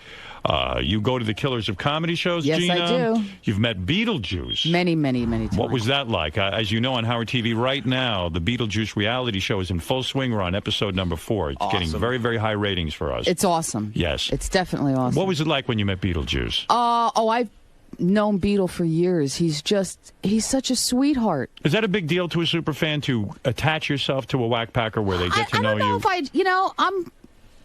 You go to the Killers of Comedy shows, Yes, Gina? I do. You've met Beetlejuice. Many, many, many times. What was that like? As you know, on Howard TV right now, the Beetlejuice reality show is in full swing. We're on episode number 4. It's getting very, very high ratings for us. It's awesome. Yes. It's definitely awesome. What was it like when you met Beetlejuice? I've known Beetle for years. He's such a sweetheart. Is that a big deal to a super fan to attach yourself to a whackpacker where they get to know I don't know you? if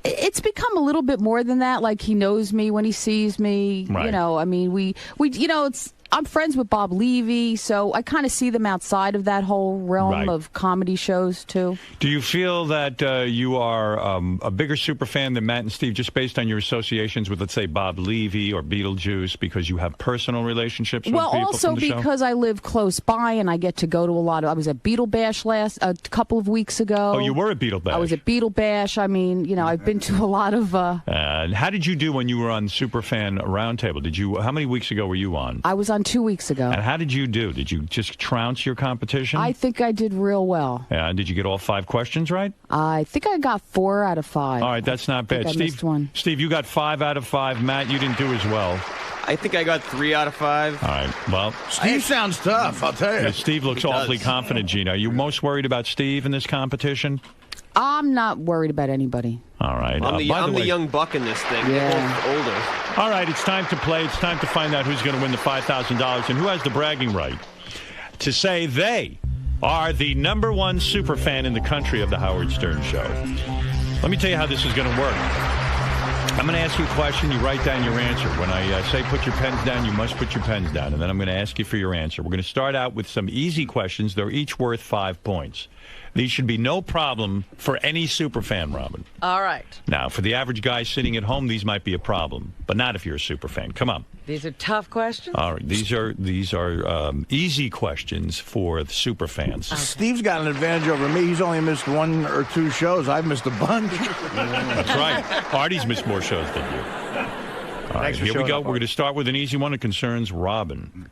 it's become a little bit more than that. Like, he knows me when he sees me. Right. You know, I mean, I'm friends with Bob Levy, so I kind of see them outside of that whole realm Right. of comedy shows, too. Do you feel that you are a bigger super fan than Matt and Steve just based on your associations with, let's say, Bob Levy or Beetlejuice because you have personal relationships with Well, people also from the show? because I live close by and I get to go to a lot of. I was at Beetle Bash a couple of weeks ago. Oh, you were at Beetle Bash. I was at Beetle Bash. I mean, I've been to a lot of. And how did you do when you were on Superfan Roundtable? How many weeks ago were you on? I was on 2 weeks ago. And how did you do? Did you just trounce your competition? I think I did real well. And did you get all 5 questions right? I think I got 4 out of 5. All right, that's not bad. I missed one. Steve, you got 5 out of 5. Matt, you didn't do as well. I think I got 3 out of 5. All right, well. Steve sounds tough, I'll tell you. Yeah, Steve looks awfully confident, Gina. Are you most worried about Steve in this competition? I'm not worried about anybody. All right. I'm by the way- young buck in this thing. Yeah. They're both older. All right, it's time to play. It's time to find out who's going to win the $5,000 and who has the bragging right to say they are the #1 super fan in the country of the Howard Stern Show. Let me tell you how this is going to work. I'm going to ask you a question. You write down your answer. When I say put your pens down, you must put your pens down. And then I'm going to ask you for your answer. We're going to start out with some easy questions. They're each worth 5 points. These should be no problem for any super fan, Robin. All right. Now, for the average guy sitting at home, these might be a problem, but not if you're a super fan. Come on. These are tough questions. All right, these are easy questions for the super fans. Steve's got an advantage over me. He's only missed 1 or 2 shows. I've missed a bunch. That's right. Artie's missed more shows than you. All right, for here we showing go. up, We're going to start with an easy one. It concerns Robin.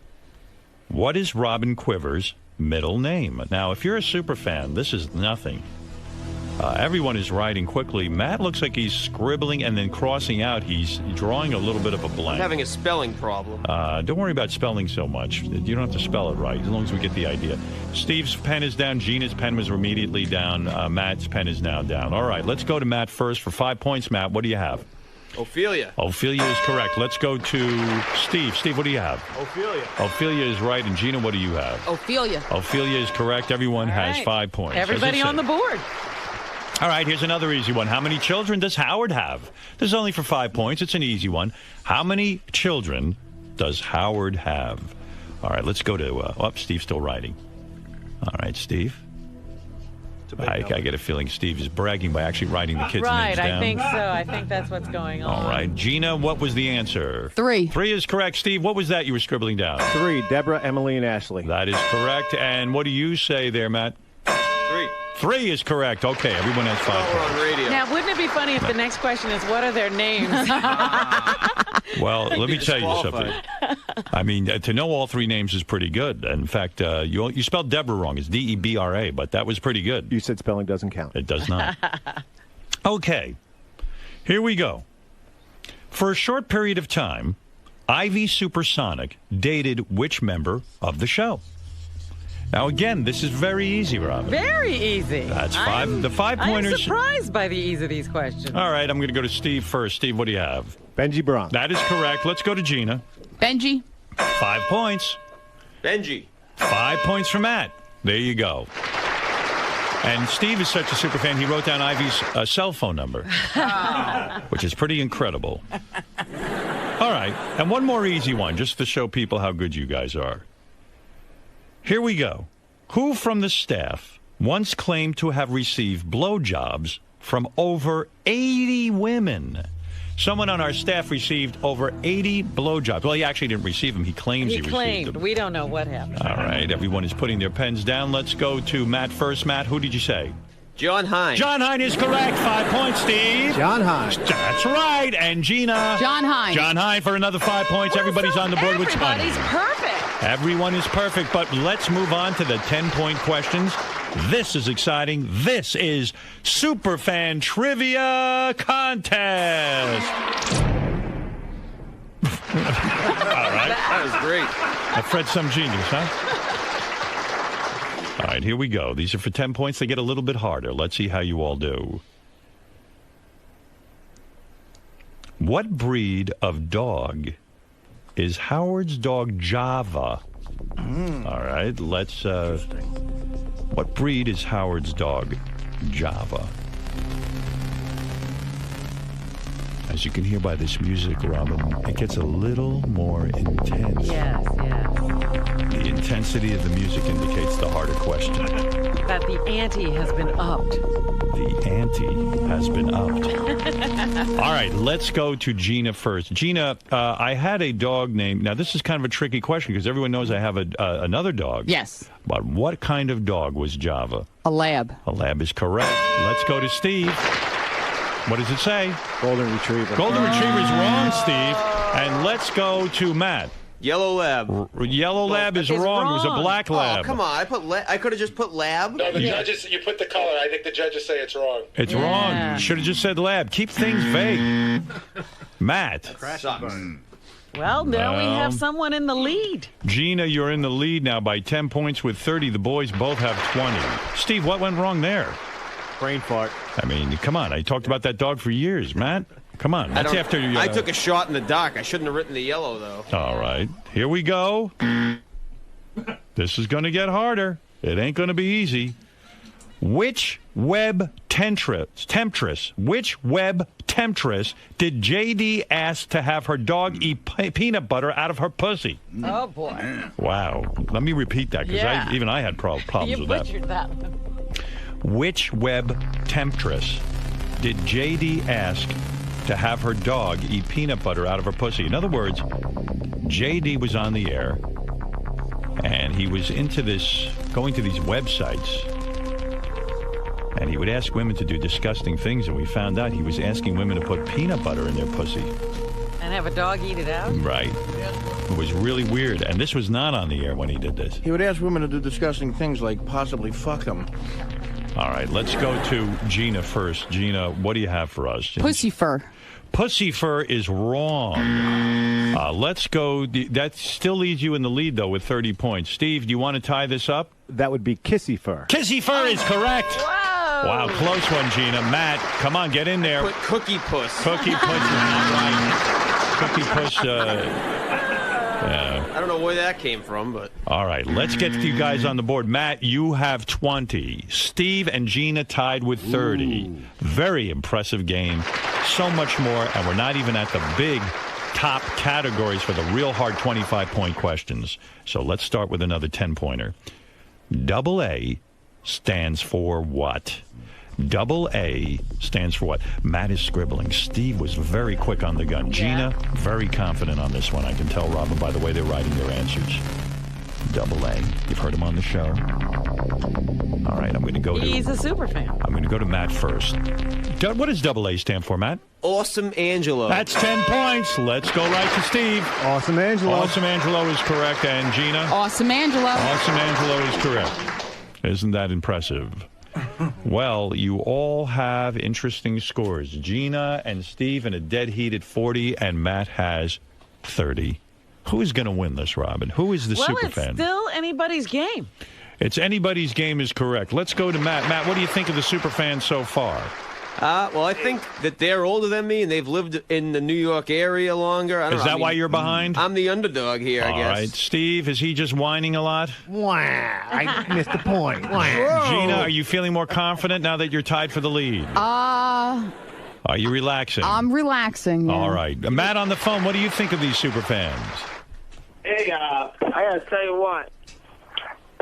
What is Robin Quivers' middle name? Now, if you're a super fan, this is nothing. Everyone is writing quickly. Matt looks like he's scribbling and then crossing out. He's drawing a little bit of a I'm blank. having a spelling problem. Don't worry about spelling so much. You don't have to spell it right, as long as we get the idea. Steve's pen is down. Gina's pen was immediately down. Matt's pen is now down. All right, let's go to Matt first for 5 points. Matt, what do you have? Ophelia. Ophelia is correct. Let's go to Steve. Steve, what do you have? Ophelia. Ophelia is right. And Gina, what do you have? Ophelia. Ophelia is correct. Everyone has right. 5 points. Everybody on the board. All right, here's another easy one. How many children does Howard have? This is only for 5 points. It's an easy one. How many children does Howard have? All right, let's go to... Steve's still writing. All right, Steve. I get a feeling Steve is bragging by actually writing the kids' names down. Right, I think so. I think that's what's going on. All right. Gina, what was the answer? 3. 3 is correct. Steve, what was that you were scribbling down? 3, Deborah, Emily, and Ashley. That is correct. And what do you say there, Matt? 3 is correct. Okay, everyone has 5 points. On radio. Now, wouldn't it be funny if the next question is, what are their names? Well, let me tell you something. I mean, to know all 3 names is pretty good. In fact, you spelled Deborah wrong. It's Debra, but that was pretty good. You said spelling doesn't count. It does not. Okay, here we go. For a short period of time, Ivy Supersonic dated which member of the show? Now, again, this is very easy, Robin. Very easy. That's 5. The 5 pointers. I'm surprised by the ease of these questions. All right, I'm going to go to Steve first. Steve, what do you have? Benji Braun. That is correct. Let's go to Gina. Benji. 5 points. Benji. 5 points for Matt. There you go. And Steve is such a super fan, he wrote down Ivy's cell phone number, which is pretty incredible. right. And one more easy one, just to show people how good you guys are. Here we go. Who from the staff once claimed to have received blowjobs from over 80 women? Someone on our staff received over 80 blowjobs. Well, he actually didn't receive them. He claims he received them. We don't know what happened. All right. Everyone is putting their pens down. Let's go to Matt first. Matt, who did you say? John Hein. John Hein is correct. 5 points, Steve. John Hein. That's right. And Gina. John Hein. John Hein for another 5 points. Everybody's on the board with 20. Everybody's perfect. Everyone is perfect, but let's move on to the 10-point questions. This is exciting. This is Superfan Trivia Contest. All right. That was great. Fred's some genius, huh? All right, here we go. These are for 10 points. They get a little bit harder. Let's see how you all do. What breed of dog is Howard's dog Java? All right, let's... what breed is Howard's dog Java? As you can hear by this music, Robin, it gets a little more intense. Yes, yes. The intensity of the music indicates the harder question. That the ante has been upped. The ante has been upped. All right, let's go to Gina first. Gina, I had a dog named... Now, this is kind of a tricky question because everyone knows I have another dog. Yes. But what kind of dog was Java? A lab. A lab is correct. Let's go to Steve. What does it say? Golden Retriever. Golden Retriever is wrong, Steve. And let's go to Matt. Yellow Lab. Yellow Lab is wrong. It was a black lab. Oh, come on. I could have just put Lab. No, the judges, you put the color. I think the judges say it's wrong. It's wrong. You should have just said lab. Keep things vague. Matt. Well, now we have someone in the lead. Gina, you're in the lead now by 10 points with 30. The boys both have 20. Steve, what went wrong there? Brain fart. I mean, come on. I talked about that dog for years, Matt. Come on. That's after you. I took a shot in the dark. I shouldn't have written the yellow, though. All right. Here we go. This is going to get harder. It ain't going to be easy. Which web temptress did JD ask to have her dog eat peanut butter out of her pussy? Oh, boy. Wow. Let me repeat that because even I had problems with that. You butchered that one. Which web temptress did JD ask to have her dog eat peanut butter out of her pussy? In other words, JD was on the air, and he was into this, going to these websites, and he would ask women to do disgusting things, and we found out he was asking women to put peanut butter in their pussy. And have a dog eat it out? Right. It was really weird, and this was not on the air when he did this. He would ask women to do disgusting things like possibly fuck him. All right, let's go to Gina first. Gina, what do you have for us? Pussy fur. Pussy fur is wrong. Let's go. That still leaves you in the lead, though, with 30 points. Steve, do you want to tie this up? That would be kissy fur. Kissy fur is correct. Wow, close one, Gina. Matt, come on, get in there. Put cookie puss. Cookie puss is not right. Cookie puss, I don't know where that came from, but... All right, let's get you guys on the board. Matt, you have 20. Steve and Gina tied with 30. Ooh. Very impressive game. So much more, and we're not even at the big top categories for the real hard 25-point questions. So let's start with another 10-pointer. Double A stands for what? Double A stands for what? Matt is scribbling. Steve was very quick on the gun. Yeah. Gina, very confident on this one. I can tell, Robin, by the way they're writing their answers. Double A. You've heard him on the show. All right, I'm going to go to... He's a super fan. I'm going to go to Matt first. What does double A stand for, Matt? Awesome Angelo. That's 10 points. Let's go right to Steve. Awesome Angelo. Awesome Angelo is correct. And Gina? Awesome Angelo. Awesome Angelo is correct. Isn't that impressive? Well, you all have interesting scores. Gina and Steve in a dead-heated 40, and Matt has 30. Who is going to win this, Robin? Who is the superfan? Well, it's still anybody's game. It's anybody's game is correct. Let's go to Matt. Matt, what do you think of the superfans so far? Well, I think that they're older than me, and they've lived in the New York area longer. Is that why you're behind? I'm the underdog here, I guess. All right. Steve, is he just whining a lot? Wow, I missed the point. Gina, are you feeling more confident now that you're tied for the lead? Are you relaxing? I'm relaxing. Yeah. All right. Matt on the phone, what do you think of these super fans? Hey, I gotta tell you what.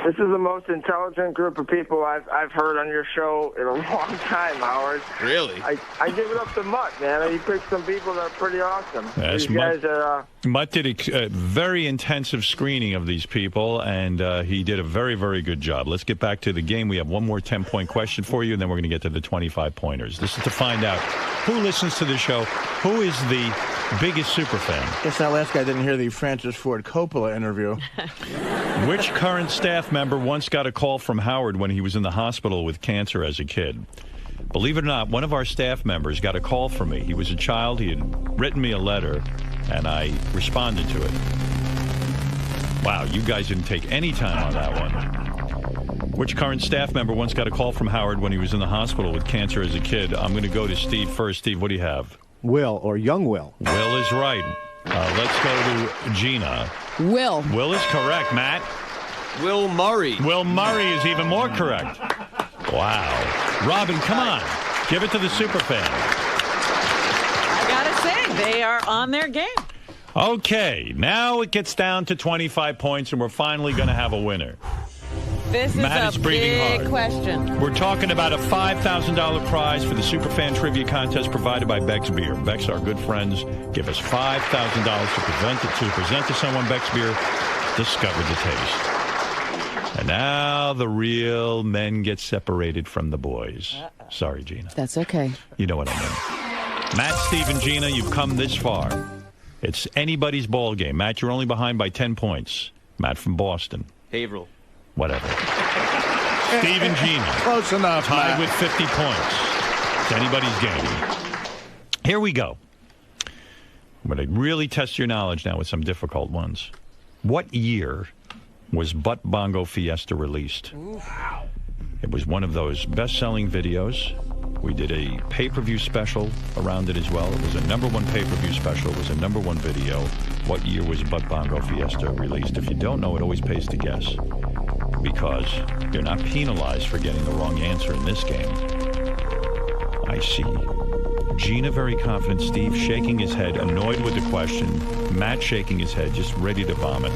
This is the most intelligent group of people I've heard on your show in a long time, Howard. Really? I give it up to Mutt, man. You picked some people that are pretty awesome. Yes, These guys are... Mutt did a very intensive screening of these people, and he did a very, very good job. Let's get back to the game. We have one more 10-point question for you, and then we're going to get to the 25-pointers. This is to find out who listens to the show, who is the biggest super fan. Guess that last guy didn't hear the Francis Ford Coppola interview. Which current staff member once got a call from Howard when he was in the hospital with cancer as a kid? Believe it or not, one of our staff members got a call from me. He was a child. He had written me a letter, and I responded to it. Wow, you guys didn't take any time on that one. Which current staff member once got a call from Howard when he was in the hospital with cancer as a kid? I'm going to go to Steve first. Steve, what do you have? Will, or young Will. Will is right. Let's go to Gina. Will. Will is correct. Matt? Will Murray. Will Murray is even more correct. Wow. Robin, come on. Give it to the super fan. I gotta say, they are on their game. Okay, now it gets down to 25 points, and we're finally going to have a winner. This Matt is a breathing big hard. question. We're talking about a $5,000 prize for the Superfan Trivia Contest provided by Beck's Beer. Beck's, our good friends, give us $5,000 to present to someone. Beck's Beer, discover the taste. And now the real men get separated from the boys. Sorry, Gina. That's okay. You know what I mean. Matt, Steve, and Gina, you've come this far. It's anybody's ball game. Matt, you're only behind by 10 points. Matt from Boston. Haverhill. Whatever. Steve and Gina. Close enough, tied Matt. with 50 points. It's anybody's game. Here we go. I'm going to really test your knowledge now with some difficult ones. What year was Butt Bongo Fiesta released? Wow. It was one of those best-selling videos. We did a pay-per-view special around it as well. It was a #1 pay-per-view special. It was a #1 video. What year was Butt Bongo Fiesta released? If you don't know, it always pays to guess, because you're not penalized for getting the wrong answer in this game. I see Gina very confident, Steve shaking his head, annoyed with the question, Matt shaking his head, just ready to vomit.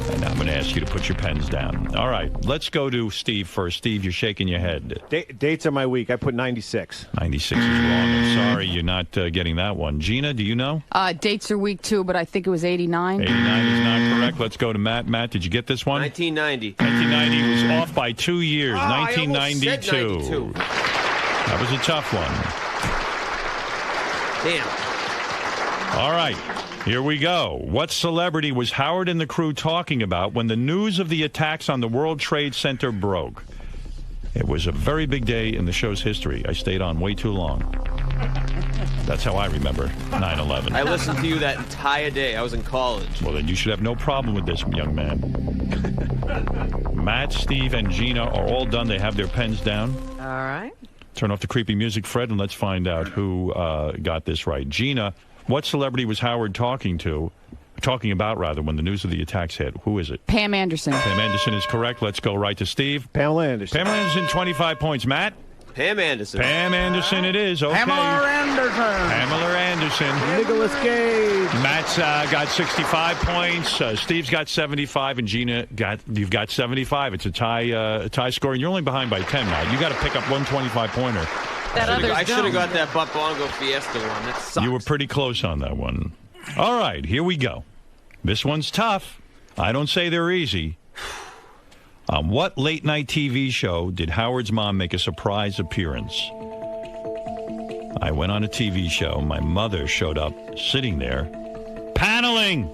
And I'm going to ask you to put your pens down. All right, let's go to Steve first. Steve, you're shaking your head. Dates are my week. I put 96. 96 is wrong. I'm sorry, you're not getting that one. Gina, do you know? Dates are week 2, but I think it was 89. 89 is not correct. Let's go to Matt. Matt, did you get this one? 1990. 1990 was off by 2 years. Oh, 1992. I almost said 92. That was a tough one. Damn. All right, here we go. What celebrity was Howard and the crew talking about when the news of the attacks on the World Trade Center broke? It was a very big day in the show's history. I stayed on way too long. That's how I remember 9/11. I listened to you that entire day. I was in college. Well, then you should have no problem with this, young man. Matt, Steve, and Gina are all done. They have their pens down. All right. Turn off the creepy music, Fred, and let's find out who got this right. Gina, what celebrity was Howard talking about, when the news of the attacks hit? Who is it? Pam Anderson. Pam Anderson is correct. Let's go right to Steve. Pamela Anderson. Pamela Anderson, 25 points. Matt? Pam Anderson. Pam Anderson it is. Okay. Pamela Anderson. Pamela Anderson. Nicolas Cage. Matt's got 65 points. Steve's got 75, and Gina you've got 75. It's a tie score, and you're only behind by 10, Matt. You got to pick up 125-pointer. I should have got that Butt Bongo Fiesta one. That sucks. You were pretty close on that one. All right, here we go. This one's tough. I don't say they're easy. On what late-night TV show did Howard's mom make a surprise appearance? I went on a TV show. My mother showed up sitting there, paneling.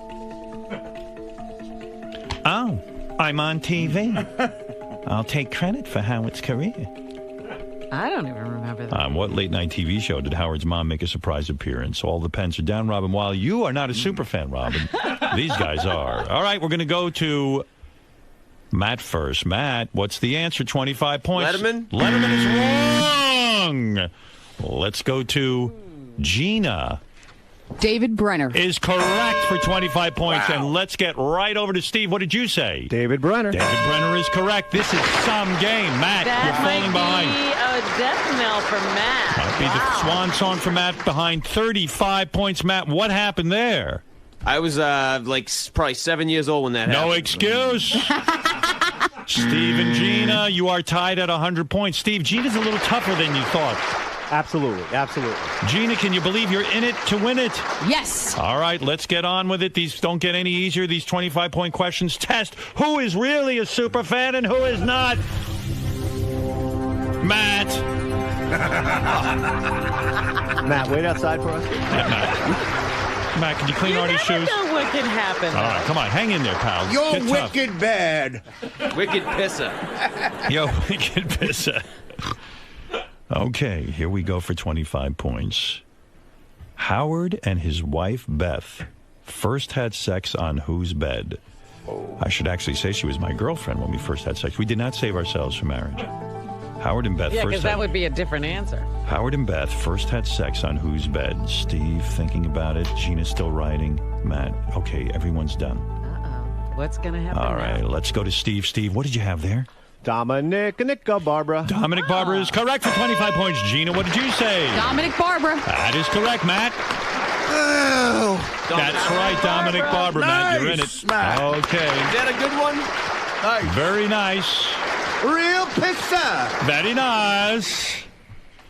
Oh, I'm on TV. I'll take credit for Howard's career. I don't even remember that. On what late-night TV show did Howard's mom make a surprise appearance? All the pens are down, Robin. While you are not a super fan, Robin, these guys are. All right, we're going to go to Matt first. Matt, what's the answer? 25 points. Letterman? Letterman is wrong. Let's go to Gina. David Brenner. Is correct for 25 points. Wow. And let's get right over to Steve. What did you say? David Brenner. David Brenner is correct. This is some game. Matt, you're falling behind. That might be a death knell for Matt. Might be the swan song for Matt behind 35 points. Matt, what happened there? I was probably 7 years old when that happened. No excuse. Steve and Gina, you are tied at 100 points. Steve, Gina's a little tougher than you thought. Absolutely. Gina, can you believe you're in it to win it? Yes. All right, let's get on with it. These don't get any easier. These 25-point questions test who is really a super fan and who is not. Matt. Matt, wait outside for us. Yeah, Matt, can you clean Artie's shoes? You never know what can happen. All right, come on, hang in there, pal. You're Get tough. wicked bad. Wicked pisser. Yo, wicked pisser. Okay, here we go for 25 points. Howard and his wife, Beth, first had sex on whose bed? I should actually say she was my girlfriend when we first had sex. We did not save ourselves for marriage. Howard and Beth Yeah, first because that would be a different answer. Howard and Beth first had sex on whose bed? Steve thinking about it. Gina's still writing. Matt, okay, everyone's done. Uh-oh. What's going to happen All right, now? let's go to Steve. Steve, what did you have there? Dominic Barbara. Dominic Barbara is correct for 25 points. Gina, what did you say? Dominic Barbara. That is correct, Matt. Oh. That's right, Dominic Barbara, Matt. You're in it. Matt. Okay. Is that a good one? Nice. Very nice. Real pisser. Very nice.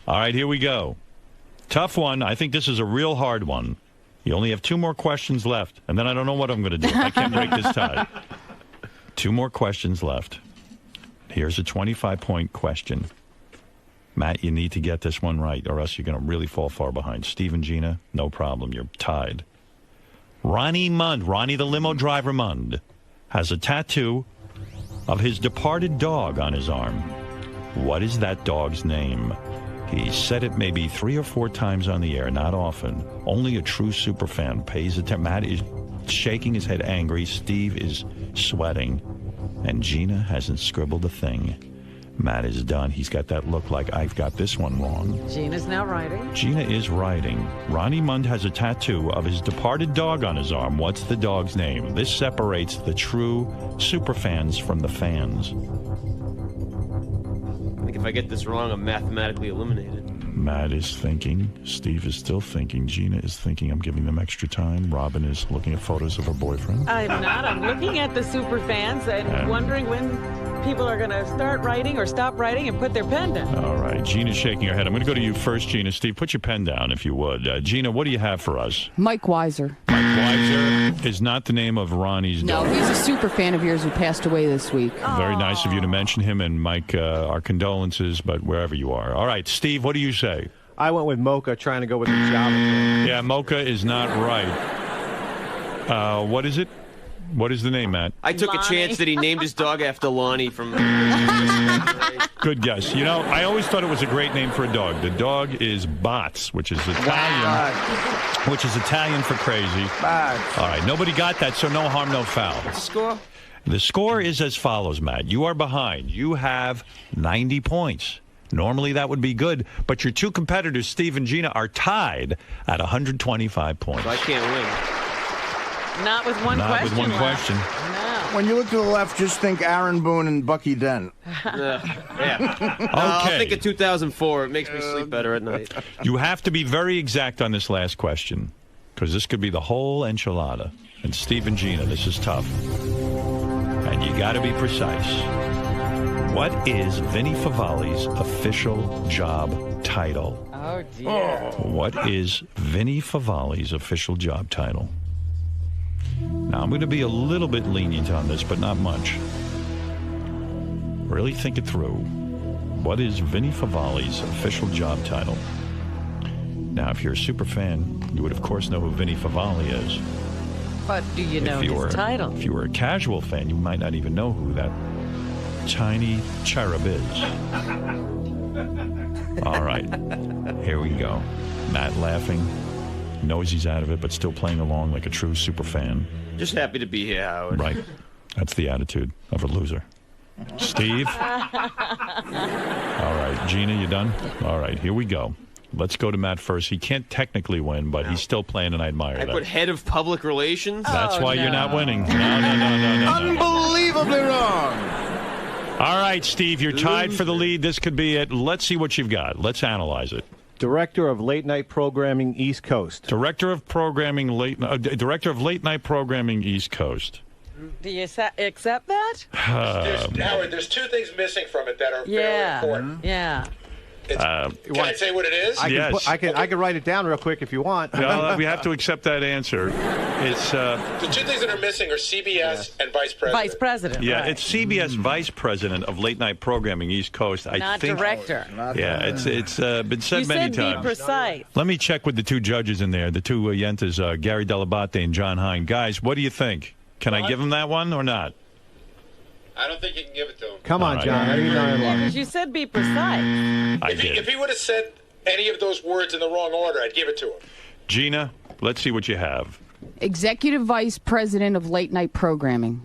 All right, here we go. Tough one. I think this is a real hard one. You only have 2 more questions left, and then I don't know what I'm going to do. I can't break this tie. 2 more questions left. Here's a 25-point question. Matt, you need to get this one right, or else you're going to really fall far behind. Steve and Gina, no problem. You're tied. Ronnie Mund, Ronnie the limo driver Mund, has a tattoo of his departed dog on his arm. What is that dog's name? He said it maybe 3 or 4 times on the air, not often. Only a true superfan pays attention. Matt is shaking his head angry. Steve is sweating. And Gina hasn't scribbled a thing. Matt is done. He's got that look like, I've got this one wrong. Gina's now writing. Gina is writing. Ronnie Mund has a tattoo of his departed dog on his arm. What's the dog's name? This separates the true superfans from the fans. I think if I get this wrong, I'm mathematically eliminated. Matt is thinking. Steve is still thinking. Gina is thinking. I'm giving them extra time. Robin is looking at photos of her boyfriend. I'm not. I'm looking at the super fans and wondering when people are going to start writing or stop writing and put their pen down. All right. Gina's shaking her head. I'm going to go to you first, Gina. Steve, put your pen down if you would. Gina, what do you have for us? Mike Weiser. Mike Weiser is not the name of Ronnie's dog. No, he's a super fan of yours who passed away this week. Very nice of you to mention him. And Mike, our condolences, but wherever you are. All right. Steve, what do you say? I went with Mocha, trying to go with the Java thing. Yeah, Mocha is not right. What is it? What is the name, Matt? I took a chance that he named his dog after Lonnie from... Good guess. You know, I always thought it was a great name for a dog. The dog is Bots, which is Italian, which is Italian for crazy. Bots. All right, nobody got that, so no harm, no foul. Score? The score is as follows, Matt. You are behind. You have 90 points. Normally that would be good, but your 2 competitors, Steve and Gina, are tied at 125 points. So I can't win. Not with one question. Not with one left. question. No. When you look to the left, just think Aaron Boone and Bucky Dent. Yeah. I'll think of 2004. It makes me sleep better at night. You have to be very exact on this last question, because this could be the whole enchilada. And Steve and Gina, this is tough. And you got to be precise. What is Vinny Favale's official job title? Oh, dear. What is Vinny Favale's official job title? Now, I'm going to be a little bit lenient on this, but not much. Really think it through. What is Vinny Favale's official job title? Now, if you're a super fan, you would, of course, know who Vinny Favale is. But do you know his title? If you were a casual fan, you might not even know who that tiny cherub is. All right. Here we go. Matt laughing. Knows he's out of it, but still playing along like a true super fan. Just happy to be here, Howard. Right. That's the attitude of a loser. Steve? All right. Gina, you done? All right. Here we go. Let's go to Matt first. He can't technically win, but he's still playing, and I admire I that. put head of public relations. That's why you're not winning. No. Unbelievably wrong. All right, Steve, you're tied for the lead. This could be it. Let's see what you've got. Let's analyze it. Director of Late Night Programming, East Coast. Director of Late Night Programming, East Coast. Do you accept that? Howard, there's two things missing from it that are very important. Yeah. Can I say what it is? Yes. I can write it down real quick if you want. No, we have to accept that answer. It's the two things that are missing are CBS and Vice President. Vice President. Yeah, right. it's CBS Vice President of Late Night Programming, East Coast. Not director. Yeah, it's been said you many said times. Be precise. Let me check with the two judges in there, the two Yentas, Gary Delabate and John Hine. Guys, what do you think? Can I give him that one or not? I don't think you can give it to him. Come on, John. Because you said be precise. If he would have said any of those words in the wrong order, I'd give it to him. Gina, let's see what you have. Executive Vice President of Late Night Programming.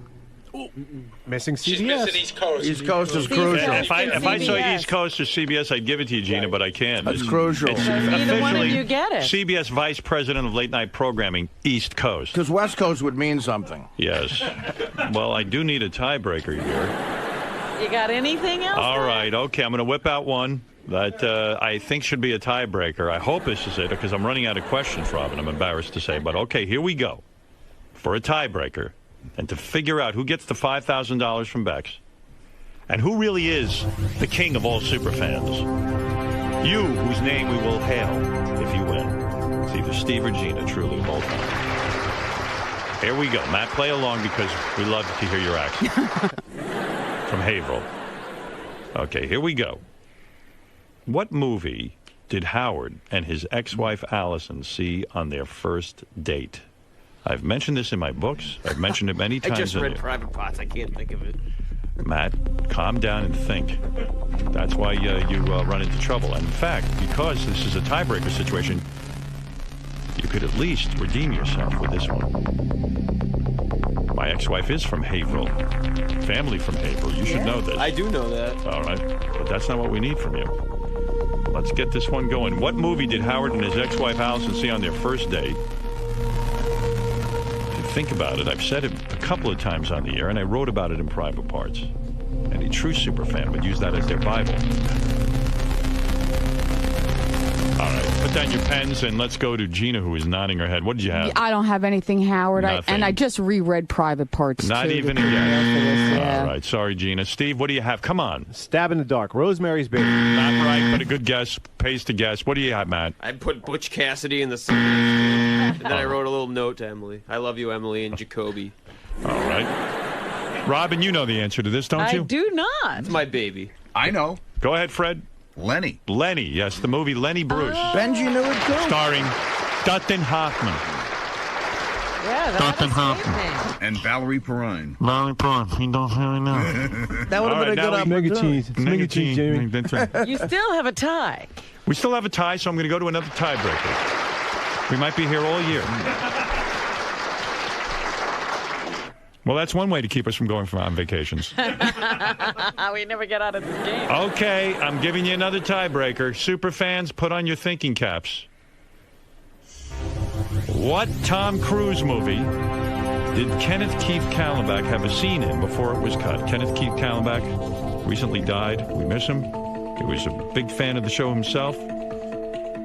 Missing CBS. She's missing East Coast. East Coast is crucial. If I saw East Coast or CBS, I'd give it to you, Gina, but I can't. That's crucial. Neither one of you get it. CBS Vice President of Late Night Programming, East Coast. Because West Coast would mean something. Yes. Well, I do need a tiebreaker here. You got anything else? All right. Okay, I'm going to whip out one that I think should be a tiebreaker. I hope this is it because I'm running out of questions, Robin. I'm embarrassed to say. But, okay, here we go for a tiebreaker. And to figure out who gets the $5,000 from Bex and who really is the king of all superfans. You, whose name we will hail if you win. It's either Steve or Gina, truly, of all time. Here we go. Matt, play along because we love to hear your accent. From Haverhill. Okay, here we go. What movie did Howard and his ex-wife Allison see on their first date? I've mentioned this in my books. I've mentioned it many times. I just read Private Parts. I can't think of it. Matt, calm down and think. That's why you run into trouble. And in fact, because this is a tiebreaker situation, you could at least redeem yourself with this one. My ex-wife is from Haverhill. Family from Haverhill. You should know this. I do know that. All right. But that's not what we need from you. Let's get this one going. What movie did Howard and his ex-wife Allison see on their first date? Think about it. I've said it a couple of times on the air, and I wrote about it in Private Parts. Any true superfan would use that as their Bible. All right, put down your pens, and let's go to Gina, who is nodding her head. What did you have? I don't have anything, Howard. Nothing. I just reread Private Parts. Not too, even to prepare for this, yeah. All right, sorry, Gina. Steve, what do you have? Come on. Stab in the Dark. Rosemary's Baby. Not right, but a good guess. Pays to guess. What do you have, Matt? I put Butch Cassidy in the sun. And then I wrote a little note to Emily. I love you, Emily, and Jacoby. All right. Robin, you know the answer to this, don't you? I do not. It's my baby. I know. Go ahead, Fred. Lenny. Lenny, yes, the movie Lenny Bruce. Benji knew it too. Starring Dustin Hoffman. Yeah, Dustin Hoffman. And Valerie Perrine. Valerie Perrine. He don't really know. That would have been a good Mega cheese. It's mega cheese, Jamie. That's right. You still have a tie. We still have a tie, so I'm going to go to another tiebreaker. We might be here all year. Well, that's one way to keep us from going on vacations. We never get out of this game. Okay, I'm giving you another tiebreaker. Super fans, put on your thinking caps. What Tom Cruise movie did Kenneth Keith Kallenbach have a scene in before it was cut? Kenneth Keith Kallenbach recently died. We miss him. He was a big fan of the show himself.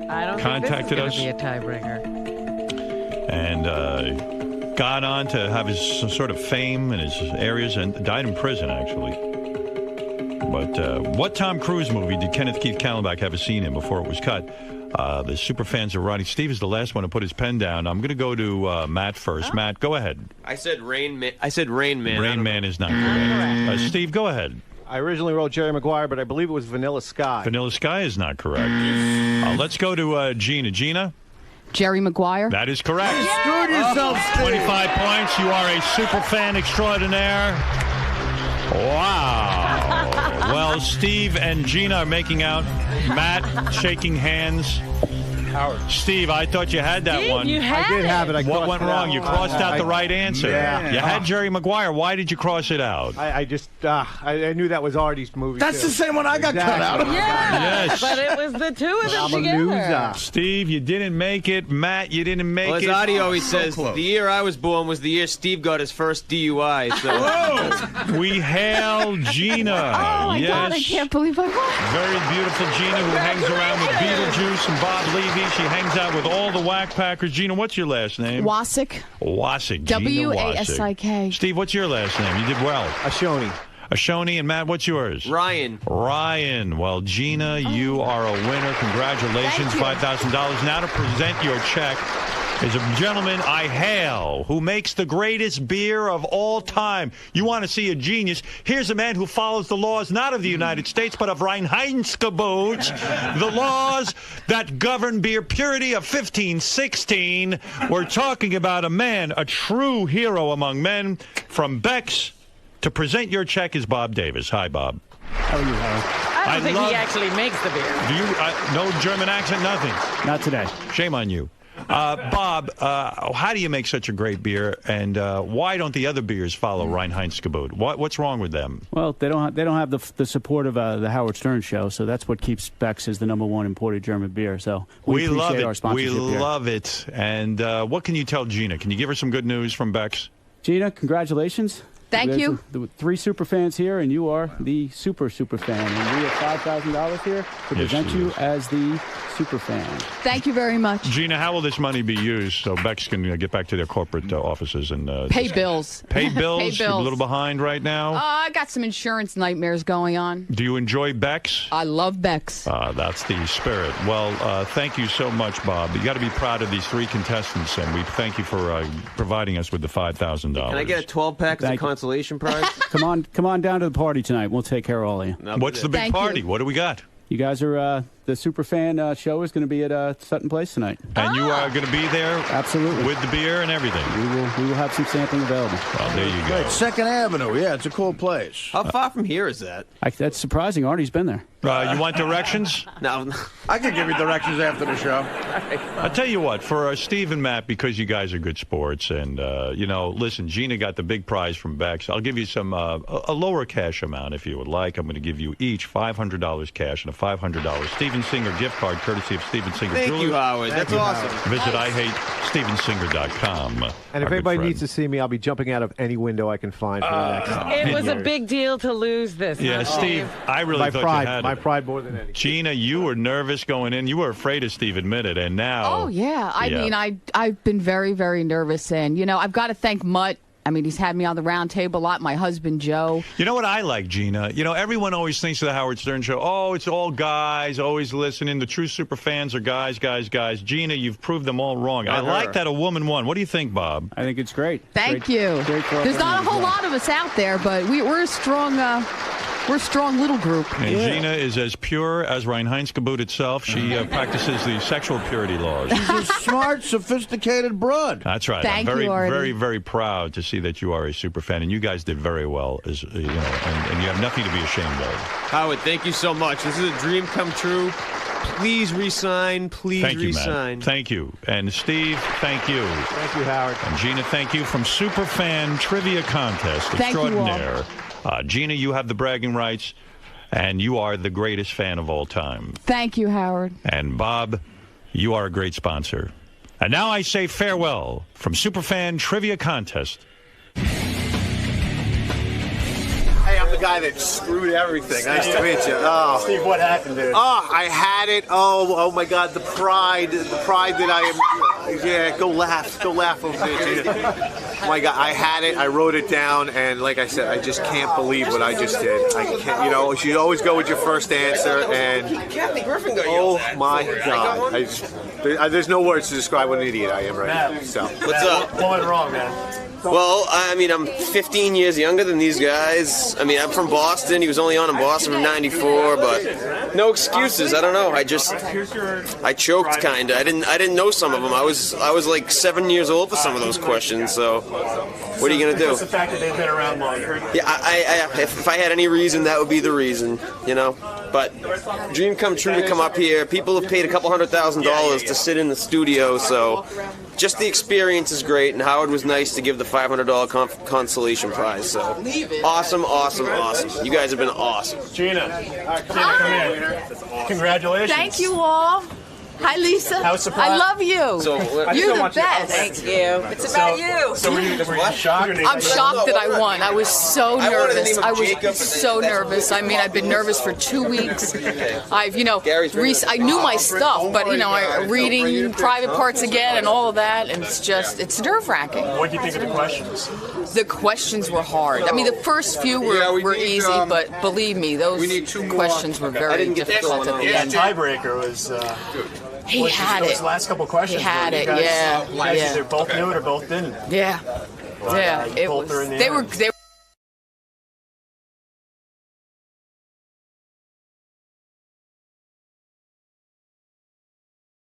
I don't Contacted think us. this is going to be a tiebreaker. And got on to have his sort of fame in his areas and died in prison, actually. But what Tom Cruise movie did Kenneth Keith Kallenbach have a scene in before it was cut? The super fans are writing. Steve is the last one to put his pen down. I'm going to go to Matt first. Oh. Matt, go ahead. I said Rain Man. Rain Man is not correct. Steve, go ahead. I originally wrote Jerry Maguire, but I believe it was Vanilla Sky. Vanilla Sky is not correct. Let's go to Gina. Gina? Jerry Maguire. That is correct. You screwed yourself, Steve. 25 points. You are a super fan extraordinaire. Wow. Well, Steve and Gina are making out. Matt shaking hands. Howard. Steve, I thought you had that Steve, one. you had I did have it. I What crossed went it wrong? out. You crossed out the right answer. Yeah. You had Jerry Maguire. Why did you cross it out? I just I knew that was Artie's movie. That's too. the same one I got cut out of. Yeah, Yes. but it was the two of them I'm a together. loser. Steve, you didn't make it. Matt, you didn't make Well, as it. Adi always So says, close. the year I was born was the year Steve got his first DUI. So. We hail Gina. Oh my yes. God, I can't believe I won. Very beautiful Gina, who hangs around with Beetlejuice and Bob Levy. She hangs out with all the Whack Packers. Gina, what's your last name? Wasik. Wasik. Gina W-A-S-I-K. Steve, what's your last name? You did well. Ashoni. Ashoni. And Matt, what's yours? Ryan. Ryan. Well, Gina, you are a winner. Congratulations. $5,000. Now to present your check is a gentleman I hail who makes the greatest beer of all time. You want to see a genius? Here's a man who follows the laws not of the United States, but of Reinheitsgebot, the laws that govern beer purity of 1516. We're talking about a man, a true hero among men. From Beck's to present your check is Bob Davis. Hi, Bob. How are you, Howard? I don't think he actually makes the beer. Do you? No German accent, nothing. Not today. Shame on you. Bob, how do you make such a great beer, and why don't the other beers follow Reinheitsgebot? What's wrong with them? Well, they don't have the support of the Howard Stern show, so that's what keeps Beck's as the #1 imported German beer. So we love appreciate it. our sponsorship We here. love it. And what can you tell Gina? Can you give her some good news from Beck's? Gina, congratulations. Thank There's you. The 3 super fans here, and you are the super fan. And we have $5,000 here to Yes, present she you is. as the super fan. Thank you very much. Gina, how will this money be used so Beck's can get back to their corporate offices and Pay bills. Pay bills? Pay You're a bills. little behind right now. I got some insurance nightmares going on. Do you enjoy Beck's? I love Beck's. That's the spirit. Well, thank you so much, Bob. You got to be proud of these 3 contestants, and we thank you for providing us with the $5,000. Can I get a 12-pack as a consolation prize? Come on down to the party tonight. We'll take care of all of you. What's the big party? What do we got? You guys are the Superfan show is going to be at Sutton Place tonight. And you are going to be there? Absolutely. With the beer and everything? We will have some sampling available. Well, there you go. Right, 2nd Avenue. Yeah, it's a cool place. How far from here is that? That's surprising. Artie's been there. You want directions? No. I can give you directions after the show. I'll tell you what, for Steve and Matt, because you guys are good sports, and, listen, Gina got the big prize from Beck's. I'll give you some a lower cash amount if you would like. I'm going to give you each $500 cash and a $500 Steven Singer gift card, courtesy of Steven Singer Thank Jewelers. you, Howard. That's awesome. Visit IHateStevenSinger.com. And if anybody needs to see me, I'll be jumping out of any window I can find for the next. It was a big deal to lose this. Yeah, huh, Steve, I really my thought pride, you had my it. pride more than anything. Gina, you were nervous going in. You were afraid, as Steve admitted, and now. Oh, yeah. I Yeah. mean, I've been very, very nervous. And, I've got to thank Mutt. I mean, he's had me on the round table a lot. My husband, Joe. You know what I like, Gina? Everyone always thinks of the Howard Stern show, oh, it's all guys, always listening. The true super fans are guys, guys, guys. Gina, you've proved them all wrong. I like that a woman won. What do you think, Bob? I think it's great. Thank you. There's not a whole lot of us out there, but we're a strong little group. And Gina is as pure as Reinheitsgebot itself. She practices the sexual purity laws. She's a smart, sophisticated broad. That's right. Thank I'm very, you, Artie. very, very proud to see that you are a super fan, and you guys did very well, and you have nothing to be ashamed of. Howard, thank you so much. This is a dream come true. Please resign. Please Thank you, resign. Matt. Thank you. And Steve, thank you. Thank you, Howard. And Gina, thank you from Superfan Trivia Contest Thank you all. Extraordinaire. Gina, you have the bragging rights, and you are the greatest fan of all time. Thank you, Howard. And Bob, you are a great sponsor. And now I say farewell from Superfan Trivia Contest. Hey, I'm the guy that screwed everything. Nice to meet you. Oh. Steve, what happened, dude? Oh, I had it. Oh my God, the pride that I am. Yeah, go laugh over there. Oh my God, I had it. I wrote it down, and like I said, I just can't believe what I just did. I can't. You always go with your first answer, and oh my God, there's no words to describe what an idiot I am right now. So What's up? What went wrong, man? Well, I mean, I'm 15 years younger than these guys. I mean, I'm from Boston. He was only on in Boston from '94, but no excuses. I don't know. I choked kind of. I didn't know some of them. I was like 7 years old for some of those questions. So, what are you gonna do? It's the fact that they've been around longer. Yeah, if I had any reason, that would be the reason. But dream come true to come up here. People have paid a couple $100,000 to sit in the studio, so just the experience is great. And Howard was nice to give the $500 consolation prize. So awesome, awesome, awesome. You guys have been awesome. Gina, come here. Congratulations. Thank you all. Hi, Lisa. How surprised? I love you. You're the best. Thank you. It's about you. So were you shocked? I'm shocked that I won. I was so nervous. I was so nervous. I mean, I've been nervous for 2 weeks. I've, I knew my stuff, but, reading private parts again and all of that, and it's nerve-wracking. What do you think of the questions? The questions were hard. I mean, the first few were easy, but believe me, those questions were very difficult at the end. The tiebreaker was... He had it. Those last couple questions. He had it. You guys either both knew it or both didn't. Yeah. Yeah. It was. They were.